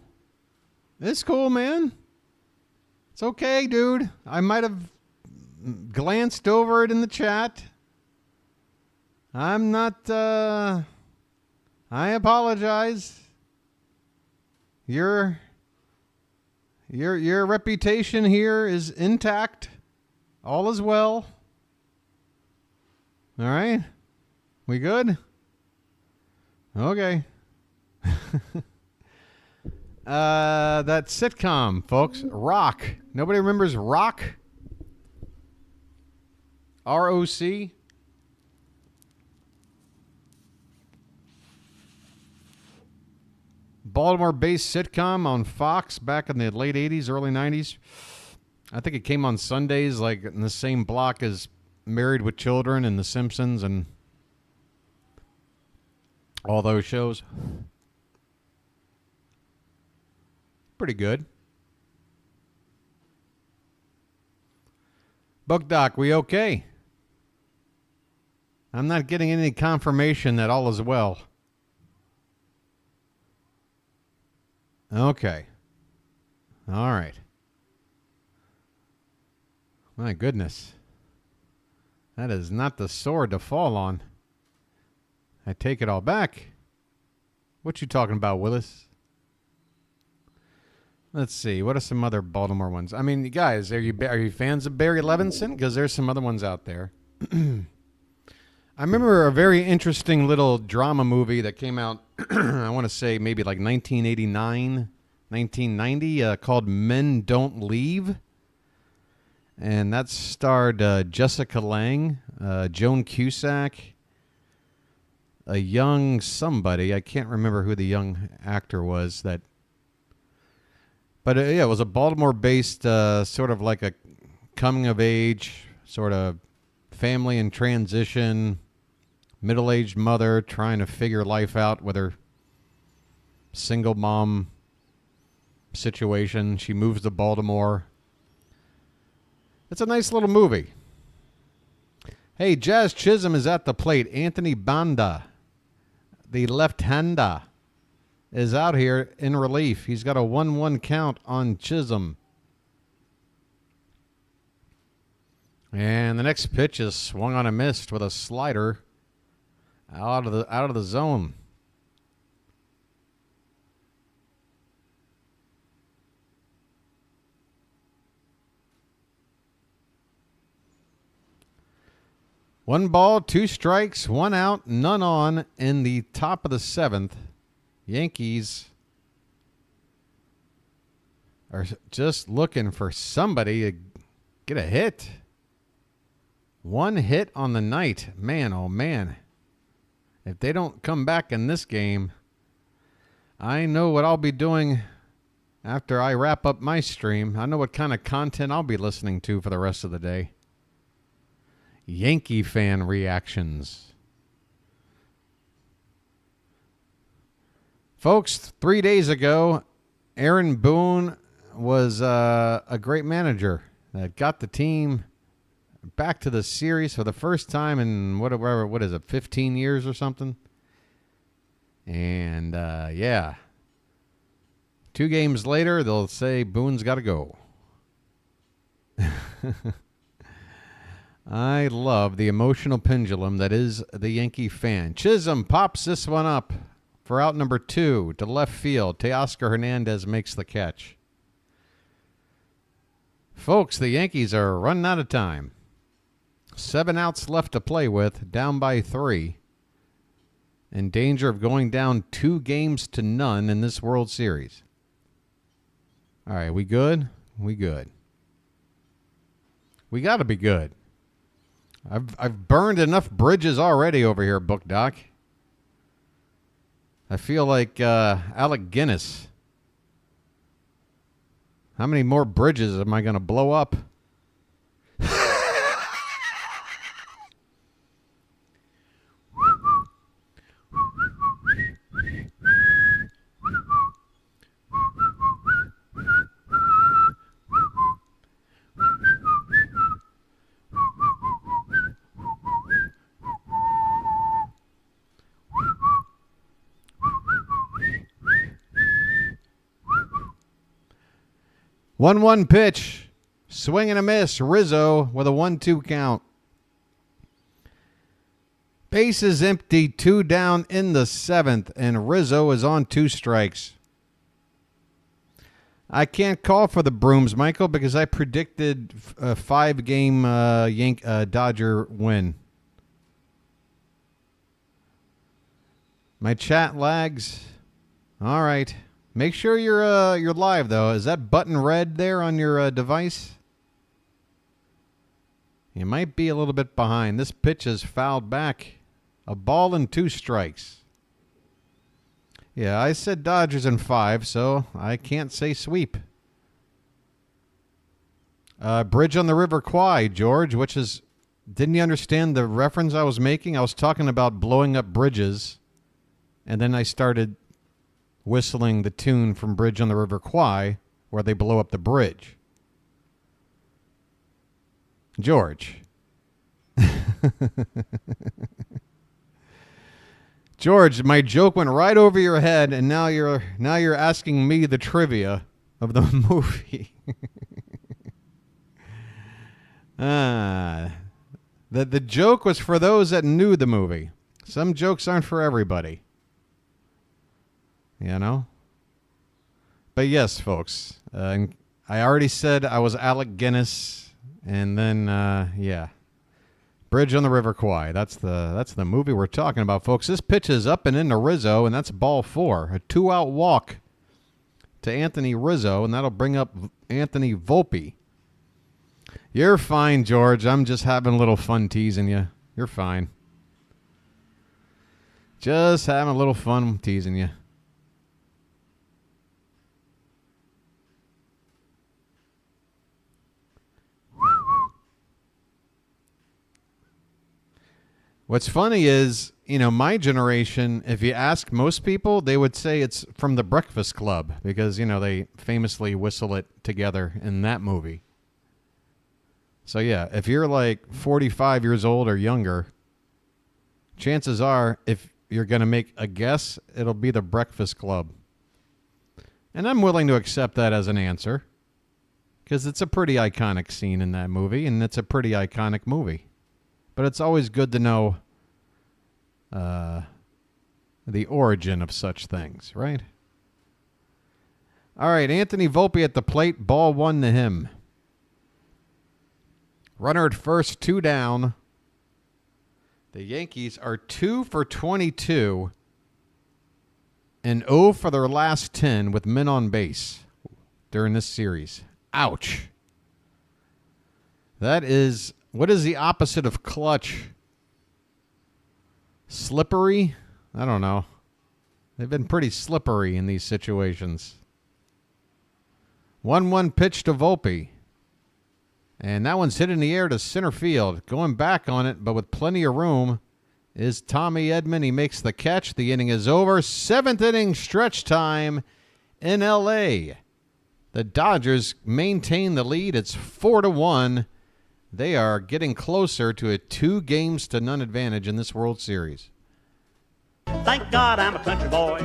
It's cool, man. It's okay, dude. I might have glanced over it in the chat. I'm not, I apologize. Your reputation here is intact. All is well. All right? We good? Okay. That sitcom, folks. Rock. Nobody remembers Rock? R-O-C? Baltimore-based sitcom on Fox back in the late 80s, early 90s. I think it came on Sundays, like in the same block as Married with Children and The Simpsons and all those shows. Pretty good. Book Doc, we okay? I'm not getting any confirmation that all is well. Okay. All right. My goodness. That is not the sword to fall on. I take it all back. What you talking about, Willis? Let's see. What are some other Baltimore ones? I mean, guys, are you fans of Barry Levinson? Because there's some other ones out there. I remember a very interesting little drama movie that came out, I want to say maybe like 1989, 1990, called Men Don't Leave. And that starred Jessica Lange, Joan Cusack, a young somebody. I can't remember who the young actor was. But yeah, it was a Baltimore-based sort of like a coming-of-age sort of family in transition, middle-aged mother trying to figure life out with her single mom situation. She moves to Baltimore. It's a nice little movie. Hey, Jazz Chisholm is at the plate. Anthony Banda, the left-hander, is out here in relief. He's got a 1-1 count on Chisholm. And the next pitch is swung on and missed with a slider out of the zone. One ball, 2 strikes, 1 out, none on in the top of the 7th. Yankees are just looking for somebody to get a hit. 1 hit on the night. Man, oh man. If they don't come back in this game, I know what I'll be doing after I wrap up my stream. I know what kind of content I'll be listening to for the rest of the day. Yankee fan reactions. Folks, 3 days ago, Aaron Boone was a great manager that got the team back to the series for the first time in what is it, 15 years or something? And yeah, 2 games later, they'll say Boone's got to go. I love the emotional pendulum that is the Yankee fan. Chisholm pops this one up for out number 2 to left field. Teoscar Hernandez makes the catch. Folks, the Yankees are running out of time. 7 outs left to play with, down by 3. In danger of going down 2-0 in this World Series. All right, we good? We good. We got to be good. I've burned enough bridges already over here, Book Doc. I feel like Alec Guinness. How many more bridges am I going to blow up? One pitch, swing and a miss. Rizzo with a 1-2 count. Bases empty, 2 down in the 7th, and Rizzo is on 2 strikes. I can't call for the Brooms, Michael, because I predicted a 5-game Dodger win. My chat lags. All right. Make sure you're live, though. Is that button red there on your device? You might be a little bit behind. This pitch is fouled back. A ball and 2 strikes. Yeah, I said Dodgers in 5, so I can't say sweep. Bridge on the River Kwai, George, which is... Didn't you understand the reference I was making? I was talking about blowing up bridges, and then I started whistling the tune from Bridge on the River Kwai, where they blow up the bridge. George. George, my joke went right over your head, and now you're asking me the trivia of the movie. The joke was for those that knew the movie. Some jokes aren't for everybody. You know? But yes, folks. I already said I was Alec Guinness. And then, yeah. Bridge on the River Kwai. That's the movie we're talking about, folks. This pitch is up and into Rizzo, and that's ball 4. A 2-out walk to Anthony Rizzo, and that'll bring up Anthony Volpe. You're fine, George. I'm just having a little fun teasing you. You're fine. Just having a little fun teasing you. What's funny is, my generation, if you ask most people, they would say it's from The Breakfast Club because, they famously whistle it together in that movie. So, yeah, if you're like 45 years old or younger, chances are if you're going to make a guess, it'll be The Breakfast Club. And I'm willing to accept that as an answer because it's a pretty iconic scene in that movie, and it's a pretty iconic movie. But it's always good to know the origin of such things, right? All right, Anthony Volpe at the plate. Ball 1 to him. Runner at first, 2 down. The Yankees are 2 for 22 and 0 for their last 10 with men on base during this series. Ouch. What is the opposite of clutch? Slippery? I don't know. They've been pretty slippery in these situations. 1-1 pitch to Volpe. And that one's hit in the air to center field. Going back on it, but with plenty of room, is Tommy Edman. He makes the catch. The inning is over. 7th inning stretch time in L.A. The Dodgers maintain the lead. It's 4-1. They are getting closer to a 2-0 advantage in this World Series. Thank God I'm a country boy.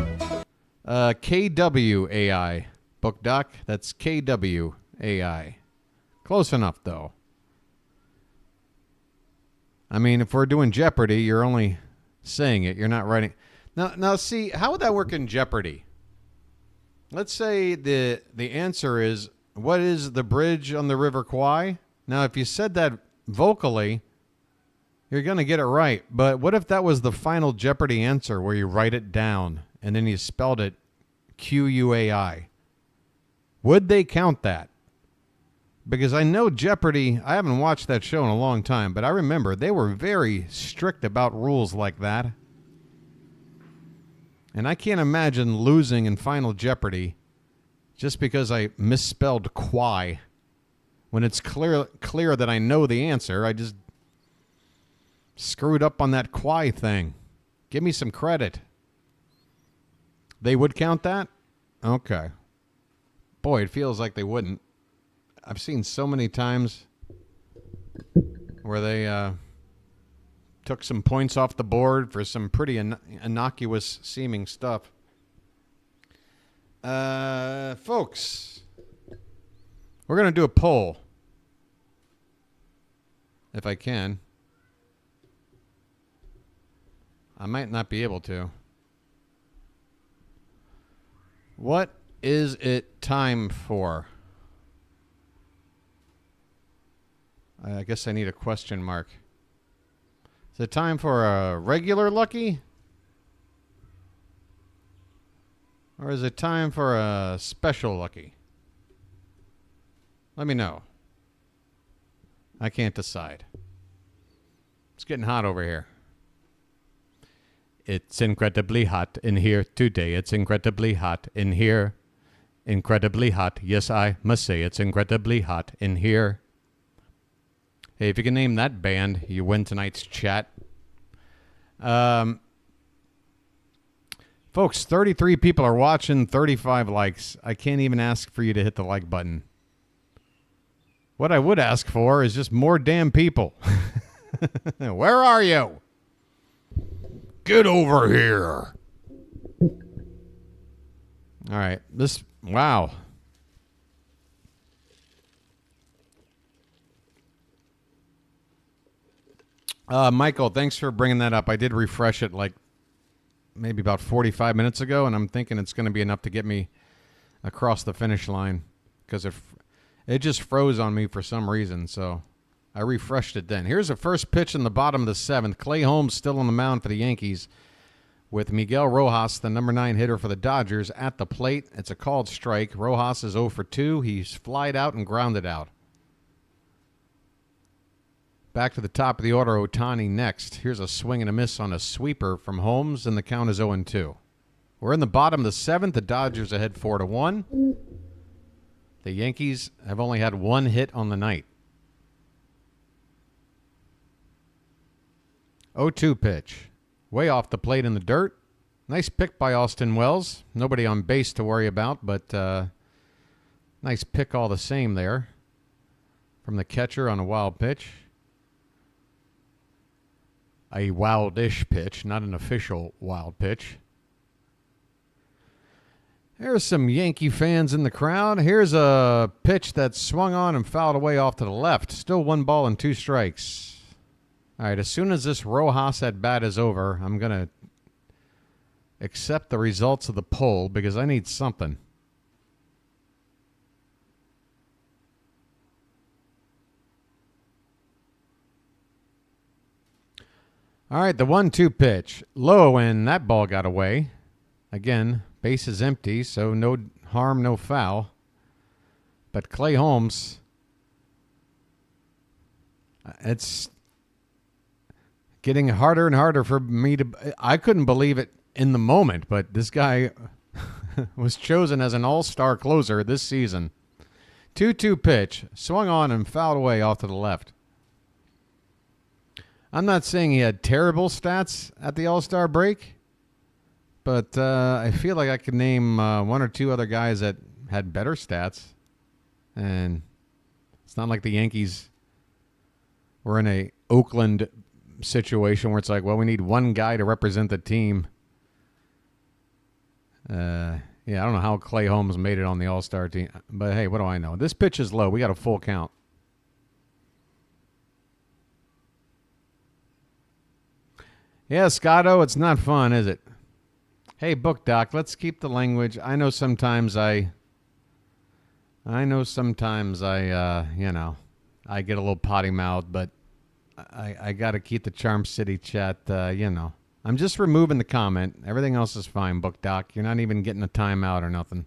KWAI. Book Doc, that's KWAI. Close enough, though. I mean, if we're doing Jeopardy, you're only saying it. You're not writing. Now, see, how would that work in Jeopardy? Let's say the answer is, what is the bridge on the River Kwai? Now, if you said that vocally, you're going to get it right. But what if that was the final Jeopardy answer where you write it down and then you spelled it QUAI? Would they count that? Because I know Jeopardy, I haven't watched that show in a long time, but I remember they were very strict about rules like that. And I can't imagine losing in Final Jeopardy just because I misspelled Kwai. When it's clear that I know the answer, I just screwed up on that Kwai thing. Give me some credit. They would count that? Okay. Boy, it feels like they wouldn't. I've seen so many times where they took some points off the board for some pretty innocuous seeming stuff. Folks, we're going to do a poll, if I can. I might not be able to. What is it time for? I guess I need a question mark. Is it time for a regular lucky? Or is it time for a special lucky? Let me know. I can't decide. It's getting hot over here. It's incredibly hot in here today. It's incredibly hot in here. Incredibly hot. Yes, I must say it's incredibly hot in here. Hey, if you can name that band, you win tonight's chat. Folks, 33 people are watching, 35 likes. I can't even ask for you to hit the like button. What I would ask for is just more damn people. Where are you? Get over here. All right. Wow. Michael, thanks for bringing that up. I did refresh it like maybe about 45 minutes ago, and I'm thinking it's going to be enough to get me across the finish line because it just froze on me for some reason. So I refreshed it then. Here's the first pitch in the bottom of the 7th. Clay Holmes still on the mound for the Yankees with Miguel Rojas, the number 9 hitter for the Dodgers, at the plate. It's a called strike. Rojas is 0 for 2. He's flied out and grounded out. Back to the top of the order, Ohtani next. Here's a swing and a miss on a sweeper from Holmes, and the count is 0-2. We're in the bottom of the 7th. The Dodgers ahead 4-1. The Yankees have only had 1 hit on the night. 0-2 pitch. Way off the plate in the dirt. Nice pick by Austin Wells. Nobody on base to worry about, but nice pick all the same there from the catcher on a wild pitch. A wildish pitch, not an official wild pitch. There's some Yankee fans in the crowd. Here's a pitch that swung on and fouled away off to the left. Still 1 ball and 2 strikes. All right, as soon as this Rojas at bat is over, I'm going to accept the results of the poll because I need something. All right, the 1-2 pitch. Low, and that ball got away. Again, base is empty, so no harm, no foul. But Clay Holmes, it's getting harder and harder for me to... I couldn't believe it in the moment, but this guy was chosen as an all-star closer this season. 2-2 pitch, swung on and fouled away off to the left. I'm not saying he had terrible stats at the all-star break, but I feel like I could name 1 or 2 other guys that had better stats. And it's not like the Yankees were in a Oakland situation where it's like, well, we need 1 guy to represent the team. I don't know how Clay Holmes made it on the all-star team. But, hey, what do I know? This pitch is low. We got a full count. Yeah, Scotto, it's not fun, is it? Hey, Book Doc, let's keep the language. I know sometimes I get a little potty mouthed, but I got to keep the Charm City chat, I'm just removing the comment. Everything else is fine, Book Doc. You're not even getting a timeout or nothing.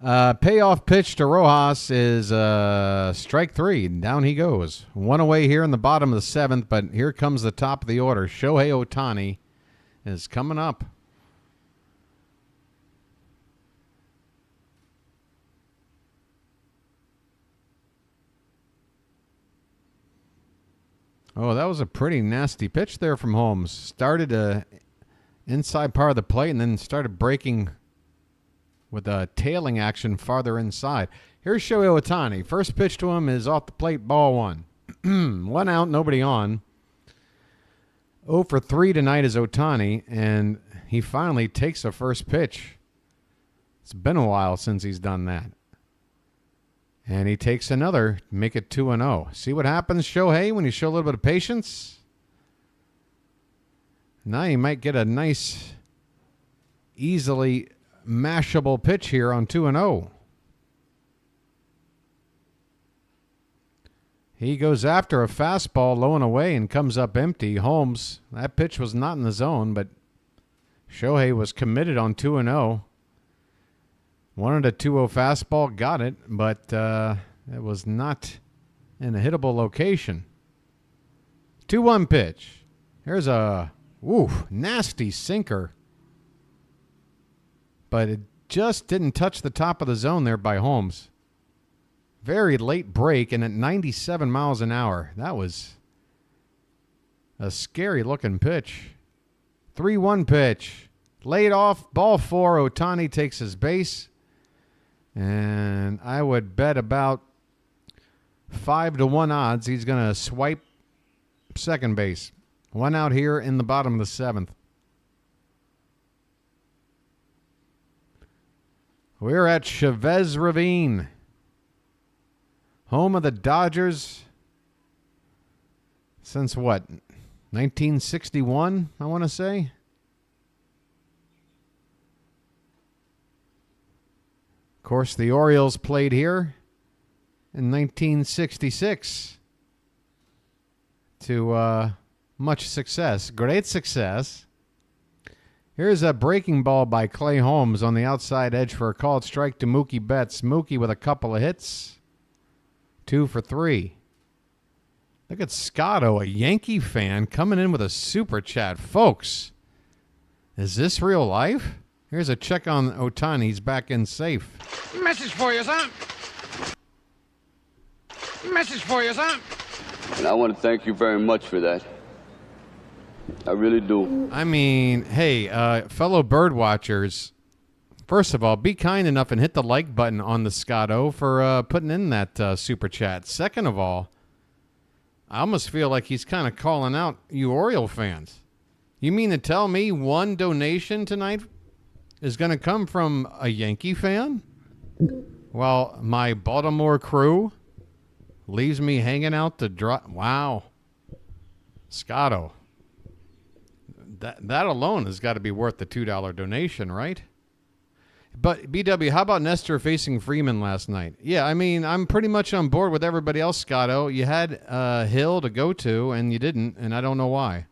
Payoff pitch to Rojas is strike 3. Down he goes. 1 away here in the bottom of the 7th, but here comes the top of the order. Shohei Ohtani is coming up. Oh, that was a pretty nasty pitch there from Holmes. Started inside part of the plate and then started breaking with a tailing action farther inside. Here's Shohei Ohtani. First pitch to him is off the plate, ball 1. 1 out, nobody on. 0 for 3 tonight is Ohtani, and he finally takes a first pitch. It's been a while since he's done that. And he takes another, make it 2-0. See what happens, Shohei, when you show a little bit of patience? Now you might get a nice, easily mashable pitch here on 2-0. He goes after a fastball low and away and comes up empty. Holmes, that pitch was not in the zone, but Shohei was committed on 2-0. Wanted a 2-0 fastball, got it, but it was not in a hittable location. 2-1 pitch. Here's a nasty sinker. But it just didn't touch the top of the zone there by Holmes. Very late break and at 97 miles an hour. That was a scary-looking pitch. 3-1 pitch. Laid off, ball 4. Ohtani takes his base. And I would bet about 5-1 odds he's going to swipe second base. 1 out here in the bottom of the 7th. We're at Chavez Ravine, home of the Dodgers since what, 1961, I want to say? Of course, the Orioles played here in 1966. to much success. Great success. Here's a breaking ball by Clay Holmes on the outside edge for a called strike to Mookie Betts. Mookie with a couple of hits. 2 for 3. Look at Scotto, a Yankee fan, coming in with a super chat. Folks, is this real life? Here's a check on Ohtani. He's back in safe. Message for you, son. Message for you, son. And I want to thank you very much for that. I really do. I mean, hey, fellow bird watchers, first of all, be kind enough and hit the like button on the Scotto for putting in that super chat. Second of all, I almost feel like he's kind of calling out you Oriole fans. You mean to tell me one donation tonight is going to come from a Yankee fan? While my Baltimore crew leaves me hanging out to dry. Wow. Scotto. That alone has got to be worth the $2 donation, right? But, BW, how about Nestor facing Freeman last night? Yeah, I mean, I'm pretty much on board with everybody else, Scotto. You had Hill to go to, and you didn't, and I don't know why.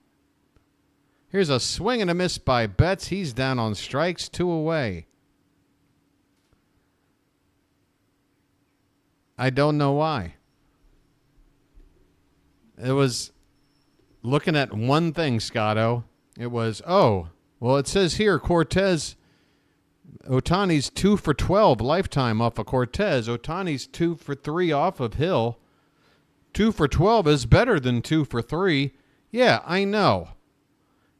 Here's a swing and a miss by Betts. He's down on strikes, 2 away. I don't know why. It was looking at one thing, Scotto. It was, it says here, Cortez, Ohtani's 2 for 12 lifetime off of Cortez. Ohtani's 2 for 3 off of Hill. 2 for 12 is better than 2 for 3. Yeah, I know.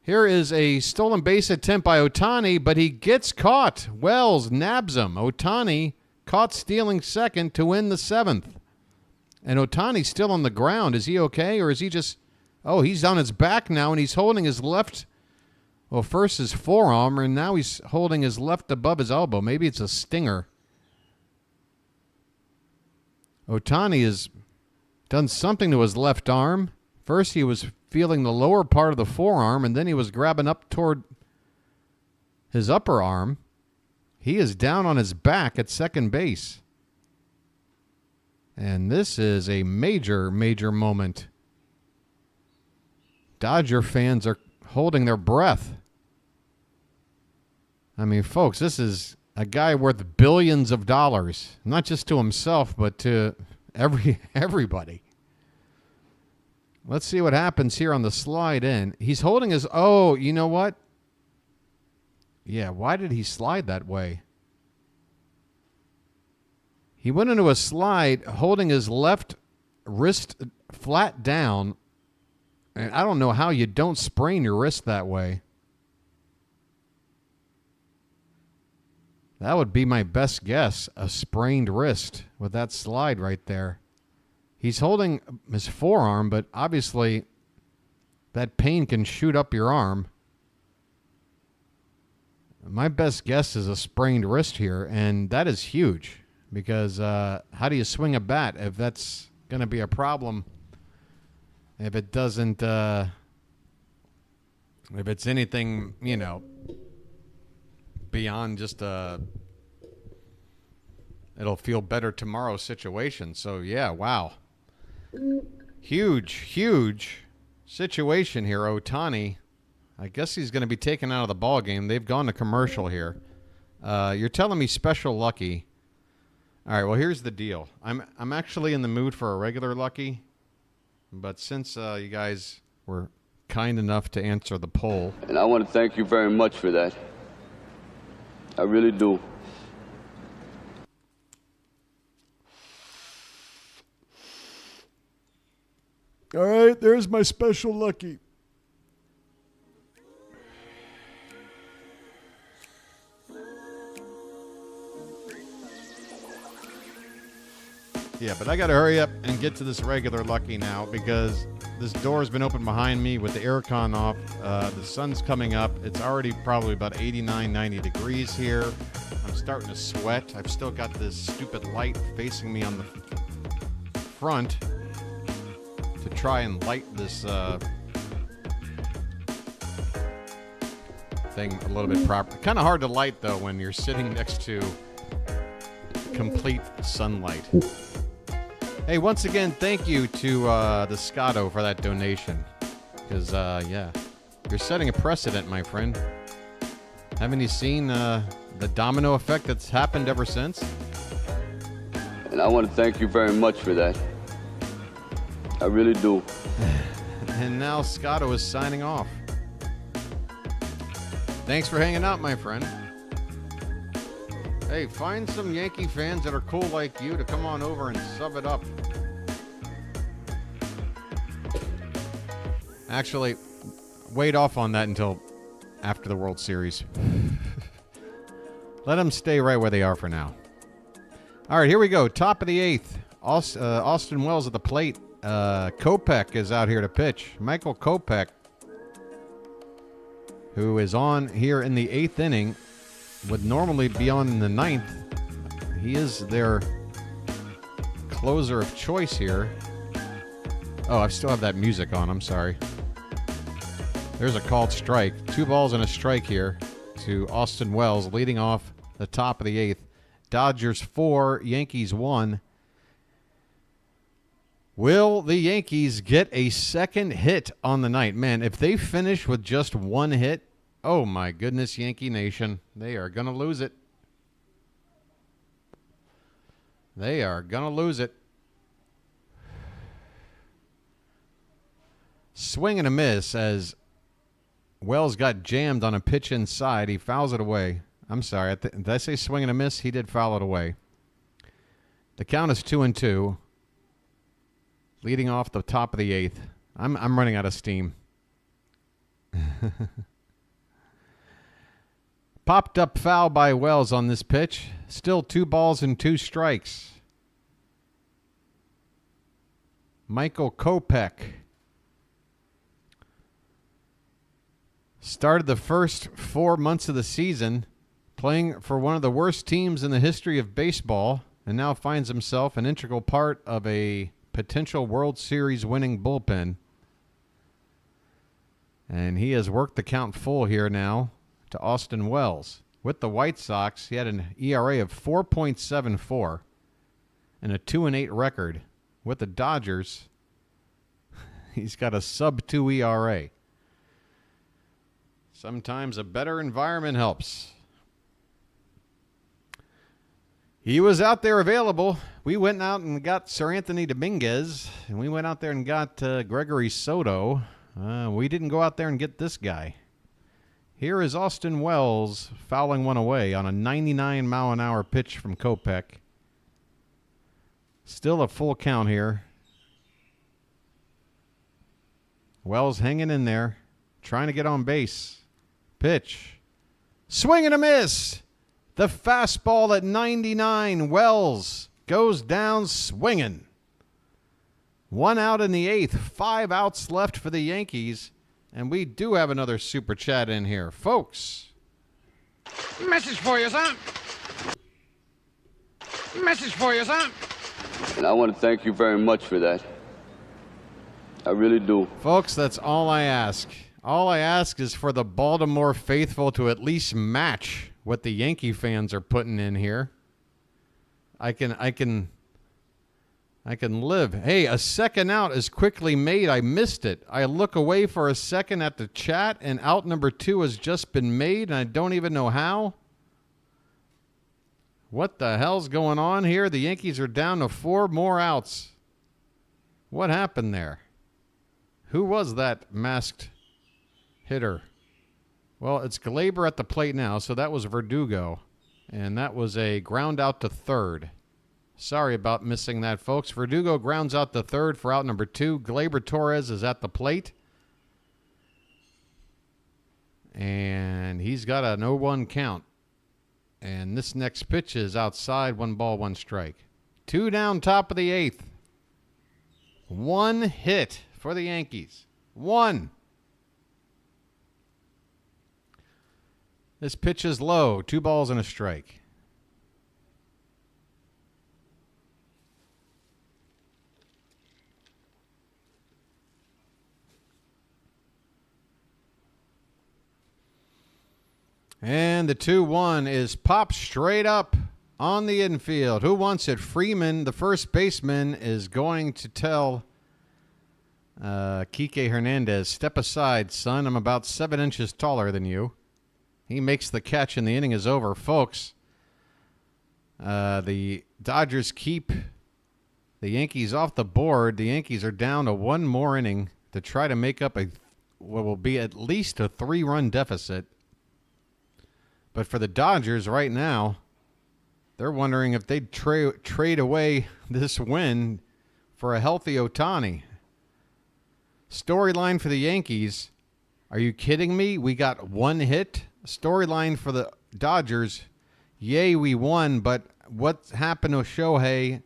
Here is a stolen base attempt by Ohtani, but he gets caught. Wells nabs him. Ohtani caught stealing second to win the 7th. And Ohtani's still on the ground. Is he okay, or is he just... Oh, he's on his back now, and he's holding his left... Well, first his forearm, and now he's holding his left above his elbow. Maybe it's a stinger. Ohtani has done something to his left arm. First he was feeling the lower part of the forearm, and then he was grabbing up toward his upper arm. He is down on his back at second base. And this is a major, major moment. Dodger fans are holding their breath. I mean, folks, this is a guy worth billions of dollars, not just to himself, but to everybody. Let's see what happens here on the slide in. He's holding his... Oh, you know what? Yeah, why did he slide that way? He went into a slide holding his left wrist flat down. And I don't know how you don't sprain your wrist that way. That would be my best guess, a sprained wrist with that slide right there. He's holding his forearm, but obviously that pain can shoot up your arm. My best guess is a sprained wrist here, and that is huge because how do you swing a bat if that's going to be a problem? If it doesn't, if it's anything, beyond just it'll feel better tomorrow situation. So, yeah, wow. Huge, huge situation here. Ohtani, I guess he's going to be taken out of the ball game. They've gone to commercial here. You're telling me special lucky. All right, well, here's the deal. I'm actually in the mood for a regular lucky. But since you guys were kind enough to answer the poll. And I want to thank you very much for that. I really do. All right, there's my special lucky. Yeah, but I got to hurry up and get to this regular lucky now because this door has been open behind me with the aircon off. The sun's coming up. It's already probably about 89, 90 degrees here. I'm starting to sweat. I've still got this stupid light facing me on the front to try and light this thing a little bit proper. Kind of hard to light, though, when you're sitting next to complete sunlight. Hey, once again, thank you to the Scotto for that donation. Because, yeah, you're setting a precedent, my friend. Haven't you seen the domino effect that's happened ever since? And I want to thank you very much for that. I really do. And now Scotto is signing off. Thanks for hanging out, my friend. Hey, find some Yankee fans that are cool like you to come on over and sub it up. Actually, wait off on that until after the World Series. Let them stay right where they are for now. All right, here we go. Top of the 8th. Austin Wells at the plate. Kopech is out here to pitch. Michael Kopech, who is on here in the 8th inning, would normally be on in the 9th. He is their closer of choice here. Oh, I still have that music on. I'm sorry. There's a called strike. 2 balls and a strike here to Austin Wells, leading off the top of the 8th. Dodgers 4, Yankees 1. Will the Yankees get a second hit on the night? Man, if they finish with just 1 hit, oh my goodness, Yankee Nation, they are going to lose it. They are going to lose it. Swing and a miss as Wells got jammed on a pitch inside. He fouls it away. I'm sorry. Did I say swing and a miss? He did foul it away. The count is 2-2. Leading off the top of the 8th. I'm running out of steam. Popped up foul by Wells on this pitch. Still 2 balls and 2 strikes. Michael Kopech started the first 4 months of the season playing for one of the worst teams in the history of baseball, and now finds himself an integral part of a potential World Series winning bullpen. And he has worked the count full here now to Austin Wells. With the White Sox, he had an ERA of 4.74 and a 2-8 record. With the Dodgers, he's got a sub-2 ERA. Sometimes a better environment helps. He was out there available. We went out and got Sir Anthony Dominguez, and we went out there and got Gregory Soto. We didn't go out there and get this guy. Here is Austin Wells fouling one away on a 99-mile-an-hour pitch from Kopech. Still a full count here. Wells hanging in there, trying to get on base. Pitch. Swing and a miss. The fastball at 99. Wells goes down swinging. 1 out in the 8th. 5 outs left for the Yankees. And we do have another super chat in here. Folks. Message for you, son. Message for you, son. And I want to thank you very much for that. I really do. Folks, that's all I ask. All I ask is for the Baltimore faithful to at least match what the Yankee fans are putting in here. I can live. Hey, a second out is quickly made. I missed it. I look away for a second at the chat, and out number 2 has just been made, and I don't even know how. What the hell's going on here? The Yankees are down to 4 more outs. What happened there? Who was that masked hitter? Well, it's Glaber at the plate now, so that was Verdugo. And that was a ground out to third. Sorry about missing that, folks. Verdugo grounds out to third for out number 2. Glaber Torres is at the plate. And he's got an 0-1 count. And this next pitch is outside. 1 ball, 1 strike. 2 down, top of the 8th. 1 hit for the Yankees. 1. This pitch is low. 2 balls and a strike. And the 2-1 is popped straight up on the infield. Who wants it? Freeman, the first baseman, is going to tell Kike Hernandez, step aside, son. I'm about 7 inches taller than you. He makes the catch, and the inning is over. Folks, the Dodgers keep the Yankees off the board. The Yankees are down to one more inning to try to make up what will be at least a 3-run deficit. But for the Dodgers right now, they're wondering if they'd trade away this win for a healthy Ohtani. Storyline for the Yankees. Are you kidding me? We got one hit. Storyline for the Dodgers. Yay, we won, but what happened to Shohei?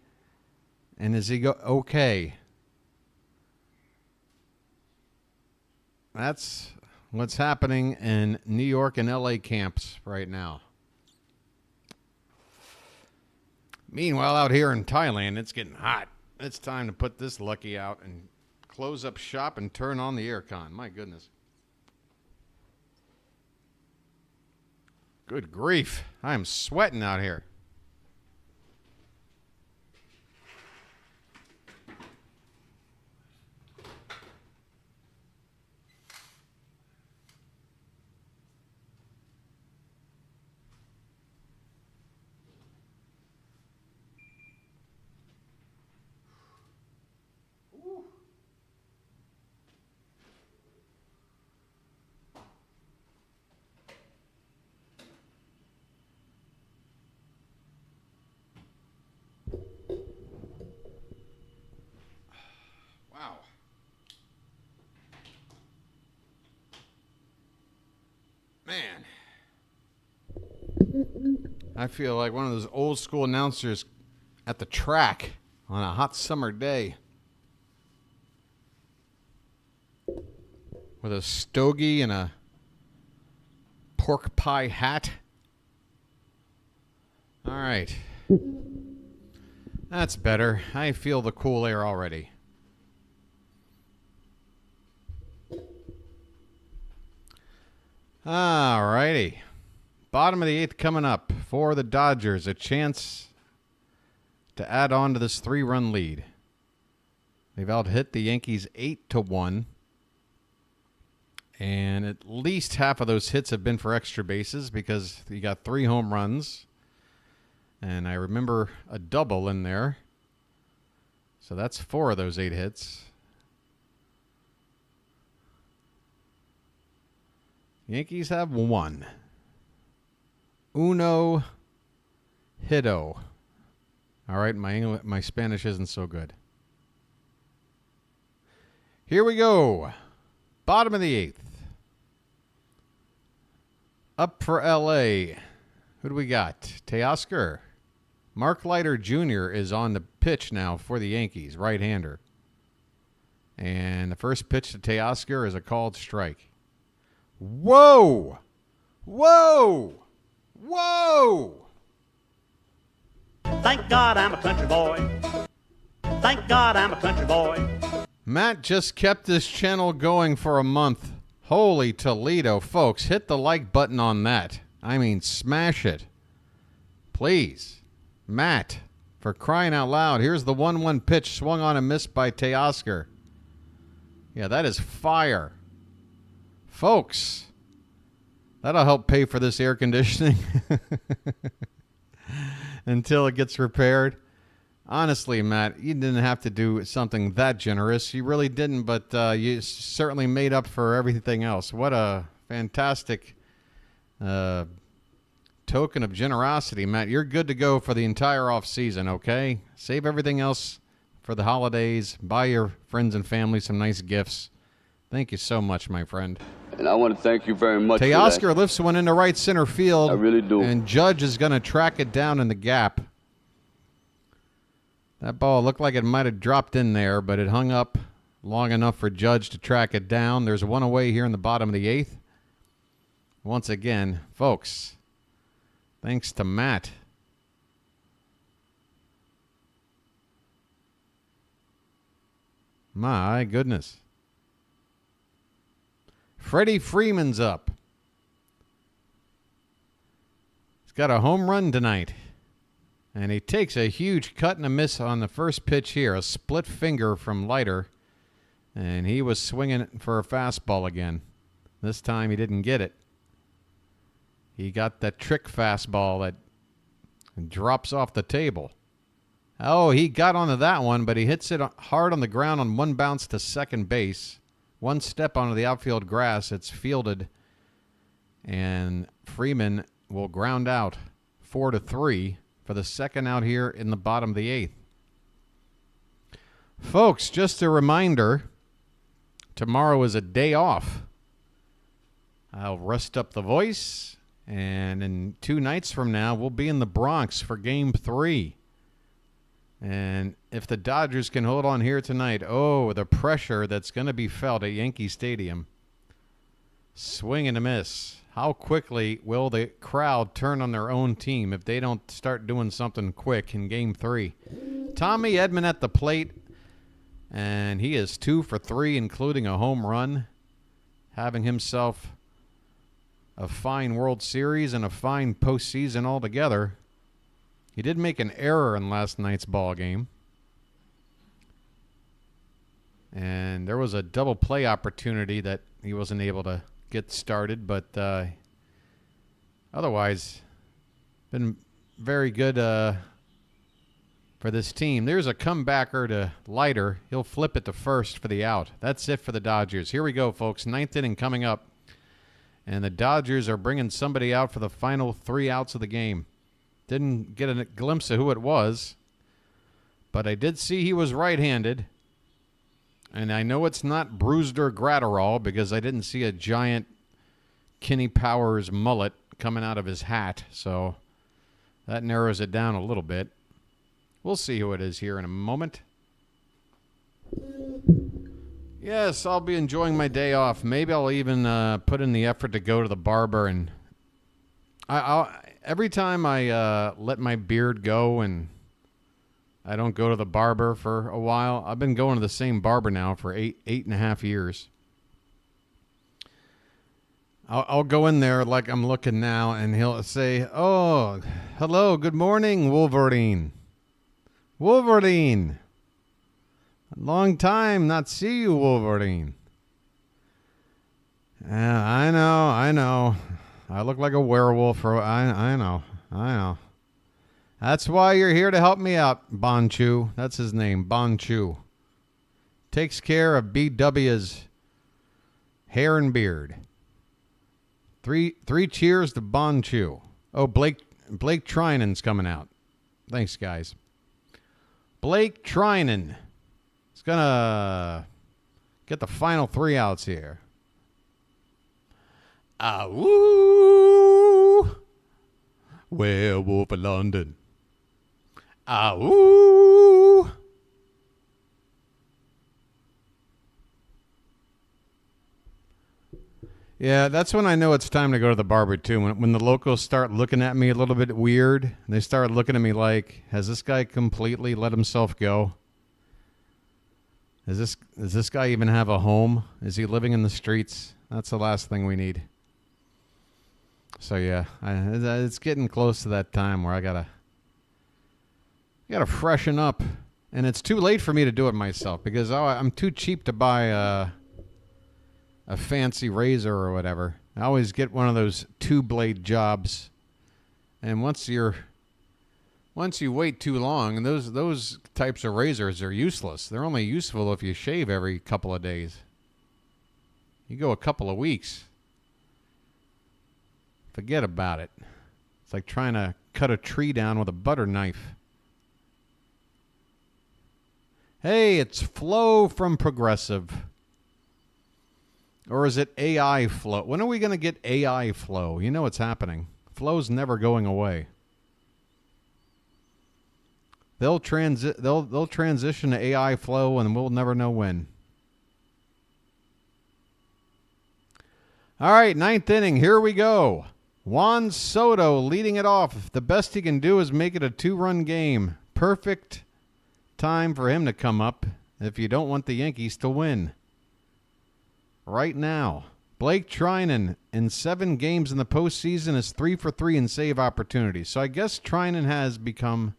And is he okay? That's what's happening in New York and LA camps right now. Meanwhile, out here in Thailand, it's getting hot. It's time to put this lucky out and close up shop and turn on the aircon. My goodness. Good grief. I am sweating out here. Wow. Man. I feel like one of those old school announcers at the track on a hot summer day with a stogie and a pork pie hat. All right. That's better. I feel the cool air already. All righty. Bottom of the 8th coming up for the Dodgers. A chance to add on to this 3-run lead. They've out-hit the Yankees 8-1. And at least half of those hits have been for extra bases because you got 3 home runs. And I remember a double in there. So that's 4 of those 8 hits. Yankees have 1. Uno hito. All right, my Spanish isn't so good. Here we go. Bottom of the 8th. Up for LA. Who do we got? Teoscar. Mark Leiter Jr. is on the pitch now for the Yankees, right-hander. And the first pitch to Teoscar is a called strike. Whoa! Whoa! Whoa! Thank God I'm a country boy. Thank God I'm a country boy. Matt just kept this channel going for a month. Holy Toledo, folks. Hit the like button on that. I mean, smash it. Please. Matt, for crying out loud. Here's the 1-1 pitch swung on and missed by Teoscar. Yeah, that is fire. Folks, that'll help pay for this air conditioning until it gets repaired. Honestly, Matt, you didn't have to do something that generous. You really didn't, but you certainly made up for everything else. What a fantastic token of generosity, Matt. You're good to go for the entire off season, okay? Save everything else for the holidays. Buy your friends and family some nice gifts. Thank you so much, my friend. And I want to thank you very much. Teoscar lifts one into right center field. I really do. And Judge is going to track it down in the gap. That ball looked like it might have dropped in there, but it hung up long enough for Judge to track it down. There's one away here in the bottom of the 8th. Once again, folks, thanks to Matt. My goodness. Freddie Freeman's up. He's got a home run tonight. And he takes a huge cut and a miss on the first pitch here. A split finger from Leiter. And he was swinging for a fastball again. This time he didn't get it. He got that trick fastball that drops off the table. Oh, he got onto that one, but he hits it hard on the ground on one bounce to second base. One step onto the outfield grass. It's fielded. And Freeman will ground out 4-3 for the second out here in the bottom of the eighth. Folks, just a reminder, tomorrow is a day off. I'll rest up the voice, and in 2 nights from now, we'll be in the Bronx for Game 3. And if the Dodgers can hold on here tonight, oh, the pressure that's going to be felt at Yankee Stadium. Swing and a miss. How quickly will the crowd turn on their own team if they don't start doing something quick in Game 3? Tommy Edman at the plate, and he is 2 for 3, including a home run, having himself a fine World Series and a fine postseason altogether. He did make an error in last night's ball game. And there was a double play opportunity that he wasn't able to get started, but otherwise been very good for this team. There's a comebacker to Leiter. He'll flip it to first for the out. That's it for the Dodgers. Here we go, folks. 9th inning coming up. And the Dodgers are bringing somebody out for the final 3 outs of the game. Didn't get a glimpse of who it was, but I did see he was right-handed. And I know it's not Brewster Gratterall because I didn't see a giant Kenny Powers mullet coming out of his hat. So that narrows it down a little bit. We'll see who it is here in a moment. Yes, I'll be enjoying my day off. Maybe I'll even put in the effort to go to the barber. And every time I let my beard go and I don't go to the barber for a while. I've been going to the same barber now for eight and a half years. I'll go in there like I'm looking now, and he'll say, "Oh, hello, good morning, Wolverine. Wolverine. Long time not see you, Wolverine." Yeah, I know. I look like a werewolf. I know. That's why you're here to help me out, Bonchu. That's his name, Bonchu. Takes care of BW's hair and beard. Three cheers to Bonchu. Oh, Blake Trinan's coming out. Thanks, guys. Blake Trinan is going to get the final 3 outs here. Woo! Werewolf of London. Woo! Yeah, that's when I know it's time to go to the barber, too. When the locals start looking at me a little bit weird, and they start looking at me like, has this guy completely let himself go? Does this guy even have a home? Is he living in the streets? That's the last thing we need. So, yeah, it's getting close to that time where I gotta freshen up. And it's too late for me to do it myself because I'm too cheap to buy a fancy razor or whatever. I always get one of those 2-blade jobs. And once you wait too long, and those types of razors are useless. They're only useful if you shave every couple of days. You go a couple of weeks, forget about it. It's like trying to cut a tree down with a butter knife. Hey, it's Flo from Progressive. Or is it AI Flo? When are we going to get AI Flo? You know what's happening. Flo's never going away. They'll transition to AI Flo, and we'll never know when. All right, 9th inning. Here we go. Juan Soto leading it off. The best he can do is make it a 2-run game. Perfect time for him to come up if you don't want the Yankees to win. Right now, Blake Trinan in 7 games in the postseason is 3 for 3 in save opportunities. So I guess Trinan has become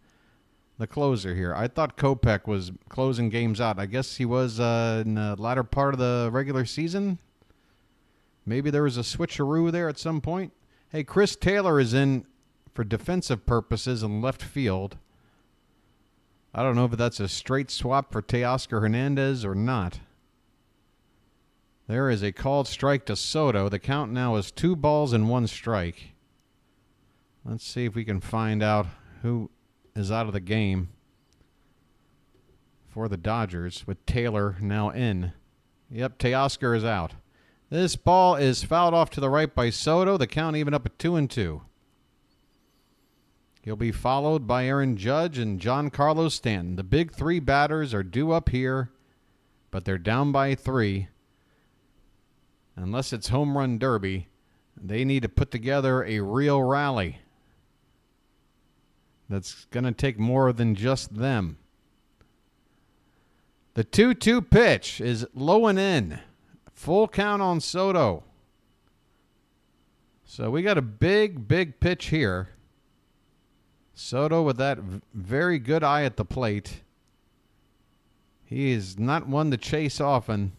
the closer here. I thought Kopech was closing games out. I guess he was in the latter part of the regular season. Maybe there was a switcheroo there at some point. Hey, Chris Taylor is in for defensive purposes in left field. I don't know if that's a straight swap for Teoscar Hernandez or not. There is a called strike to Soto. The count now is 2 balls and 1 strike. Let's see if we can find out who is out of the game for the Dodgers with Taylor now in. Yep, Teoscar is out. This ball is fouled off to the right by Soto. The count even up at 2-2. He'll be followed by Aaron Judge and Giancarlo Stanton. The big 3 batters are due up here, but they're down by 3. Unless it's home run derby, they need to put together a real rally. That's going to take more than just them. The 2-2 pitch is low and in. Full count on Soto. So we got a big pitch here. Soto with that very good eye at the plate. He is not one to chase often.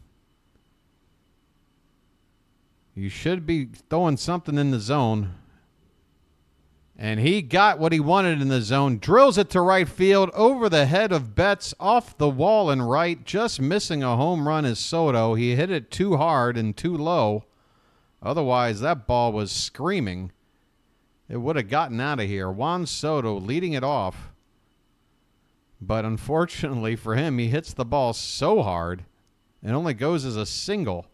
You should be throwing something in the zone. And he got what he wanted in the zone. Drills it to right field over the head of Betts, off the wall and right. Just missing a home run is Soto. He hit it too hard and too low. Otherwise, that ball was screaming. It would have gotten out of here. Juan Soto leading it off. But unfortunately for him, he hits the ball so hard, it only goes as a single.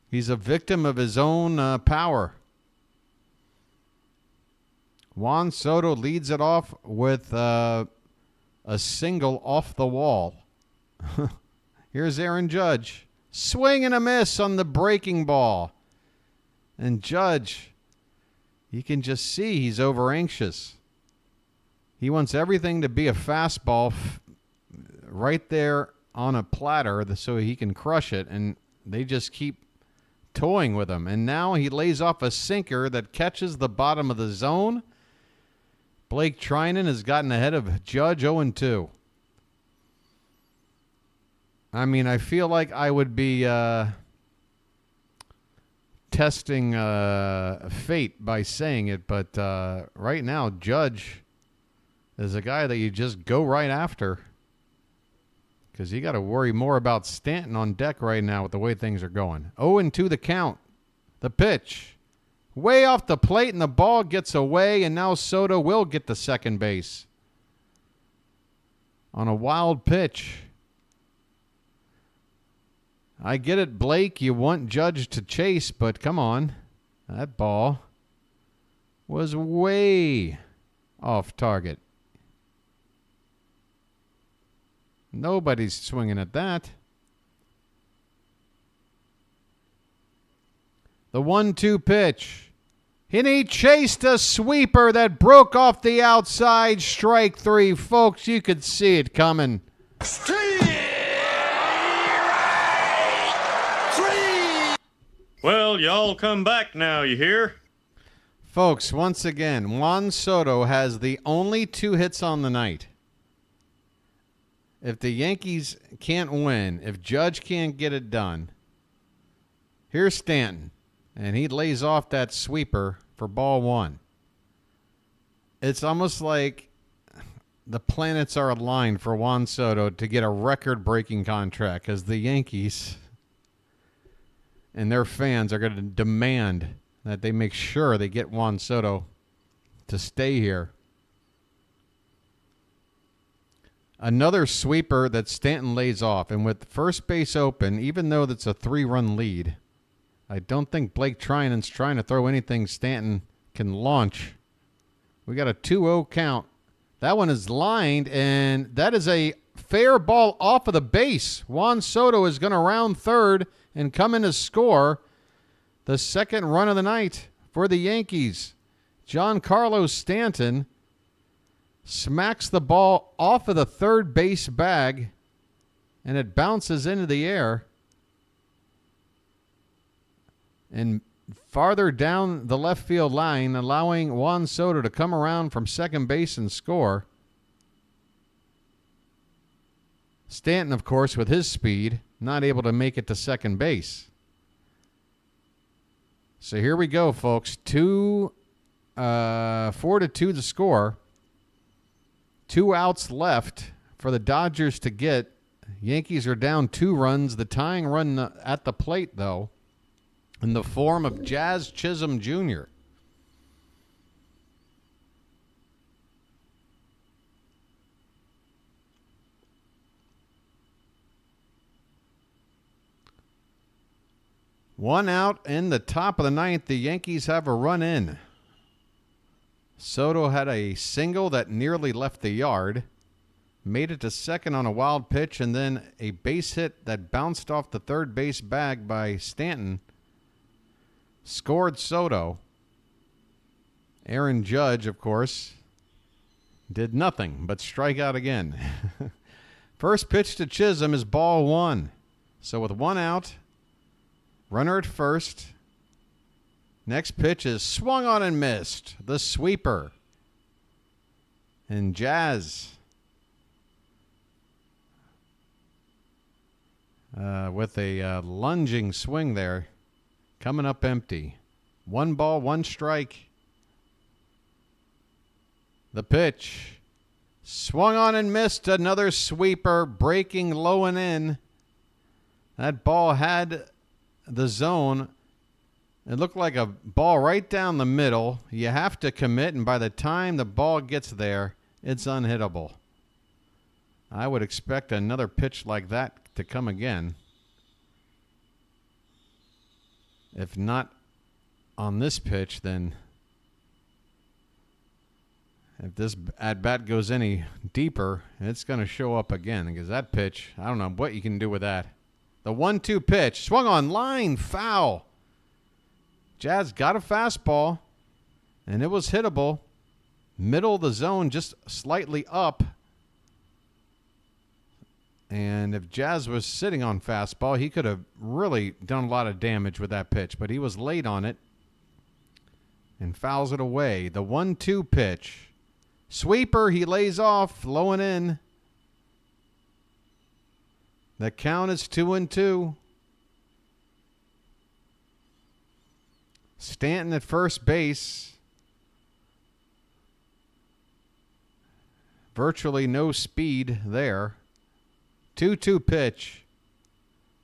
He's a victim of his own power. Juan Soto leads it off with a single off the wall. Here's Aaron Judge. Swing and a miss on the breaking ball. And Judge, you can just see he's over anxious. He wants everything to be a fastball right there on a platter so he can crush it. And they just keep toying with him. And now he lays off a sinker that catches the bottom of the zone. Blake Trinan has gotten ahead of Judge 0-2. I mean, I feel like I would be testing fate by saying it, but right now, Judge is a guy that you just go right after because you got to worry more about Stanton on deck right now with the way things are going. 0-2 the count. The pitch. Way off the plate, and the ball gets away, and now Soto will get to second base on a wild pitch. I get it, Blake. You want Judge to chase, but come on. That ball was way off target. Nobody's swinging at that. The 1-2 pitch. And he chased a sweeper that broke off the outside. Strike 3. Folks, you could see it coming. Well, y'all come back now, you hear? Folks, once again, Juan Soto has the only 2 hits on the night. If the Yankees can't win, if Judge can't get it done, here's Stanton. And he lays off that sweeper for ball 1. It's almost like the planets are aligned for Juan Soto to get a record-breaking contract because the Yankees and their fans are going to demand that they make sure they get Juan Soto to stay here. Another sweeper that Stanton lays off. And with first base open, even though that's a 3-run lead, I don't think Blake Trinan's trying to throw anything Stanton can launch. We got a 2-0 count. That one is lined, and that is a fair ball off of the base. Juan Soto is going to round third and come in to score the second run of the night for the Yankees. Giancarlo Stanton smacks the ball off of the third base bag, and it bounces into the air and farther down the left field line, allowing Juan Soto to come around from second base and score. Stanton, of course, with his speed, not able to make it to second base. So here we go, folks. 4-2 the score. 2 outs left for the Dodgers to get. Yankees are down 2 runs. The tying run at the plate, though, in the form of Jazz Chisholm Jr. One out in the top of the ninth. The Yankees have a run in. Soto had a single that nearly left the yard. Made it to second on a wild pitch, and then a base hit that bounced off the third base bag by Stanton scored Soto. Aaron Judge, of course, did nothing but strike out again. First pitch to Chisholm is ball 1. So with 1 out, runner at first. Next pitch is swung on and missed. The sweeper. And Jazz with a lunging swing there, coming up empty. 1 ball, 1 strike. The pitch. Swung on and missed. Another sweeper, breaking low and in. That ball had the zone. It looked like a ball right down the middle. You have to commit, and by the time the ball gets there, it's unhittable. I would expect another pitch like that to come again. If not on this pitch, then if this at-bat goes any deeper, it's going to show up again, because that pitch, I don't know what you can do with that. The 1-2 pitch, swung on line, foul. Jazz got a fastball, and it was hittable. Middle of the zone, just slightly up. And if Jazz was sitting on fastball, he could have really done a lot of damage with that pitch, but he was late on it and fouls it away. The 1-2 pitch. Sweeper, he lays off, low and in. The count is 2-2. Stanton at first base. Virtually no speed there. 2-2 pitch.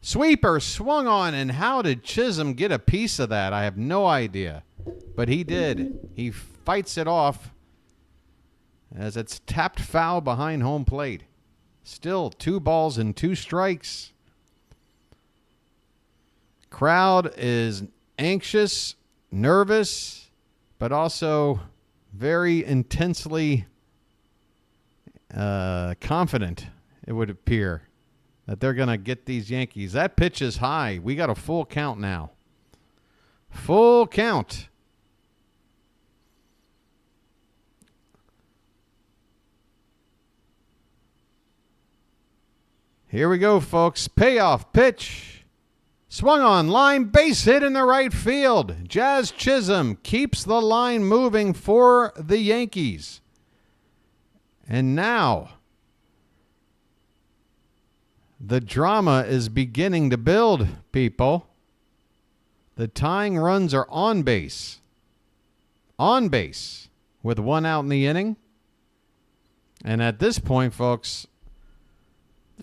Sweeper swung on, and how did Chisholm get a piece of that? I have no idea. But he did. He fights it off as it's tapped foul behind home plate. Still 2 balls and 2 strikes. Crowd is anxious, nervous, but also very intensely confident, it would appear, that they're going to get these Yankees. That pitch is high. We got a full count now. Full count. Here we go, folks. Payoff pitch. Swung on line, base hit in the right field. Jazz Chisholm keeps the line moving for the Yankees. And now the drama is beginning to build, people. The tying runs are on base. On base with 1 out in the inning. And at this point, folks,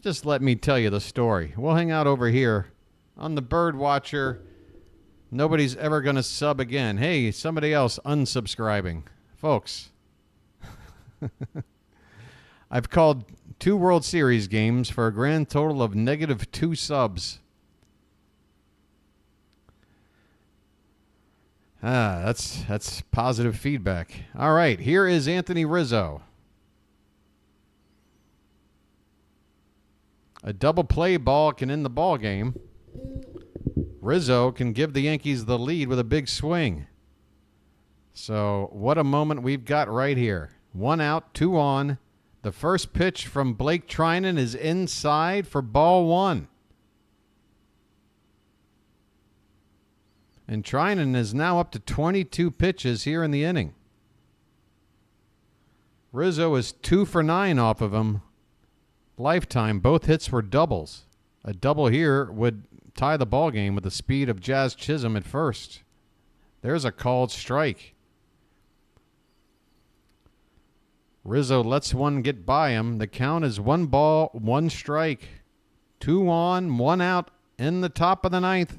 just let me tell you the story. We'll hang out over here on the Bird Watcher. Nobody's ever going to sub again. Hey, somebody else unsubscribing. Folks, I've called 2 World Series games for a grand total of -2 subs. That's positive feedback. All right, here is Anthony Rizzo. A double play ball can end the ball game. Rizzo can give the Yankees the lead with a big swing. So what a moment we've got right here. 1 out, 2 on. The first pitch from Blake Trinan is inside for ball 1. And Treinen is now up to 22 pitches here in the inning. Rizzo is 2 for 9 off of him. Lifetime, both hits were doubles. A double here would tie the ball game with the speed of Jazz Chisholm at first. There's a called strike. Rizzo lets one get by him. The count is 1 ball, 1 strike. 2 on, 1 out in the top of the 9th.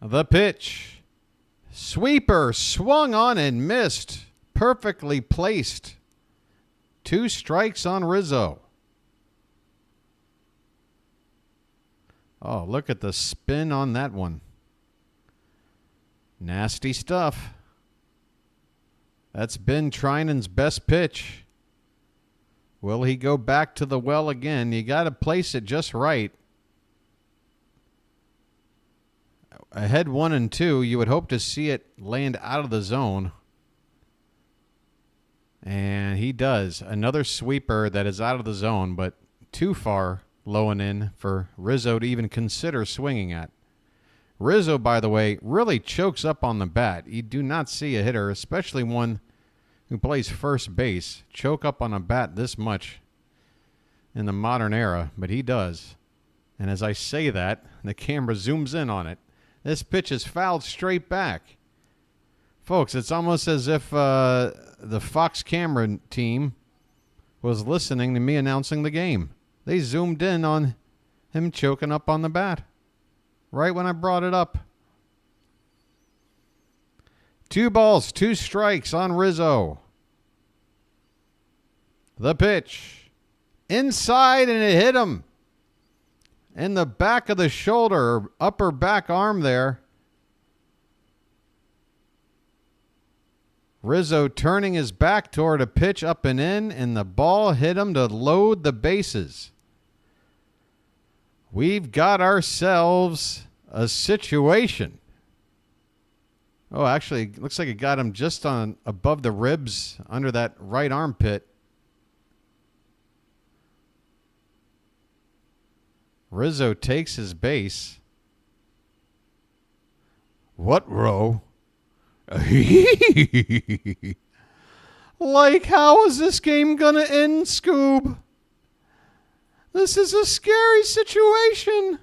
The pitch. Sweeper swung on and missed. Perfectly placed. 2 strikes on Rizzo. Oh, look at the spin on that one. Nasty stuff. That's been Treinen's best pitch. Will he go back to the well again? You got to place it just right. Ahead 1 and 2, you would hope to see it land out of the zone. And he does. Another sweeper that is out of the zone, but too far low and in for Rizzo to even consider swinging at. Rizzo, by the way, really chokes up on the bat. You do not see a hitter, especially one who plays first base, choke up on a bat this much in the modern era, but he does. And as I say that, the camera zooms in on it. This pitch is fouled straight back. Folks, it's almost as if the Fox camera team was listening to me announcing the game. They zoomed in on him choking up on the bat right when I brought it up. 2 balls, 2 strikes on Rizzo. The pitch. Inside, and it hit him in the back of the shoulder, upper back arm there. Rizzo turning his back toward a pitch up and in, and the ball hit him to load the bases. We've got ourselves a situation. Oh, actually, looks like it got him just on above the ribs under that right armpit. Rizzo takes his base. What row? Like, how is this game gonna end, Scoob? This is a scary situation.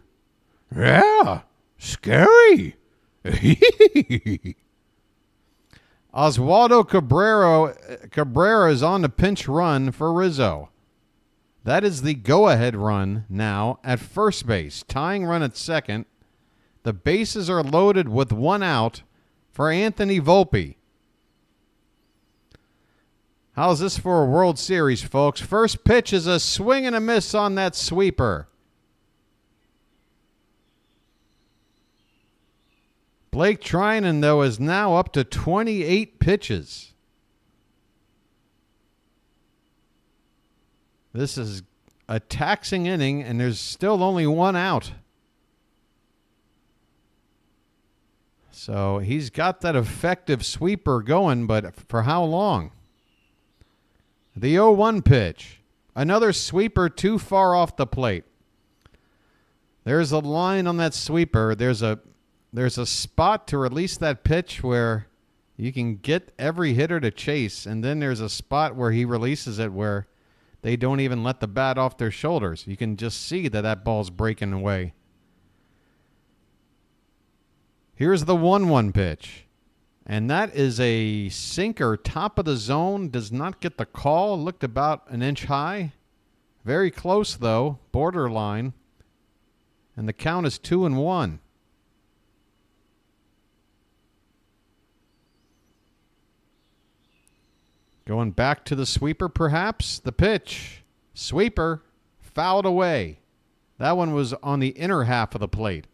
Yeah, scary. Oswaldo Cabrera is on the pinch run for Rizzo. That is the go-ahead run now at first base. Tying run at second. The bases are loaded with 1 out for Anthony Volpe. How's this for a World Series, folks? First pitch is a swing and a miss on that sweeper. Blake Treinen, though, is now up to 28 pitches. This is a taxing inning, and there's still only 1 out. So he's got that effective sweeper going, but for how long? The 0-1 pitch. Another sweeper too far off the plate. There's a line on that sweeper. There's a spot to release that pitch where you can get every hitter to chase, and then there's a spot where he releases it where they don't even let the bat off their shoulders. You can just see that ball's breaking away. Here's the 1-1 pitch. And that is a sinker, top of the zone. Does not get the call. Looked about an inch high. Very close, though. Borderline. And the count is 2-1. Going back to the sweeper, perhaps. The pitch. Sweeper. Fouled away. That one was on the inner half of the plate.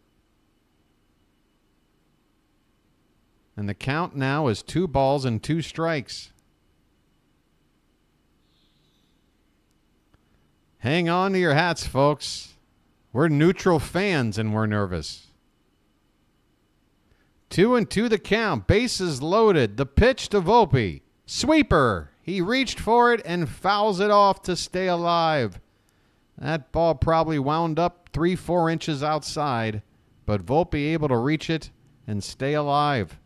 And the count now is 2 balls and 2 strikes. Hang on to your hats, folks. We're neutral fans and we're nervous. 2-2 the count. Bases loaded. The pitch to Volpe. Sweeper. He reached for it and fouls it off to stay alive. That ball probably wound up 3-4 inches outside, but Volpe able to reach it and stay alive.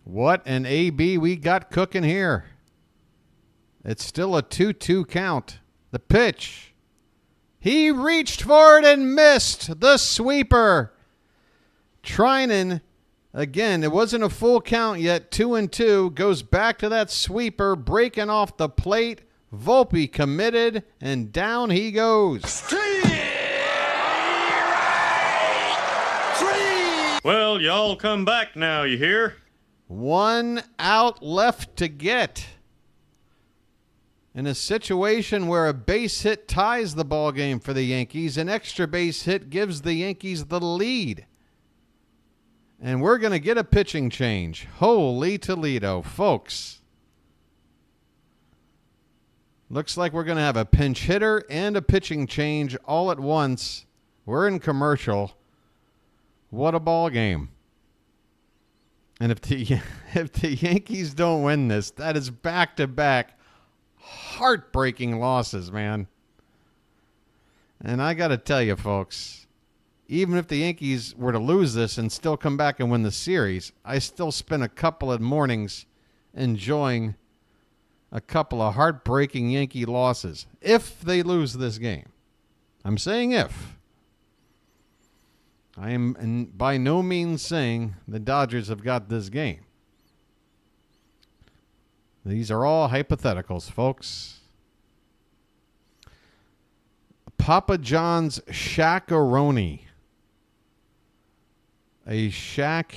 What an AB we got cooking here. It's still a 2-2 count. The pitch. He reached for it and missed. The sweeper. Trinan, again, it wasn't a full count yet. 2-2. Goes back to that sweeper, breaking off the plate. Volpe committed, and down he goes. Well, y'all come back now, you hear? 1 out left to get. In a situation where a base hit ties the ball game for the Yankees, an extra base hit gives the Yankees the lead. And we're going to get a pitching change. Holy Toledo, folks. Looks like we're going to have a pinch hitter and a pitching change all at once. We're in commercial. What a ball game. And if the Yankees don't win this, that is back-to-back heartbreaking losses, man. And I got to tell you, folks, even if the Yankees were to lose this and still come back and win the series, I still spend a couple of mornings enjoying a couple of heartbreaking Yankee losses if they lose this game. I'm saying if. I am by no means saying the Dodgers have got this game. These are all hypotheticals, folks. Papa John's Shaq-a-roni. A Shaq.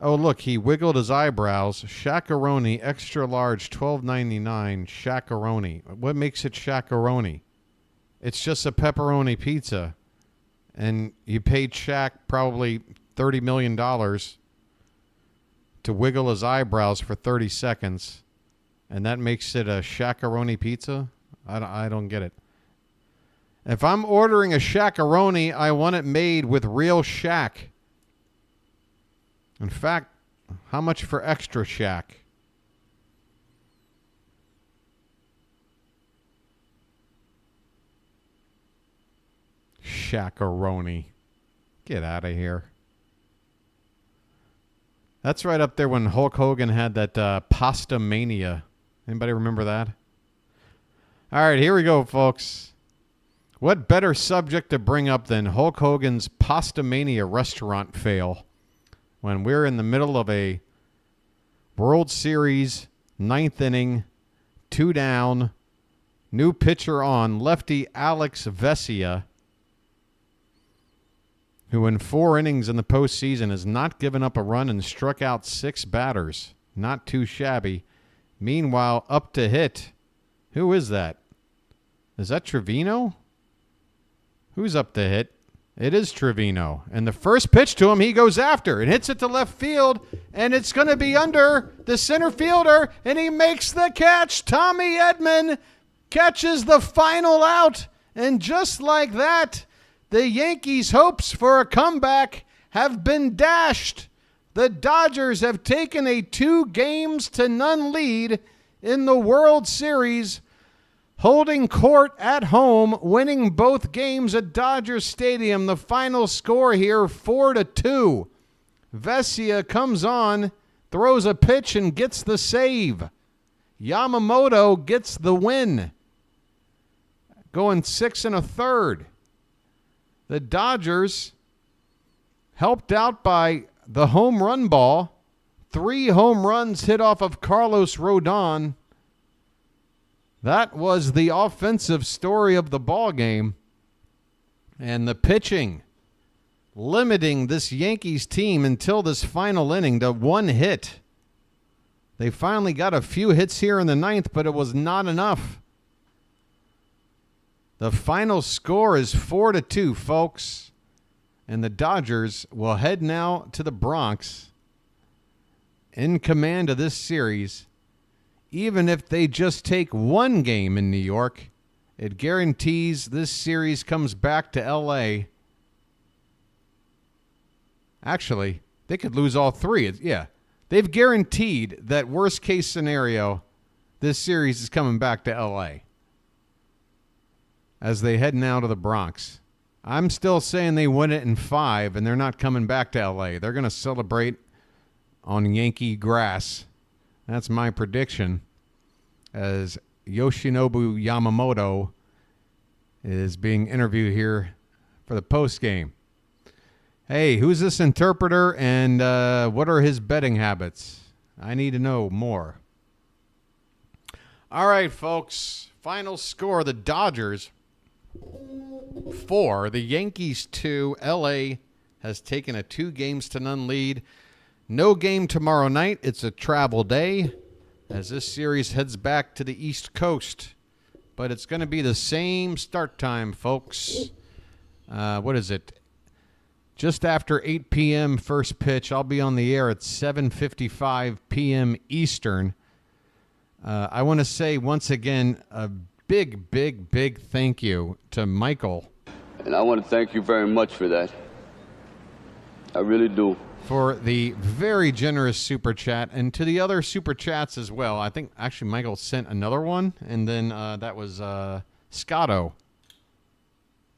Oh, look, he wiggled his eyebrows. Shaq-a-roni, extra large, $12.99. Shaq-a-roni. What makes it Shaq-a-roni? It's just a pepperoni pizza. And you paid Shaq probably $30 million to wiggle his eyebrows for 30 seconds. And that makes it a Shaq-a-roni pizza? I don't get it. If I'm ordering a Shaq-a-roni, I want it made with real Shaq. In fact, how much for extra Shaq? Shaq-a-roni. Get out of here. That's right up there when Hulk Hogan had that pasta mania. Anybody remember that? All right, here we go, folks. What better subject to bring up than Hulk Hogan's pasta mania restaurant fail when we're in the middle of a World Series, 9th inning, 2 down, new pitcher on, lefty Alex Vesia, who in 4 innings in the postseason has not given up a run and struck out 6 batters. Not too shabby. Meanwhile, up to hit. Who is that? Is that Trevino? Who's up to hit? It is Trevino. And the first pitch to him, he goes after and hits it to left field. And it's going to be under the center fielder. And he makes the catch. Tommy Edman catches the final out. And just like that, the Yankees' hopes for a comeback have been dashed. The Dodgers have taken a 2-0 lead in the World Series, holding court at home, winning both games at Dodger Stadium. The final score here, 4-2. Vesia comes on, throws a pitch, and gets the save. Yamamoto gets the win, going 6 1/3. The Dodgers, helped out by the home run ball, 3 home runs hit off of Carlos Rodon. That was the offensive story of the ball game. And the pitching, limiting this Yankees team until this final inning to 1 hit. They finally got a few hits here in the 9th, but it was not enough. The final score is 4-2, folks. And the Dodgers will head now to the Bronx in command of this series. Even if they just take 1 game in New York, it guarantees this series comes back to L.A. Actually, they could lose all 3. Yeah, they've guaranteed that worst case scenario, this series is coming back to L.A. as they head now to the Bronx. I'm still saying they win it in 5, and they're not coming back to L.A. They're going to celebrate on Yankee grass. That's my prediction, as Yoshinobu Yamamoto is being interviewed here for the post game. Hey, who's this interpreter, and what are his betting habits? I need to know more. All right, folks. Final score, the Dodgers 4, the Yankees 2. L.A. has taken a 2-0 lead. No game tomorrow night. It's a travel day as this series heads back to the East Coast. But it's going to be the same start time, folks. What is it? Just after 8 p.m. first pitch. I'll be on the air at 7:55 p.m. Eastern. I want to say once again a big, big, big thank you to Michael. And I want to thank you very much for that. I really do. For the very generous super chat, and to the other super chats as well. I think actually Michael sent another one, and then that was Scotto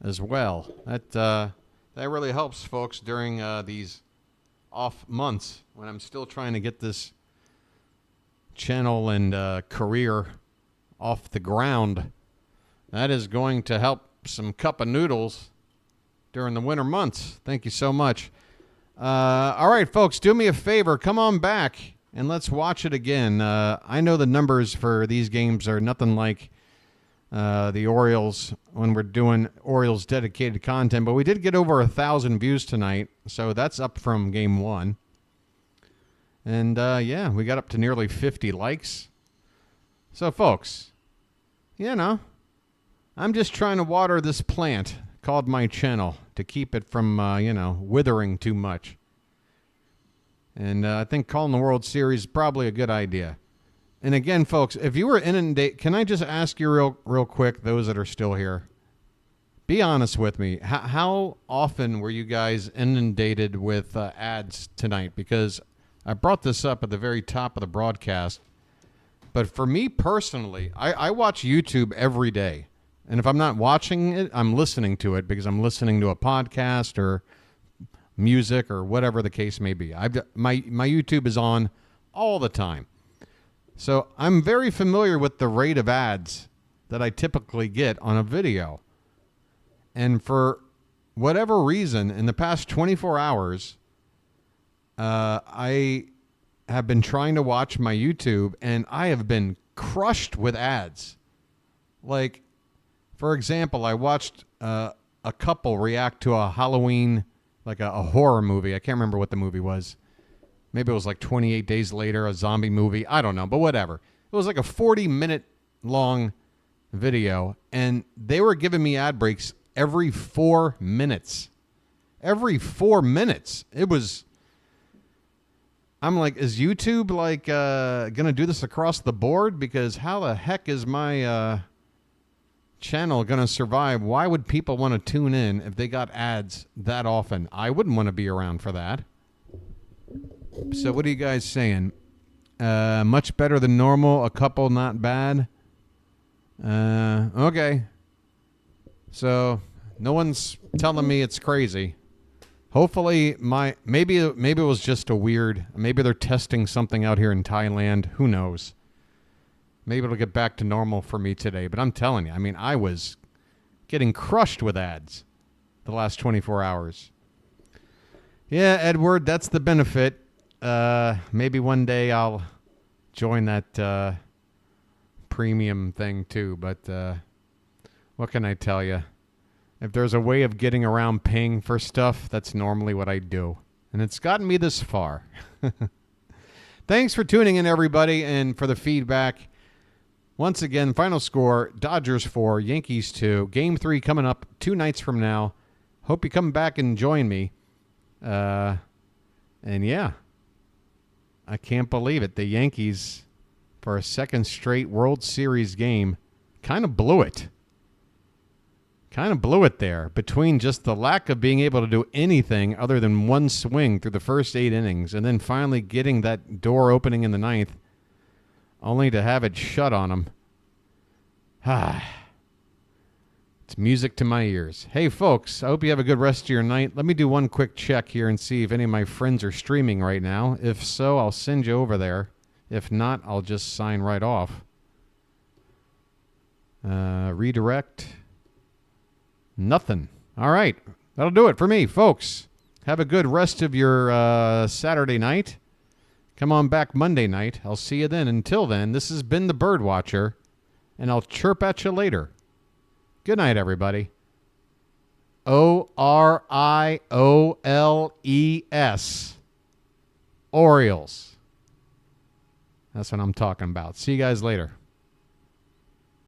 as well. That really helps, folks, during these off months when I'm still trying to get this channel and career off the ground. That is going to help some cup of noodles during the winter months. Thank you so much. All right, folks, do me a favor. Come on back and let's watch it again. I know the numbers for these games are nothing like the Orioles when we're doing Orioles dedicated content, but we did get over 1,000 views tonight, so that's up from game 1. And yeah, we got up to nearly 50 likes. So folks, you know, I'm just trying to water this plant called my channel to keep it from withering too much. And I think calling the World Series is probably a good idea. And again, folks, if you were inundated, can I just ask you real quick, those that are still here, be honest with me. How often were you guys inundated with ads tonight? Because I brought this up at the very top of the broadcast. But for me personally, I watch YouTube every day. And if I'm not watching it, I'm listening to it because I'm listening to a podcast or music or whatever the case may be. My YouTube is on all the time. So I'm very familiar with the rate of ads that I typically get on a video. And for whatever reason, in the past 24 hours, I have been trying to watch my YouTube, and I have been crushed with ads. Like, for example, I watched a couple react to a Halloween, like a horror movie. I can't remember what the movie was. Maybe it was like 28 Days Later, a zombie movie. I don't know, but whatever. It was like a 40-minute long video, and they were giving me ad breaks every 4 minutes. Every 4 minutes. It was... I'm like, is YouTube like going to do this across the board? Because how the heck is my channel going to survive? Why would people want to tune in if they got ads that often? I wouldn't want to be around for that. So what are you guys saying? Much better than normal. A couple not bad. Okay. So no one's telling me it's crazy. Hopefully maybe it was just a weird. Maybe they're testing something out here in Thailand. Who knows? Maybe it'll get back to normal for me today. But I'm telling you, I mean, I was getting crushed with ads the last 24 hours. Yeah, Edward, that's the benefit. Maybe one day I'll join that premium thing too, but what can I tell you? If there's a way of getting around paying for stuff, that's normally what I do. And it's gotten me this far. Thanks for tuning in, everybody, and for the feedback. Once again, final score, Dodgers 4, Yankees 2. Game 3 coming up 2 nights from now. Hope you come back and join me. And yeah, I can't believe it. The Yankees, for a second straight World Series game, kind of blew it. Kind of blew it there between just the lack of being able to do anything other than one swing through the first 8 innings and then finally getting that door opening in the 9th. only to have it shut on them. It's music to my ears. Hey, folks, I hope you have a good rest of your night. Let me do one quick check here and see if any of my friends are streaming right now. If so, I'll send you over there. If not, I'll just sign right off. Redirect. Nothing. All right. That'll do it for me, folks. Have a good rest of your Saturday night. Come on back Monday night. I'll see you then. Until then, this has been the Bird Watcher, and I'll chirp at you later. Good night, everybody. Orioles. Orioles. That's what I'm talking about. See you guys later.